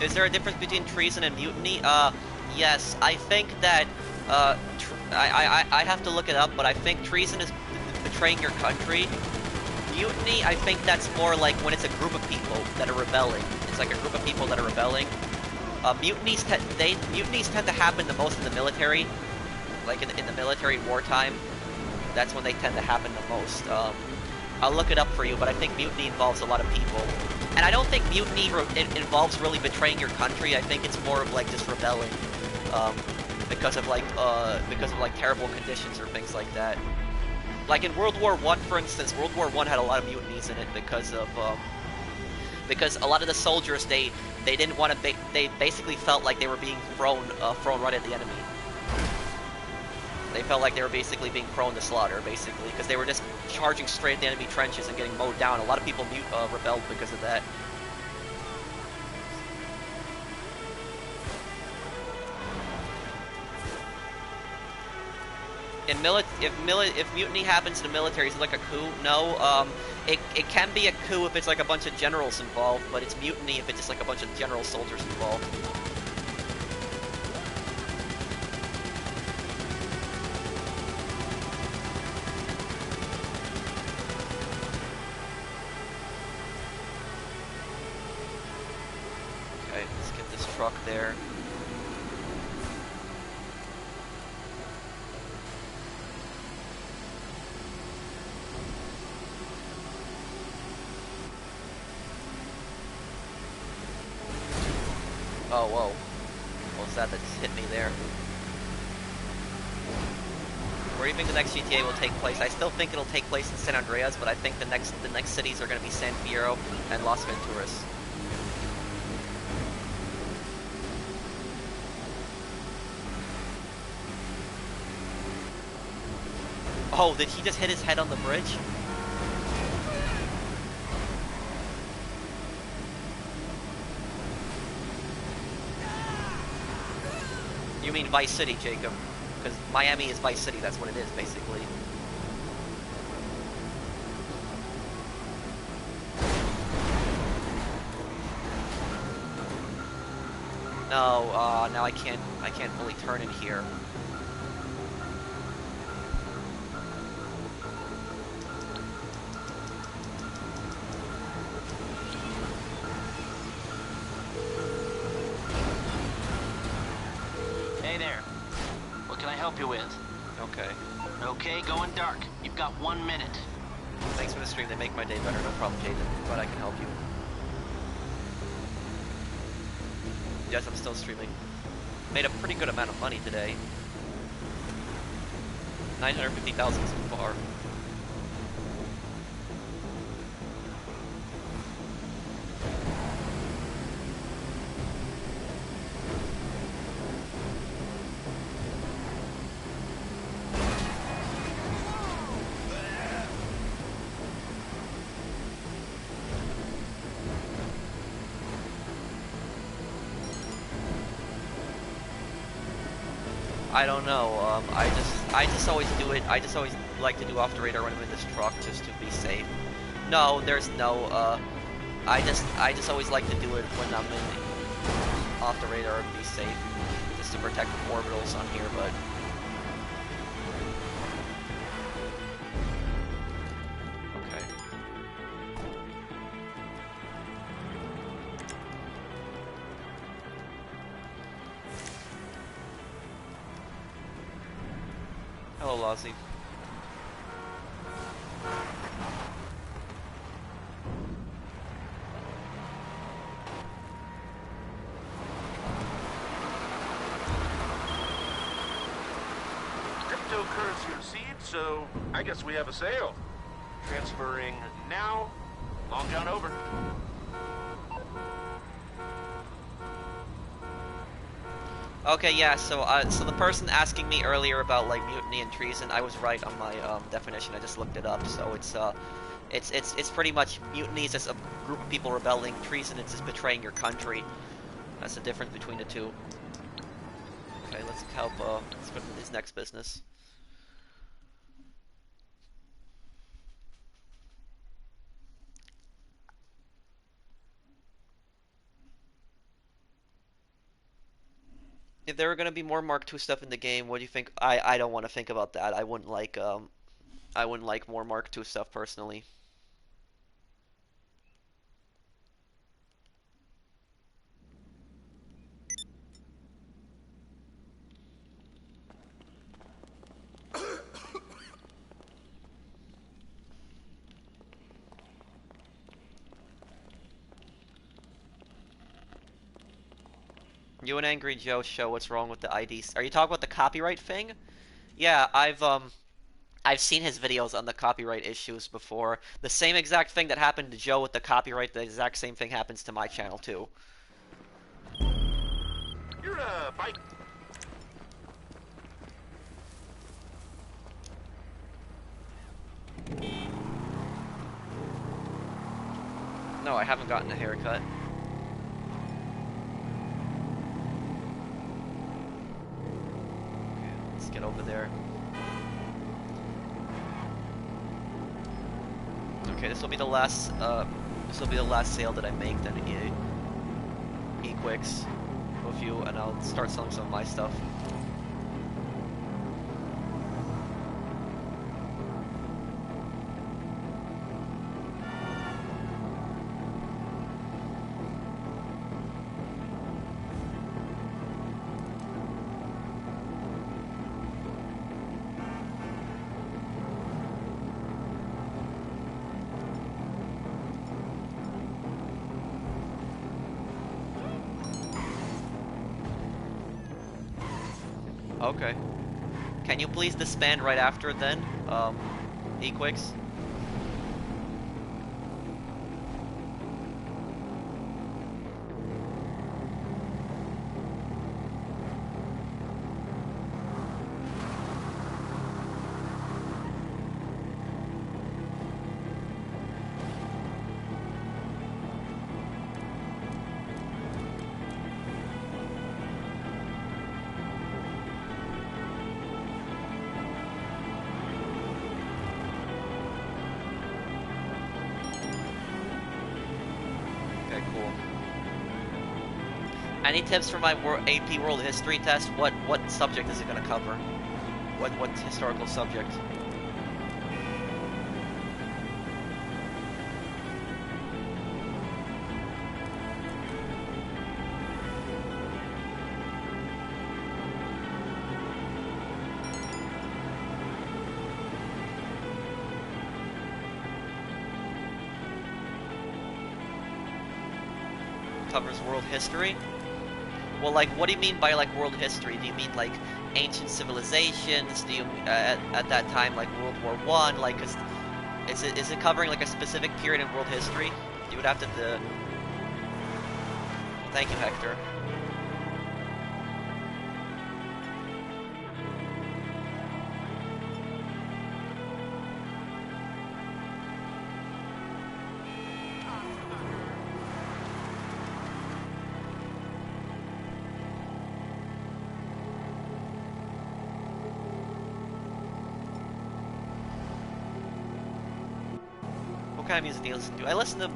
Is there a difference between treason and mutiny? Yes. I think that, I have to look it up, but I think treason is betraying your country. Mutiny, I think that's more like when it's a group of people that are rebelling. It's like a group of people that are rebelling. Mutinies tend to happen the most in the military, like in the military wartime. That's when they tend to happen the most. I'll look it up for you, but I think mutiny involves a lot of people. And I don't think mutiny involves really betraying your country. I think it's more of like just rebelling, because of like terrible conditions or things like that. Like in World War I, for instance, World War I had a lot of mutinies in it because a lot of the soldiers they didn't want to they basically felt like they were being thrown right at the enemy. They felt like they were basically being thrown to slaughter, basically, because they were just charging straight at the enemy trenches and getting mowed down. A lot of people rebelled because of that. If mutiny happens in the military, is it like a coup? No. It can be a coup if it's like a bunch of generals involved, but it's mutiny if it's just like a bunch of general soldiers involved. Okay, let's get this truck there. Oh, whoa. What was that just hit me there? Where do you think the next GTA will take place? I still think it'll take place in San Andreas, but I think the next cities are going to be San Fierro and Las Venturas. Oh, did he just hit his head on the bridge? You mean Vice City, Jacob? Because Miami is Vice City, that's what it is, basically. No, now I can't fully turn in here. Hey there. What can I help you with? Okay. Okay, going dark. You've got 1 minute. Thanks for the stream, they make my day better, no problem, Jaden. But I can help you. Yes, I'm still streaming. Made a pretty good amount of money today. 950,000 so far. I don't know. I just always do it. I just always like to do off the radar when I'm in this truck just to be safe. No, there's no. I just always like to do it when I'm in off the radar and be safe, just to protect the orbitals on here. But okay. Hello, Lozzie. Cryptocurrency received, so I guess we have a sale. Transferring now. Long John over. Okay, yeah. So the person asking me earlier about like mutiny and treason, I was right on my definition. I just looked it up. So it's pretty much mutiny is just a group of people rebelling. Treason is just betraying your country. That's the difference between the two. Okay, let's help. Let's go to his next business. If there were gonna be more Mark II stuff in the game, what do you think? I don't want to think about that. I wouldn't like more Mark II stuff personally. You and Angry Joe show what's wrong with the IDs. Are you talking about the copyright thing? Yeah, I've seen his videos on the copyright issues before. The same exact thing that happened to Joe with the copyright, the exact same thing happens to my channel too. You're a bike. No, I haven't gotten a haircut. Okay, let's get over there. Okay, this will be the last sale that I make then E-Quicks with you, and I'll start selling some of my stuff. Okay. Can you please disband right after it then? E-Quicks? Any tips for my AP World History test? What subject is it going to cover? What historical subject? Covers world history? Well, like, what do you mean by, like, world history? Do you mean, like, ancient civilizations? Do you, at that time, like, World War I? Like, is it covering, like, a specific period in world history? You would have to, Thank you, Hector. What kind of music do you listen to? I listen to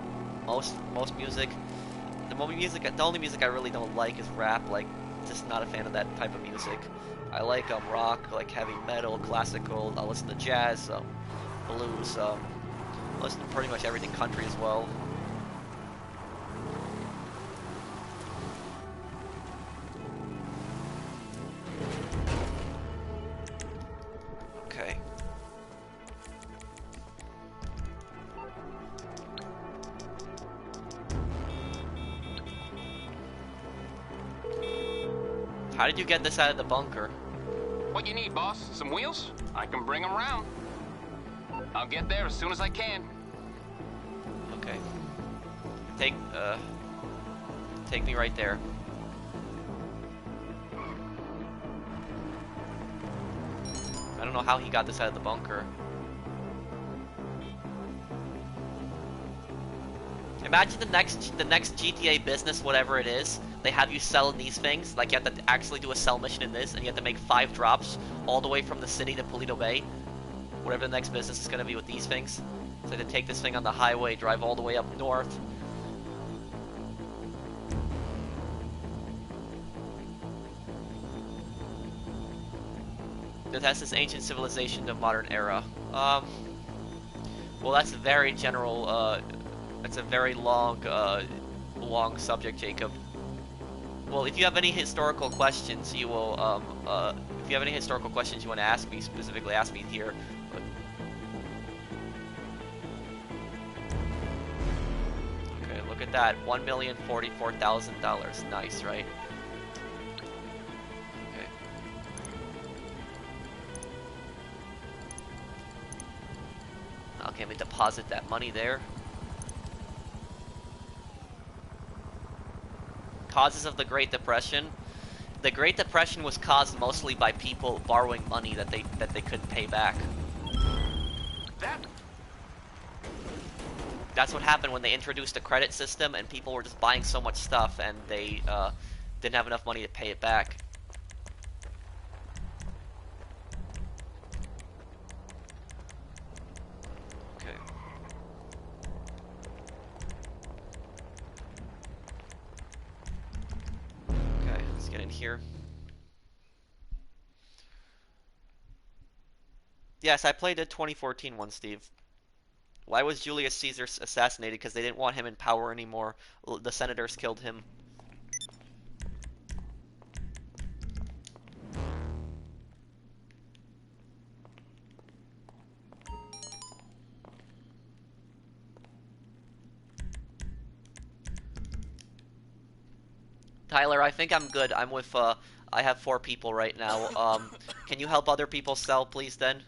most music. The only music I really don't like is rap. Like, just not a fan of that type of music. I like rock, like heavy metal, classical. I listen to jazz, blues. I listen to pretty much everything country as well. Okay. How did you get this out of the bunker? What you need, boss? Some wheels? I can bring them around. I'll get there as soon as I can. Okay. Take me right there. I don't know how he got this out of the bunker. Imagine the next GTA business, whatever it is, they have you selling these things. Like, you have to actually do a sell mission in this, and you have to make 5 drops all the way from the city to Polito Bay. Whatever the next business is going to be with these things. So you have to take this thing on the highway, drive all the way up north. That's this ancient civilization to modern era. Well, that's a very general. That's a very long subject, Jacob. Well, if you have any historical questions, you will. If you have any historical questions you want to ask me, specifically ask me here. But... Okay, look at that. $1,044,000. Nice, right? Okay, we deposit that money there. Causes of the Great Depression. The Great Depression was caused mostly by people borrowing money that they couldn't pay back. That's what happened when they introduced a credit system and people were just buying so much stuff and they didn't have enough money to pay it back. Here. Yes, I played the 2014 one, Steve. Why was Julius Caesar assassinated? Because they didn't want him in power anymore. The senators killed him. Tyler, I think I'm good. I'm with, I have 4 people right now. Can you help other people sell, please, then?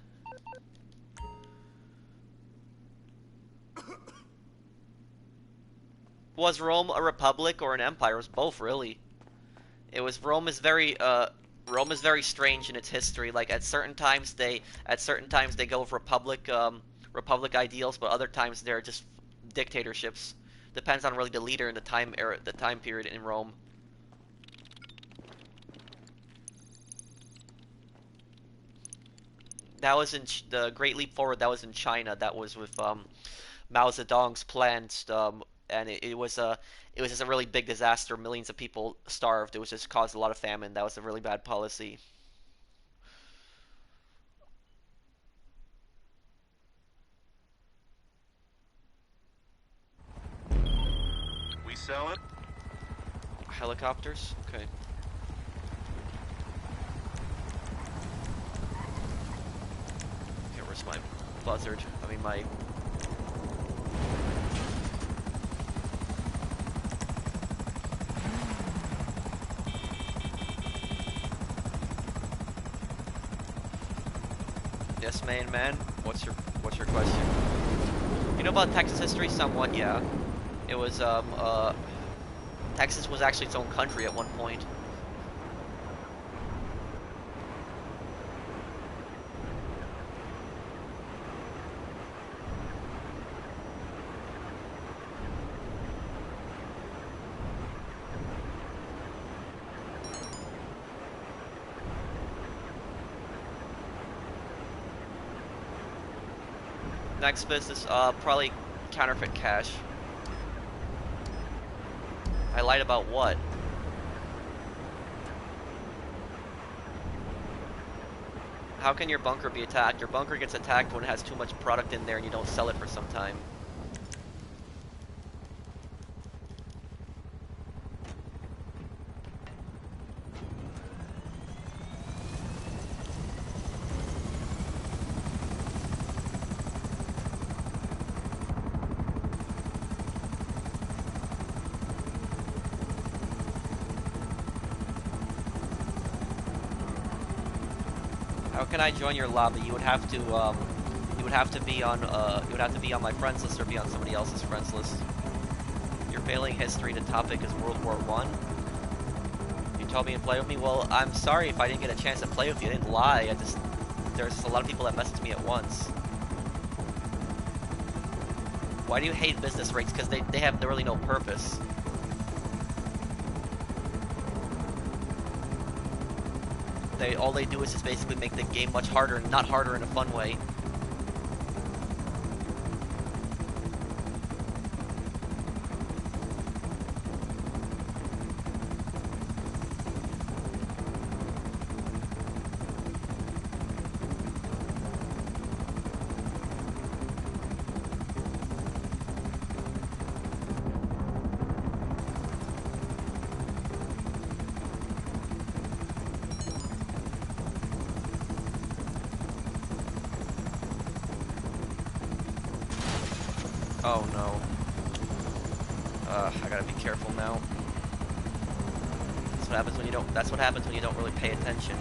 Was Rome a republic or an empire? It was both, really. It was, Rome is very strange in its history. Like, at certain times they go with republic ideals, but other times they're just dictatorships. Depends on really the leader and the time period in Rome. That was in the Great Leap Forward. That was in China. That was with Mao Zedong's plans, and it was just a really big disaster. Millions of people starved. It was just caused a lot of famine. That was a really bad policy. We sell it. Helicopters. Okay. Where's my buzzard? I mean my... Yes, man. What's your question? You know about Texas history? Somewhat, yeah. It was Texas was actually its own country at one point. Next business, probably counterfeit cash. I lied about what? How can your bunker be attacked? Your bunker gets attacked when it has too much product in there and you don't sell it for some time. How can I join your lobby? You would have to be on my friends list or be on somebody else's friends list. Your failing history to topic is World War I. You told me to play with me. Well, I'm sorry if I didn't get a chance to play with you. I didn't lie. There's a lot of people that messaged me at once. Why do you hate business rates? Because they have really no purpose. All they do is just basically make the game much harder, not harder in a fun way. Oh no. I gotta be careful now. That's what happens when you don't. That's what happens when you don't really pay attention.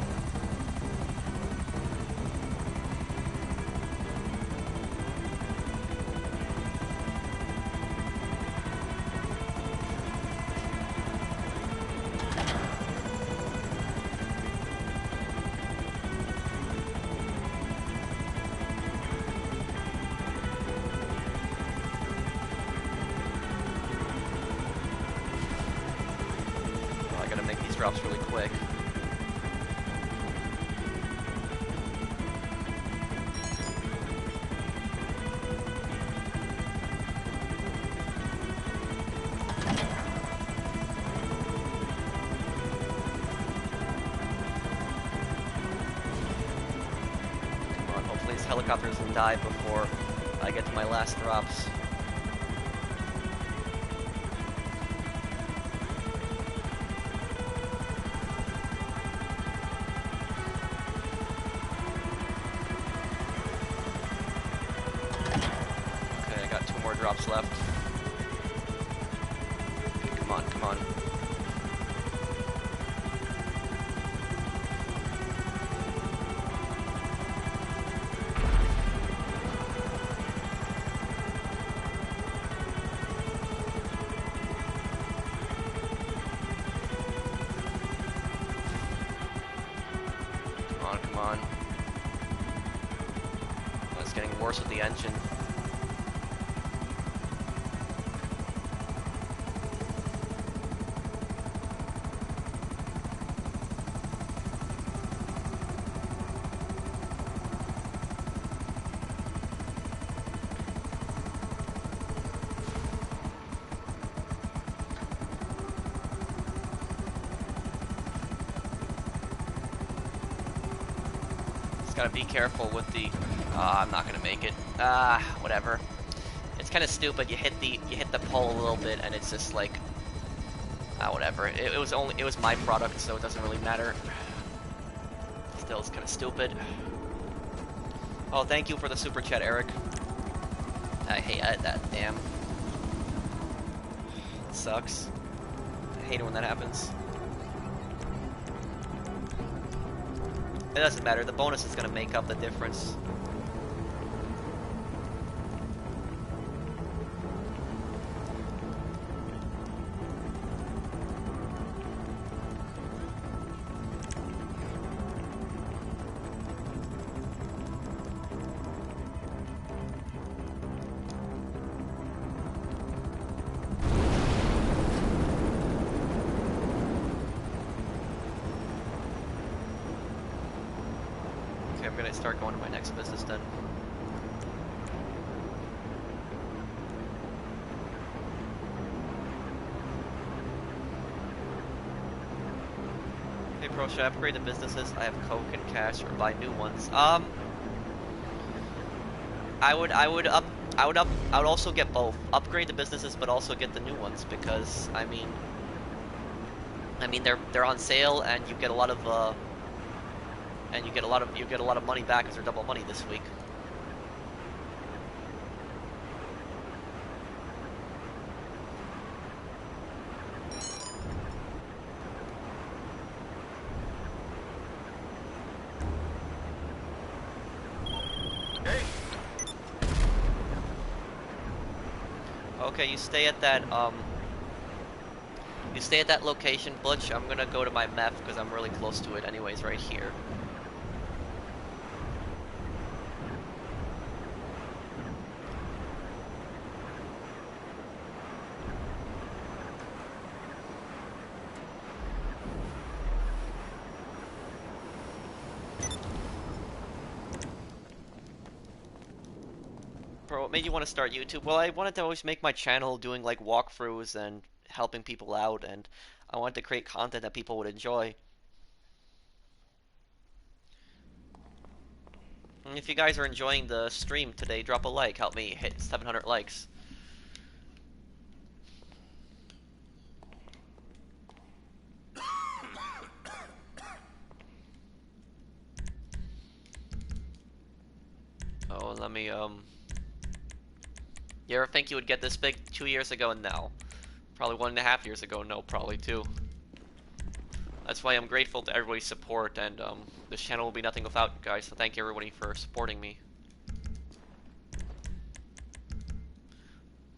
Drops really quick. Come on, hopefully this helicopter doesn't die before I get to my last drops. Drops left. Come on, come on. Come on, come on. Oh, it's getting worse with the engine. Gotta be careful with the. I'm not gonna make it. Whatever. It's kind of stupid. You hit the pole a little bit, and it's just like. Whatever. It was my product, so it doesn't really matter. Still, it's kind of stupid. Oh, thank you for the super chat, Eric. I hate that. Damn. It sucks. I hate it when that happens. It doesn't matter, the bonus is going to make up the difference. I'm gonna start going to my next business then. Hey Pro, should I upgrade the businesses? I have Coke and cash or buy new ones. I would also get both. Upgrade the businesses but also get the new ones because I mean they're on sale and you get a lot of you get a lot of money back because they're double money this week. Hey. Okay, you stay at that location, Butch. I'm gonna go to my meth because I'm really close to it anyways, right here. Bro, what made you want to start YouTube? Well, I wanted to always make my channel doing like walkthroughs and helping people out, and I wanted to create content that people would enjoy. And if you guys are enjoying the stream today, drop a like. Help me hit 700 likes. Oh, let me You ever think you would get this big 2 years ago? No. Probably 1.5 years ago? No, probably 2. That's why I'm grateful to everybody's support, and this channel will be nothing without you guys, so thank you everybody for supporting me.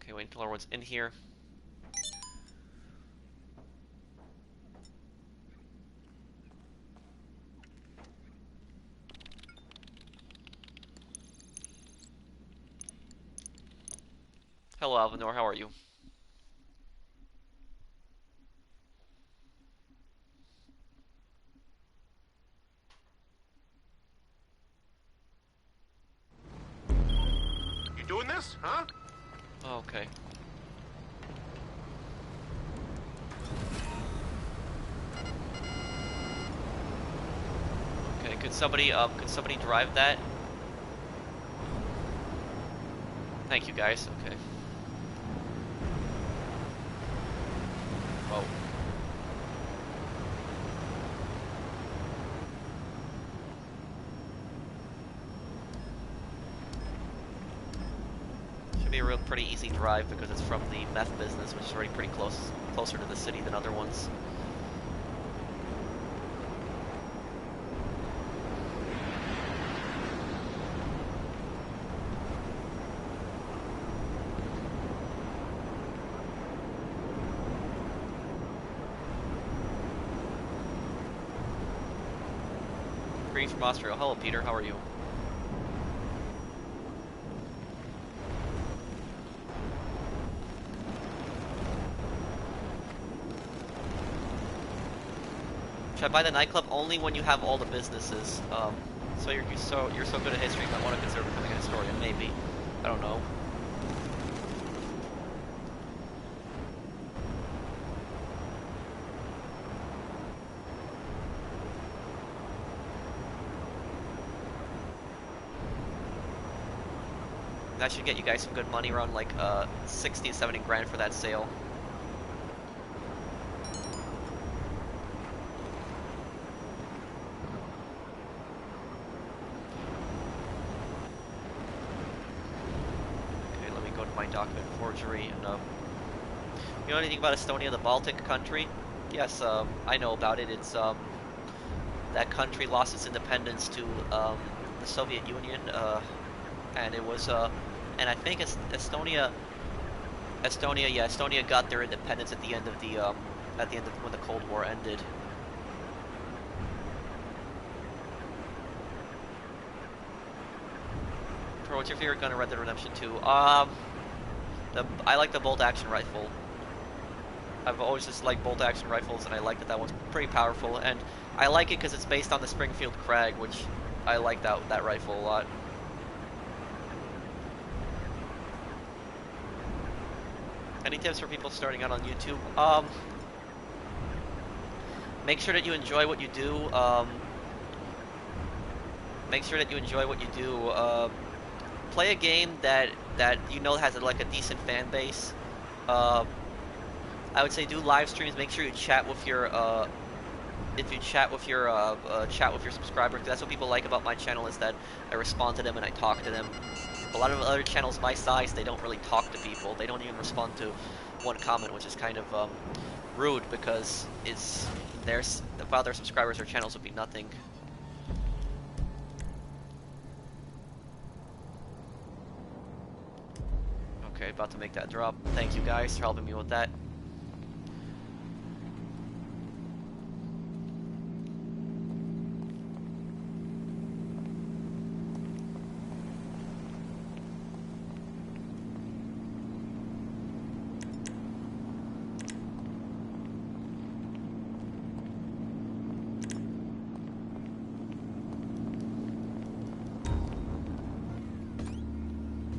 Okay, wait until everyone's in here. Hello, Alvinor, how are you? You doing this, huh? Oh, okay. Okay, could somebody drive that? Thank you, guys. Okay. Whoa. Should be a real pretty easy drive because it's from the meth business, which is already pretty closer to the city than other ones. Greetings from Austria. Hello, Peter. How are you? Should I buy the nightclub only when you have all the businesses? So you're so good at history, you might want to consider becoming a historian. Maybe. I don't know. That should get you guys some good money, around like 60 to 70 grand for that sale. Okay, let me go to my document forgery and you know anything about Estonia, the Baltic country? Yes, I know about it. It's that country lost its independence to the Soviet Union, and it was and I think Estonia got their independence at the end of when the Cold War ended. What's your favorite gun in Red Dead Redemption 2? I like the bolt action rifle. I've always just liked bolt action rifles, and I like that one's pretty powerful, and I like it because it's based on the Springfield Krag, which I like that rifle a lot. Any tips for people starting out on YouTube? Make sure that you enjoy what you do. Make sure that you enjoy what you do. Play a game that you know has like a decent fan base. I would say do live streams. Make sure you chat with your chat with your subscribers. That's what people like about my channel, is that I respond to them and I talk to them. A lot of other channels my size, they don't really talk to people. They don't even respond to one comment, which is kind of rude, because without their subscribers, their channels would be nothing. Okay, about to make that drop. Thank you guys for helping me with that.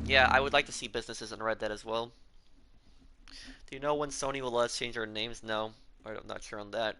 Yeah, I would like to see businesses in Red Dead as well. Do you know when Sony will let us change our names? No, I'm not sure on that.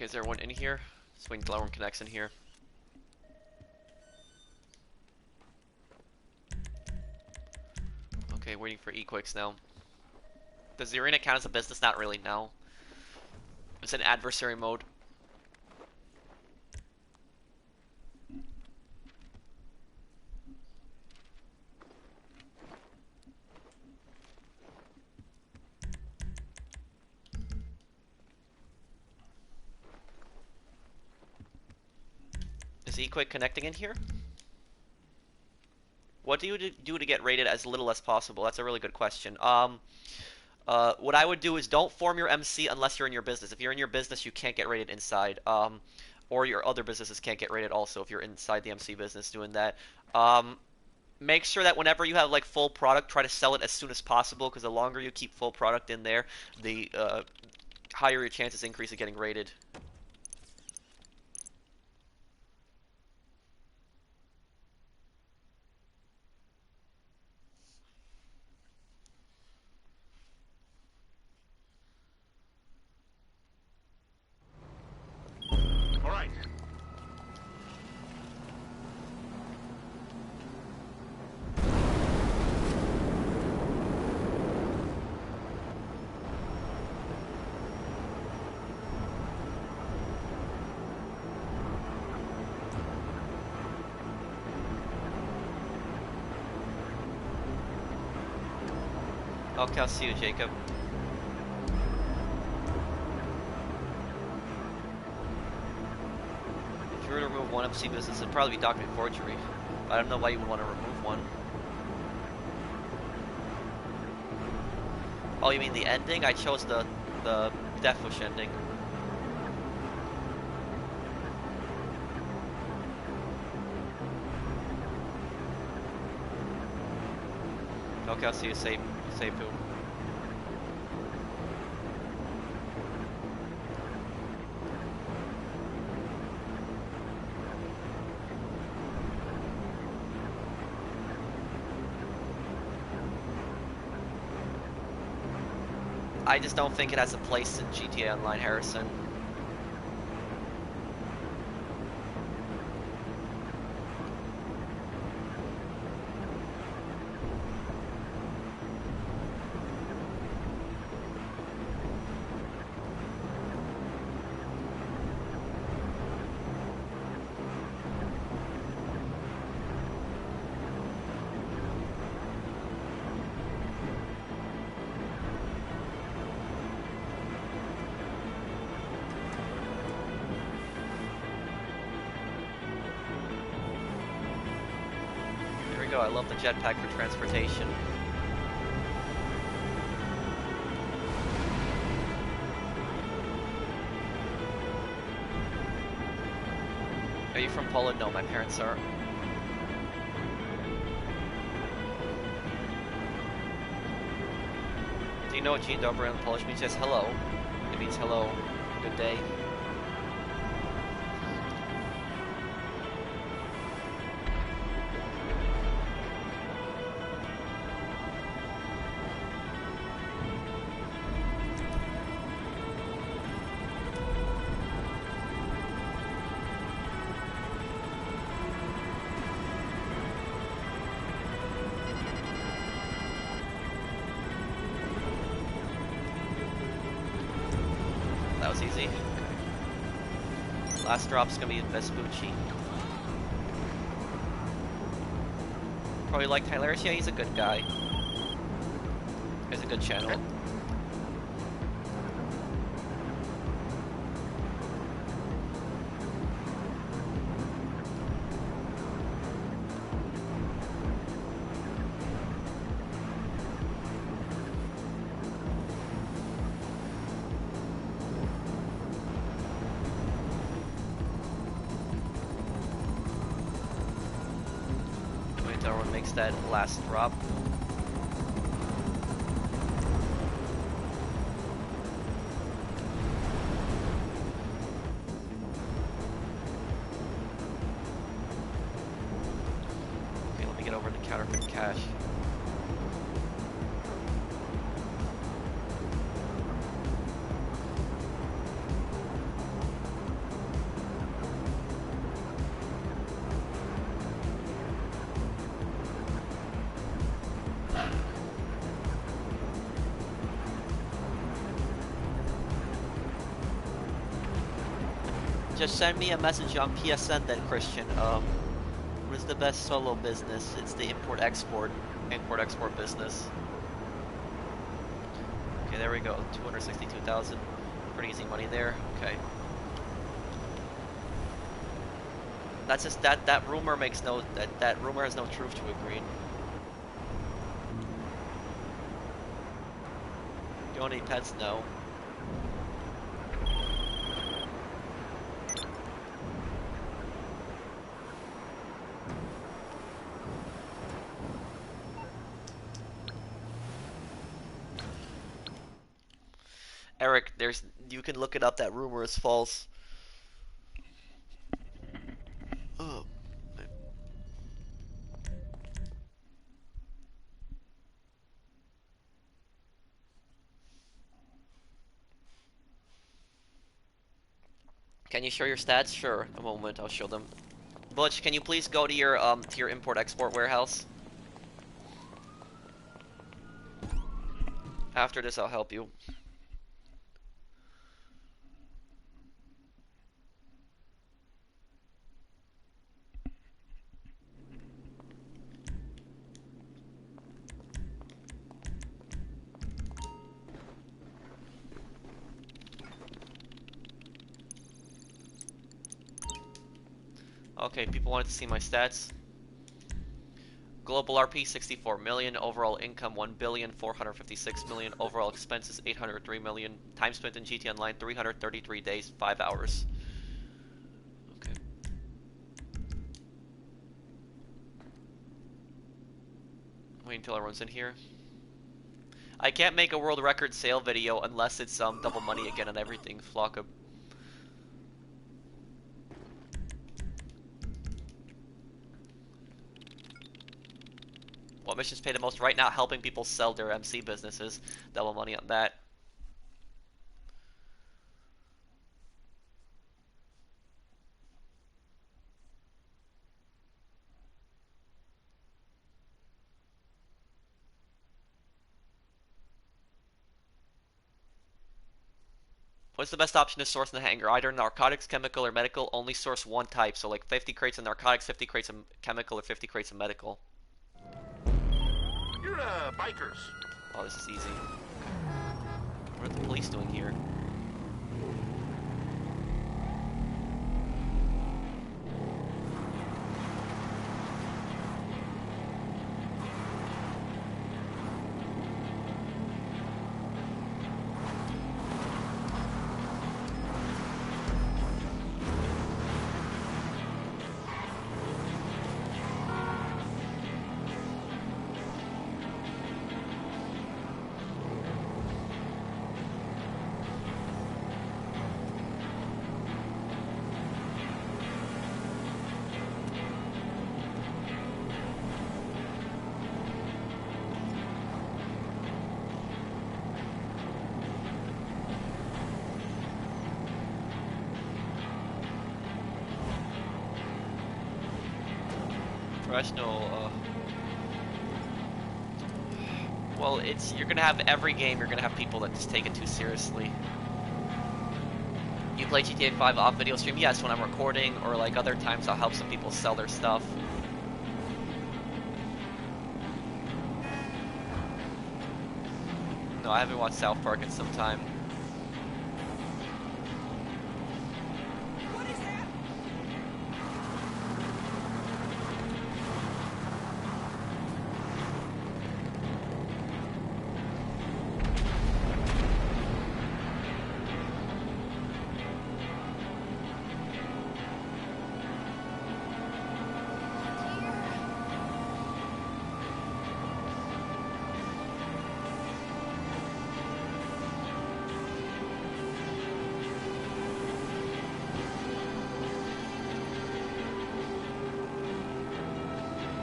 is there one in here? Just waiting until everyone connects in here. Okay, waiting for E-Quicks now. Does the arena count as a business? Not really, no. It's in adversary mode. Is E-Quick connecting in here? What do you do to get rated as little as possible? That's a really good question. What I would do is don't form your MC unless you're in your business. If you're in your business, you can't get rated inside. Or your other businesses can't get rated also if you're inside the MC business doing that. Make sure that whenever you have like full product, try to sell it as soon as possible, because the longer you keep full product in there, the higher your chances increase of getting rated. All right. Okay, I'll see you, Jacob. If you were to remove one MC business, it'd probably be document forgery. I don't know why you would want to remove one. Oh, you mean the ending? I chose the Death Wish ending. Okay, I'll see you. Save too. I just don't think it has a place in GTA Online, Harrison. I love the jetpack for transportation. Are you from Poland? No, my parents are. Do you know what Dzień dobry in Polish means? Yes, hello. It means hello. Good day. That was easy. Okay. Last drop's gonna be Vespucci. Probably like Hilarious. Yeah, he's a good guy. He has a good channel. Everyone makes that last drop. Okay, let me get over to counterfeit cash. Just send me a message on PSN then, Christian. What is the best solo business? It's the import-export business. Okay, there we go. 262,000. Pretty easy money there. Okay. That's just that rumor makes no that rumor has no truth to it, Green. You don't need pets? No. Eric, you can look it up. That rumor is false. Oh. Can you show your stats? Sure. A moment, I'll show them. Butch, can you please go to your import-export warehouse? After this, I'll help you. Okay, people wanted to see my stats. Global RP 64 million, overall income 1,456 million, overall expenses 803 million, time spent in GT Online 333 days, 5 hours. Okay. Wait until everyone's in here. I can't make a world record sale video unless it's double money again on everything, Flocka. What missions pay the most right now? Helping people sell their MC businesses. Double money on that. What's the best option to source in the hangar? Either narcotics, chemical, or medical. Only source one type. So like 50 crates of narcotics, 50 crates of chemical, or 50 crates of medical. You're bikers. Oh, this is easy. What are the police doing here? Professional, well, you're gonna have every game, you're gonna have people that just take it too seriously. You play GTA 5 off video stream? Yes, when I'm recording, or like other times I'll help some people sell their stuff. No, I haven't watched South Park in some time.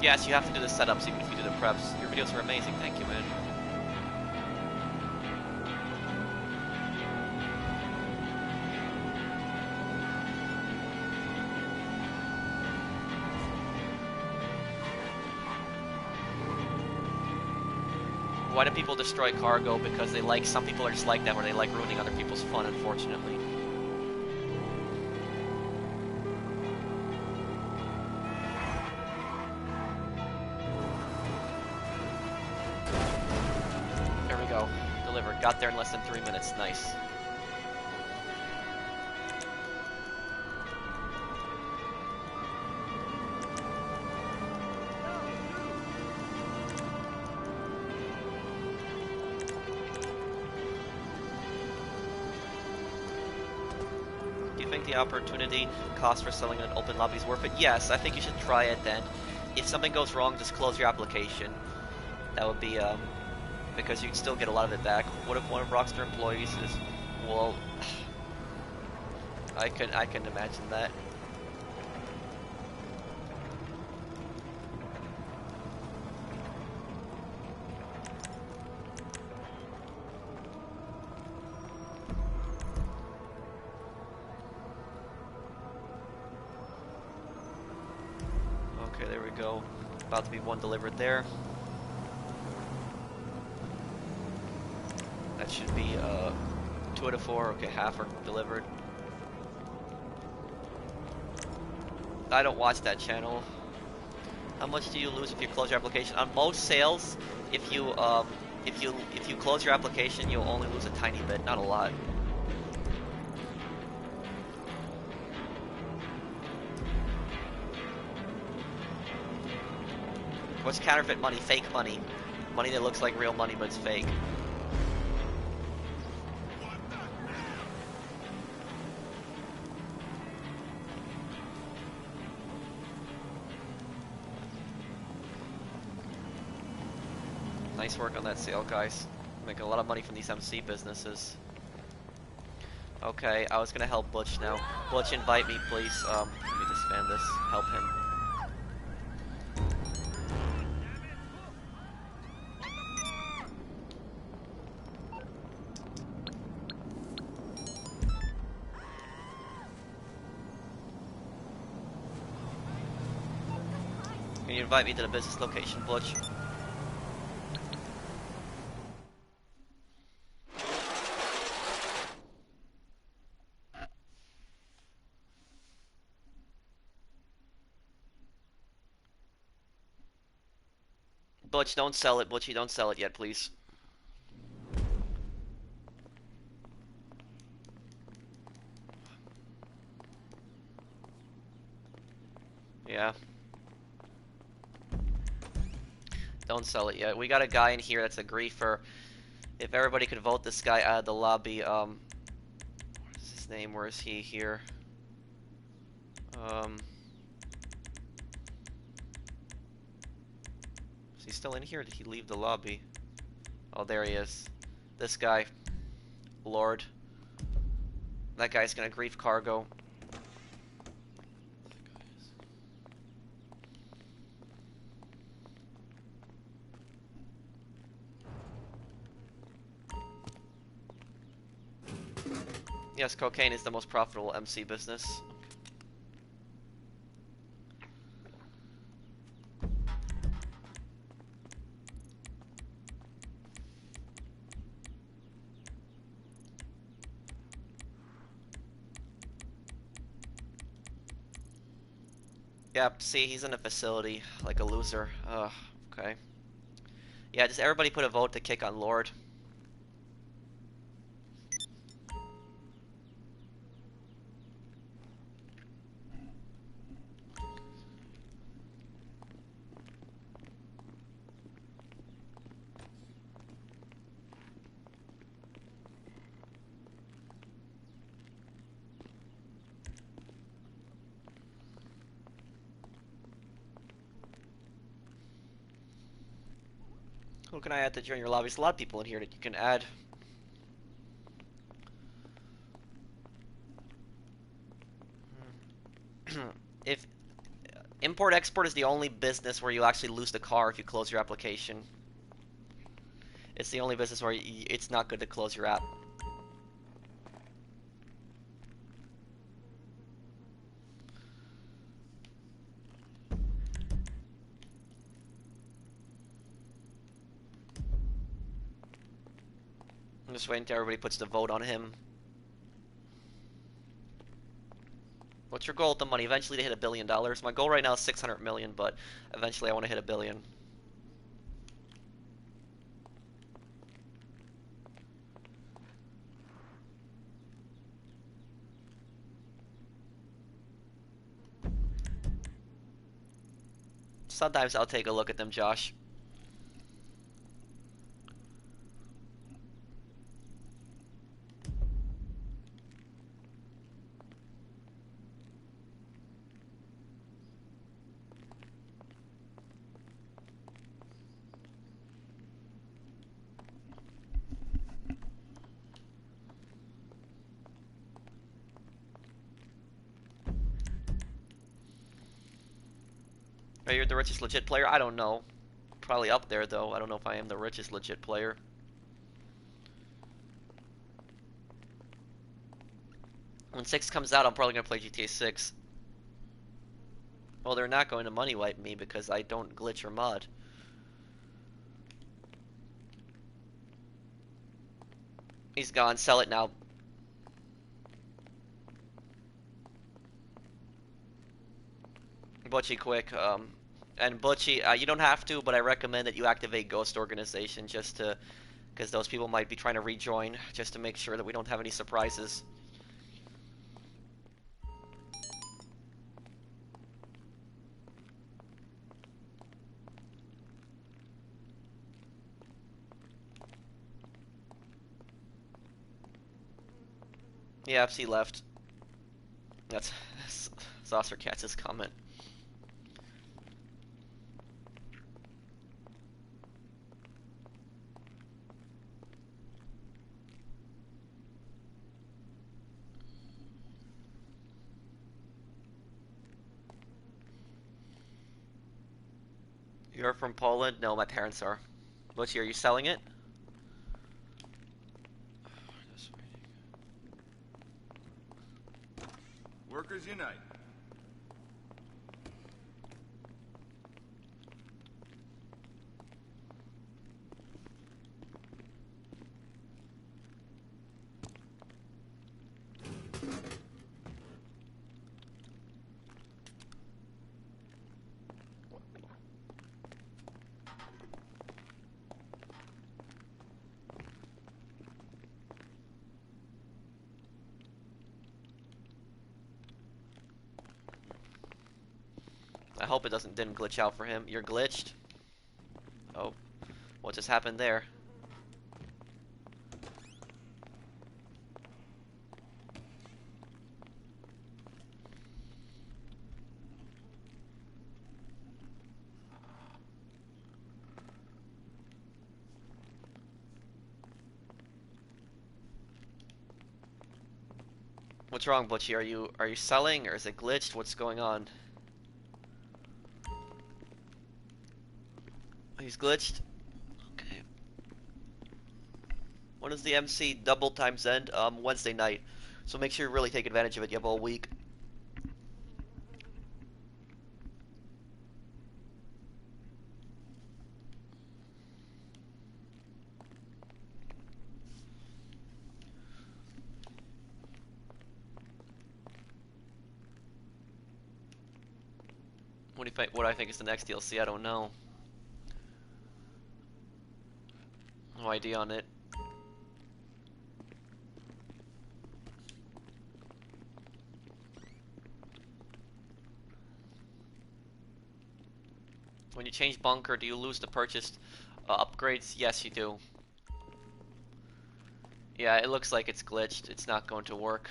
Yes, you have to do the setups even if you do the preps. Your videos are amazing, thank you, man. Why do people destroy cargo? Because they like, some people are just like that, where they like ruining other people's fun, unfortunately. go. Delivered. Got there in less than 3 minutes. Nice. Do you think the opportunity cost for selling in an open lobby is worth it? Yes, I think you should try it then. If something goes wrong, just close your application. That would be, because you can still get a lot of it back. What if one of Rockstar employees is, well, I can imagine that. Okay, there we go. About to be one delivered there. That should be 2 out of 4. Okay, half are delivered. I don't watch that channel. How much do you lose if you close your application? On most sales, if you close your application, you'll only lose a tiny bit, not a lot. What's counterfeit money? Fake money. Money that looks like real money, but it's fake. Nice work on that sale, guys. Making a lot of money from these MC businesses. Okay, I was gonna help Butch now. Butch, invite me, please. Let me disband this. Help him. Can you invite me to the business location, Butch? Butch, don't sell it. Butchie, don't sell it yet, please. Yeah. Don't sell it yet. We got a guy in here that's a griefer. If everybody could vote this guy out of the lobby, what is his name? Where is he here? Is he still in here? Or did he leave the lobby? Oh, there he is. This guy. Lord. That guy's gonna grief cargo. Yes, cocaine is the most profitable MC business. Yep, see, he's in a facility, like a loser. Ugh, okay. Yeah, just everybody put a vote to kick on Lord. Who can I add to join your lobby? There's a lot of people in here that you can add. If import-export is the only business where you actually lose the car if you close your application. It's the only business where it's not good to close your app. I'm just waiting until everybody puts the vote on him. What's your goal with the money? Eventually to hit $1 billion. My goal right now is 600 million, but eventually I want to hit $1 billion. Sometimes I'll take a look at them, Josh. Are you the richest legit player? I don't know. Probably up there, though. I don't know if I am the richest legit player. When 6 comes out, I'm probably going to play GTA 6. Well, they're not going to money wipe me because I don't glitch or mod. He's gone. Sell it now. Butchie, quick. And Butchie, you don't have to, but I recommend that you activate Ghost Organization just to, because those people might be trying to rejoin, just to make sure that we don't have any surprises. Yeah, FC left. That's Saucer Katz's comment. You're from Poland? No, my parents are. Butchie, are you selling it? Workers unite. I hope it didn't glitch out for him. You're glitched? Oh, what just happened there? What's wrong, Butchie? Are you selling or is it glitched? What's going on? He's glitched. Okay. When does the MC double times end? Wednesday night. So make sure you really take advantage of it. You have all week. What do you think? What I think is the next DLC? I don't know. No idea on it. When you change bunker, do you lose the purchased upgrades? Yes, you do. Yeah, it looks like it's glitched. It's not going to work.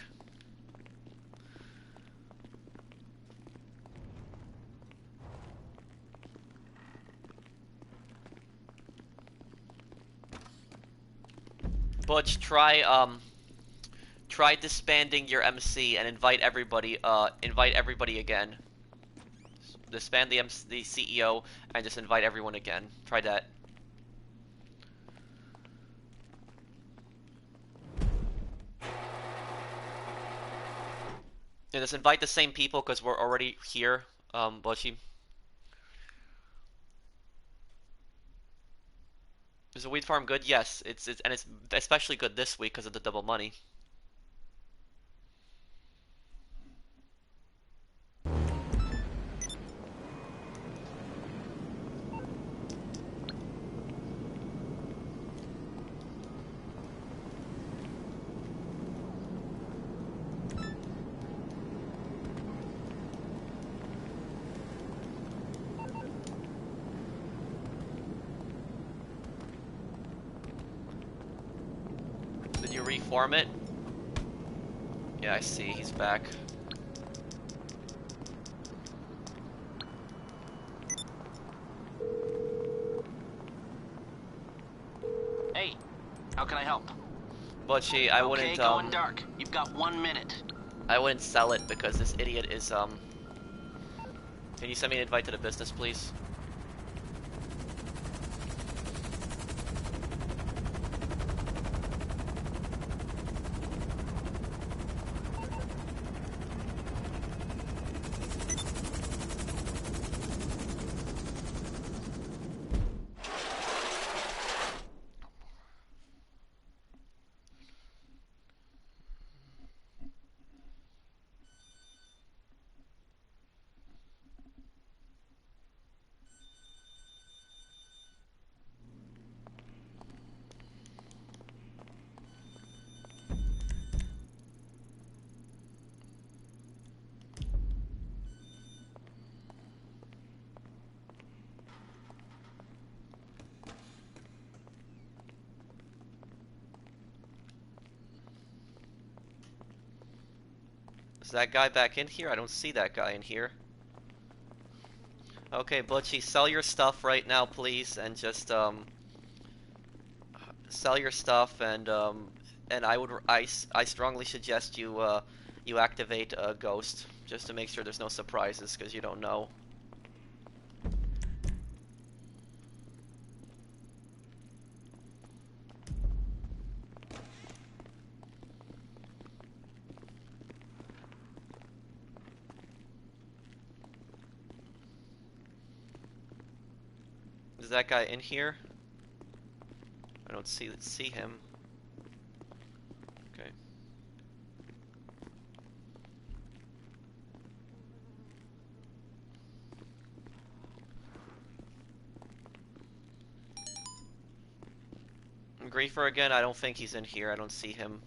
Butch, try disbanding your MC and invite everybody again. Disband the CEO and just invite everyone again. Try that. And just invite the same people because we're already here, Butchie. Is the wheat farm good? Yes, it's especially good this week because of the double money. informant. Yeah, I see. He's back. Hey, how can I help? Butchie, I Okay, wouldn't, going dark. You've got 1 minute. I wouldn't sell it because this idiot is, Can you send me an invite to the business, please? Is that guy back in here? I don't see that guy in here. Okay, Butchie, sell your stuff right now, please, and just, sell your stuff, and I strongly suggest you, you activate Ghost, just to make sure there's no surprises, because you don't know. Is that guy in here? I don't see him. Okay. Griefer again, I don't think he's in here. I don't see him.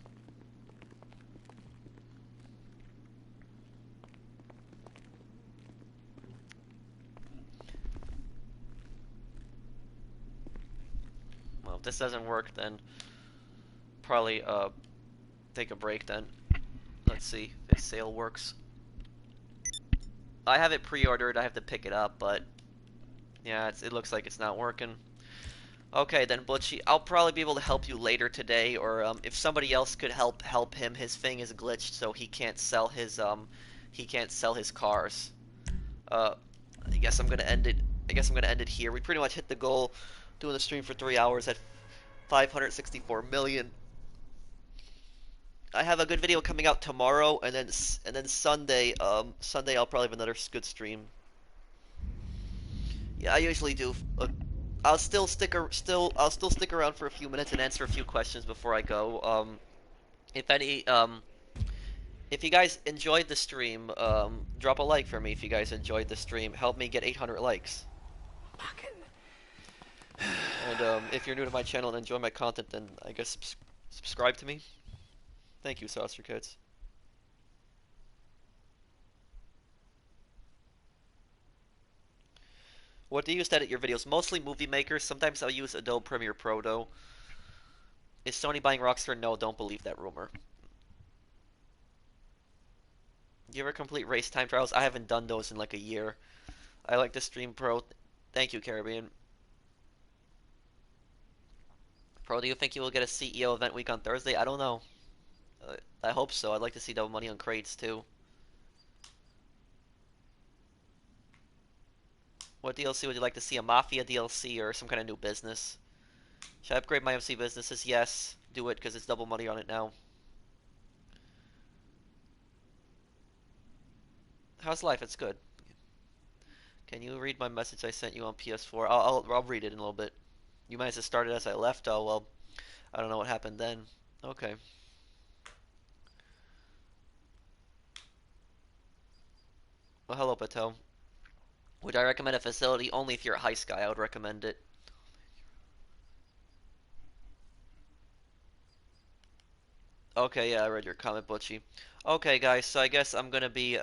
Well, if this doesn't work, then probably take a break then. Let's see if sale works. I have it pre-ordered. I have to pick it up, but yeah, it looks like it's not working. Okay, then Butchie, I'll probably be able to help you later today, or if somebody else could help him. His thing is glitched, so he can't sell his cars. I guess I'm gonna end it. I guess I'm gonna end it here. We pretty much hit the goal, doing the stream for 3 hours at 564 million. I have a good video coming out tomorrow, and then Sunday. Sunday I'll probably have another good stream. Yeah, I usually do. I'll still stick around for a few minutes and answer a few questions before I go. If you guys enjoyed the stream, drop a like for me. If you guys enjoyed the stream, help me get 800 likes. And if you're new to my channel and enjoy my content, then I guess subscribe to me. Thank you, Saucer Kids. What do you use to edit your videos? Mostly Movie Maker. Sometimes I'll use Adobe Premiere Pro, though. Is Sony buying Rockstar? No, don't believe that rumor. Do you ever complete race time trials? I haven't done those in like a year. I like to stream Pro. Thank you, Caribbean. Pro, do you think you will get a CEO event week on Thursday? I don't know. I hope so. I'd like to see double money on crates, too. What DLC would you like to see? A Mafia DLC or some kind of new business? Should I upgrade my MC businesses? Yes. Do it, because it's double money on it now. How's life? It's good. Can you read my message I sent you on PS4? I'll read it in a little bit. You might have started as I left. Oh, well, I don't know what happened then. Okay. Well, hello, Patel. Would I recommend a facility? Only if you're a heist guy, I would recommend it. Okay, yeah, I read your comment, Butchie. Okay, guys, so I guess I'm gonna be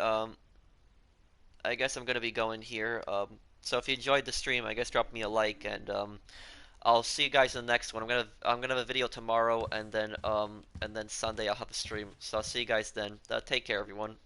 going here. So if you enjoyed the stream, I guess drop me a like, and I'll see you guys in the next one. I'm gonna have a video tomorrow, and then Sunday I'll have a stream. So I'll see you guys then. Take care, everyone.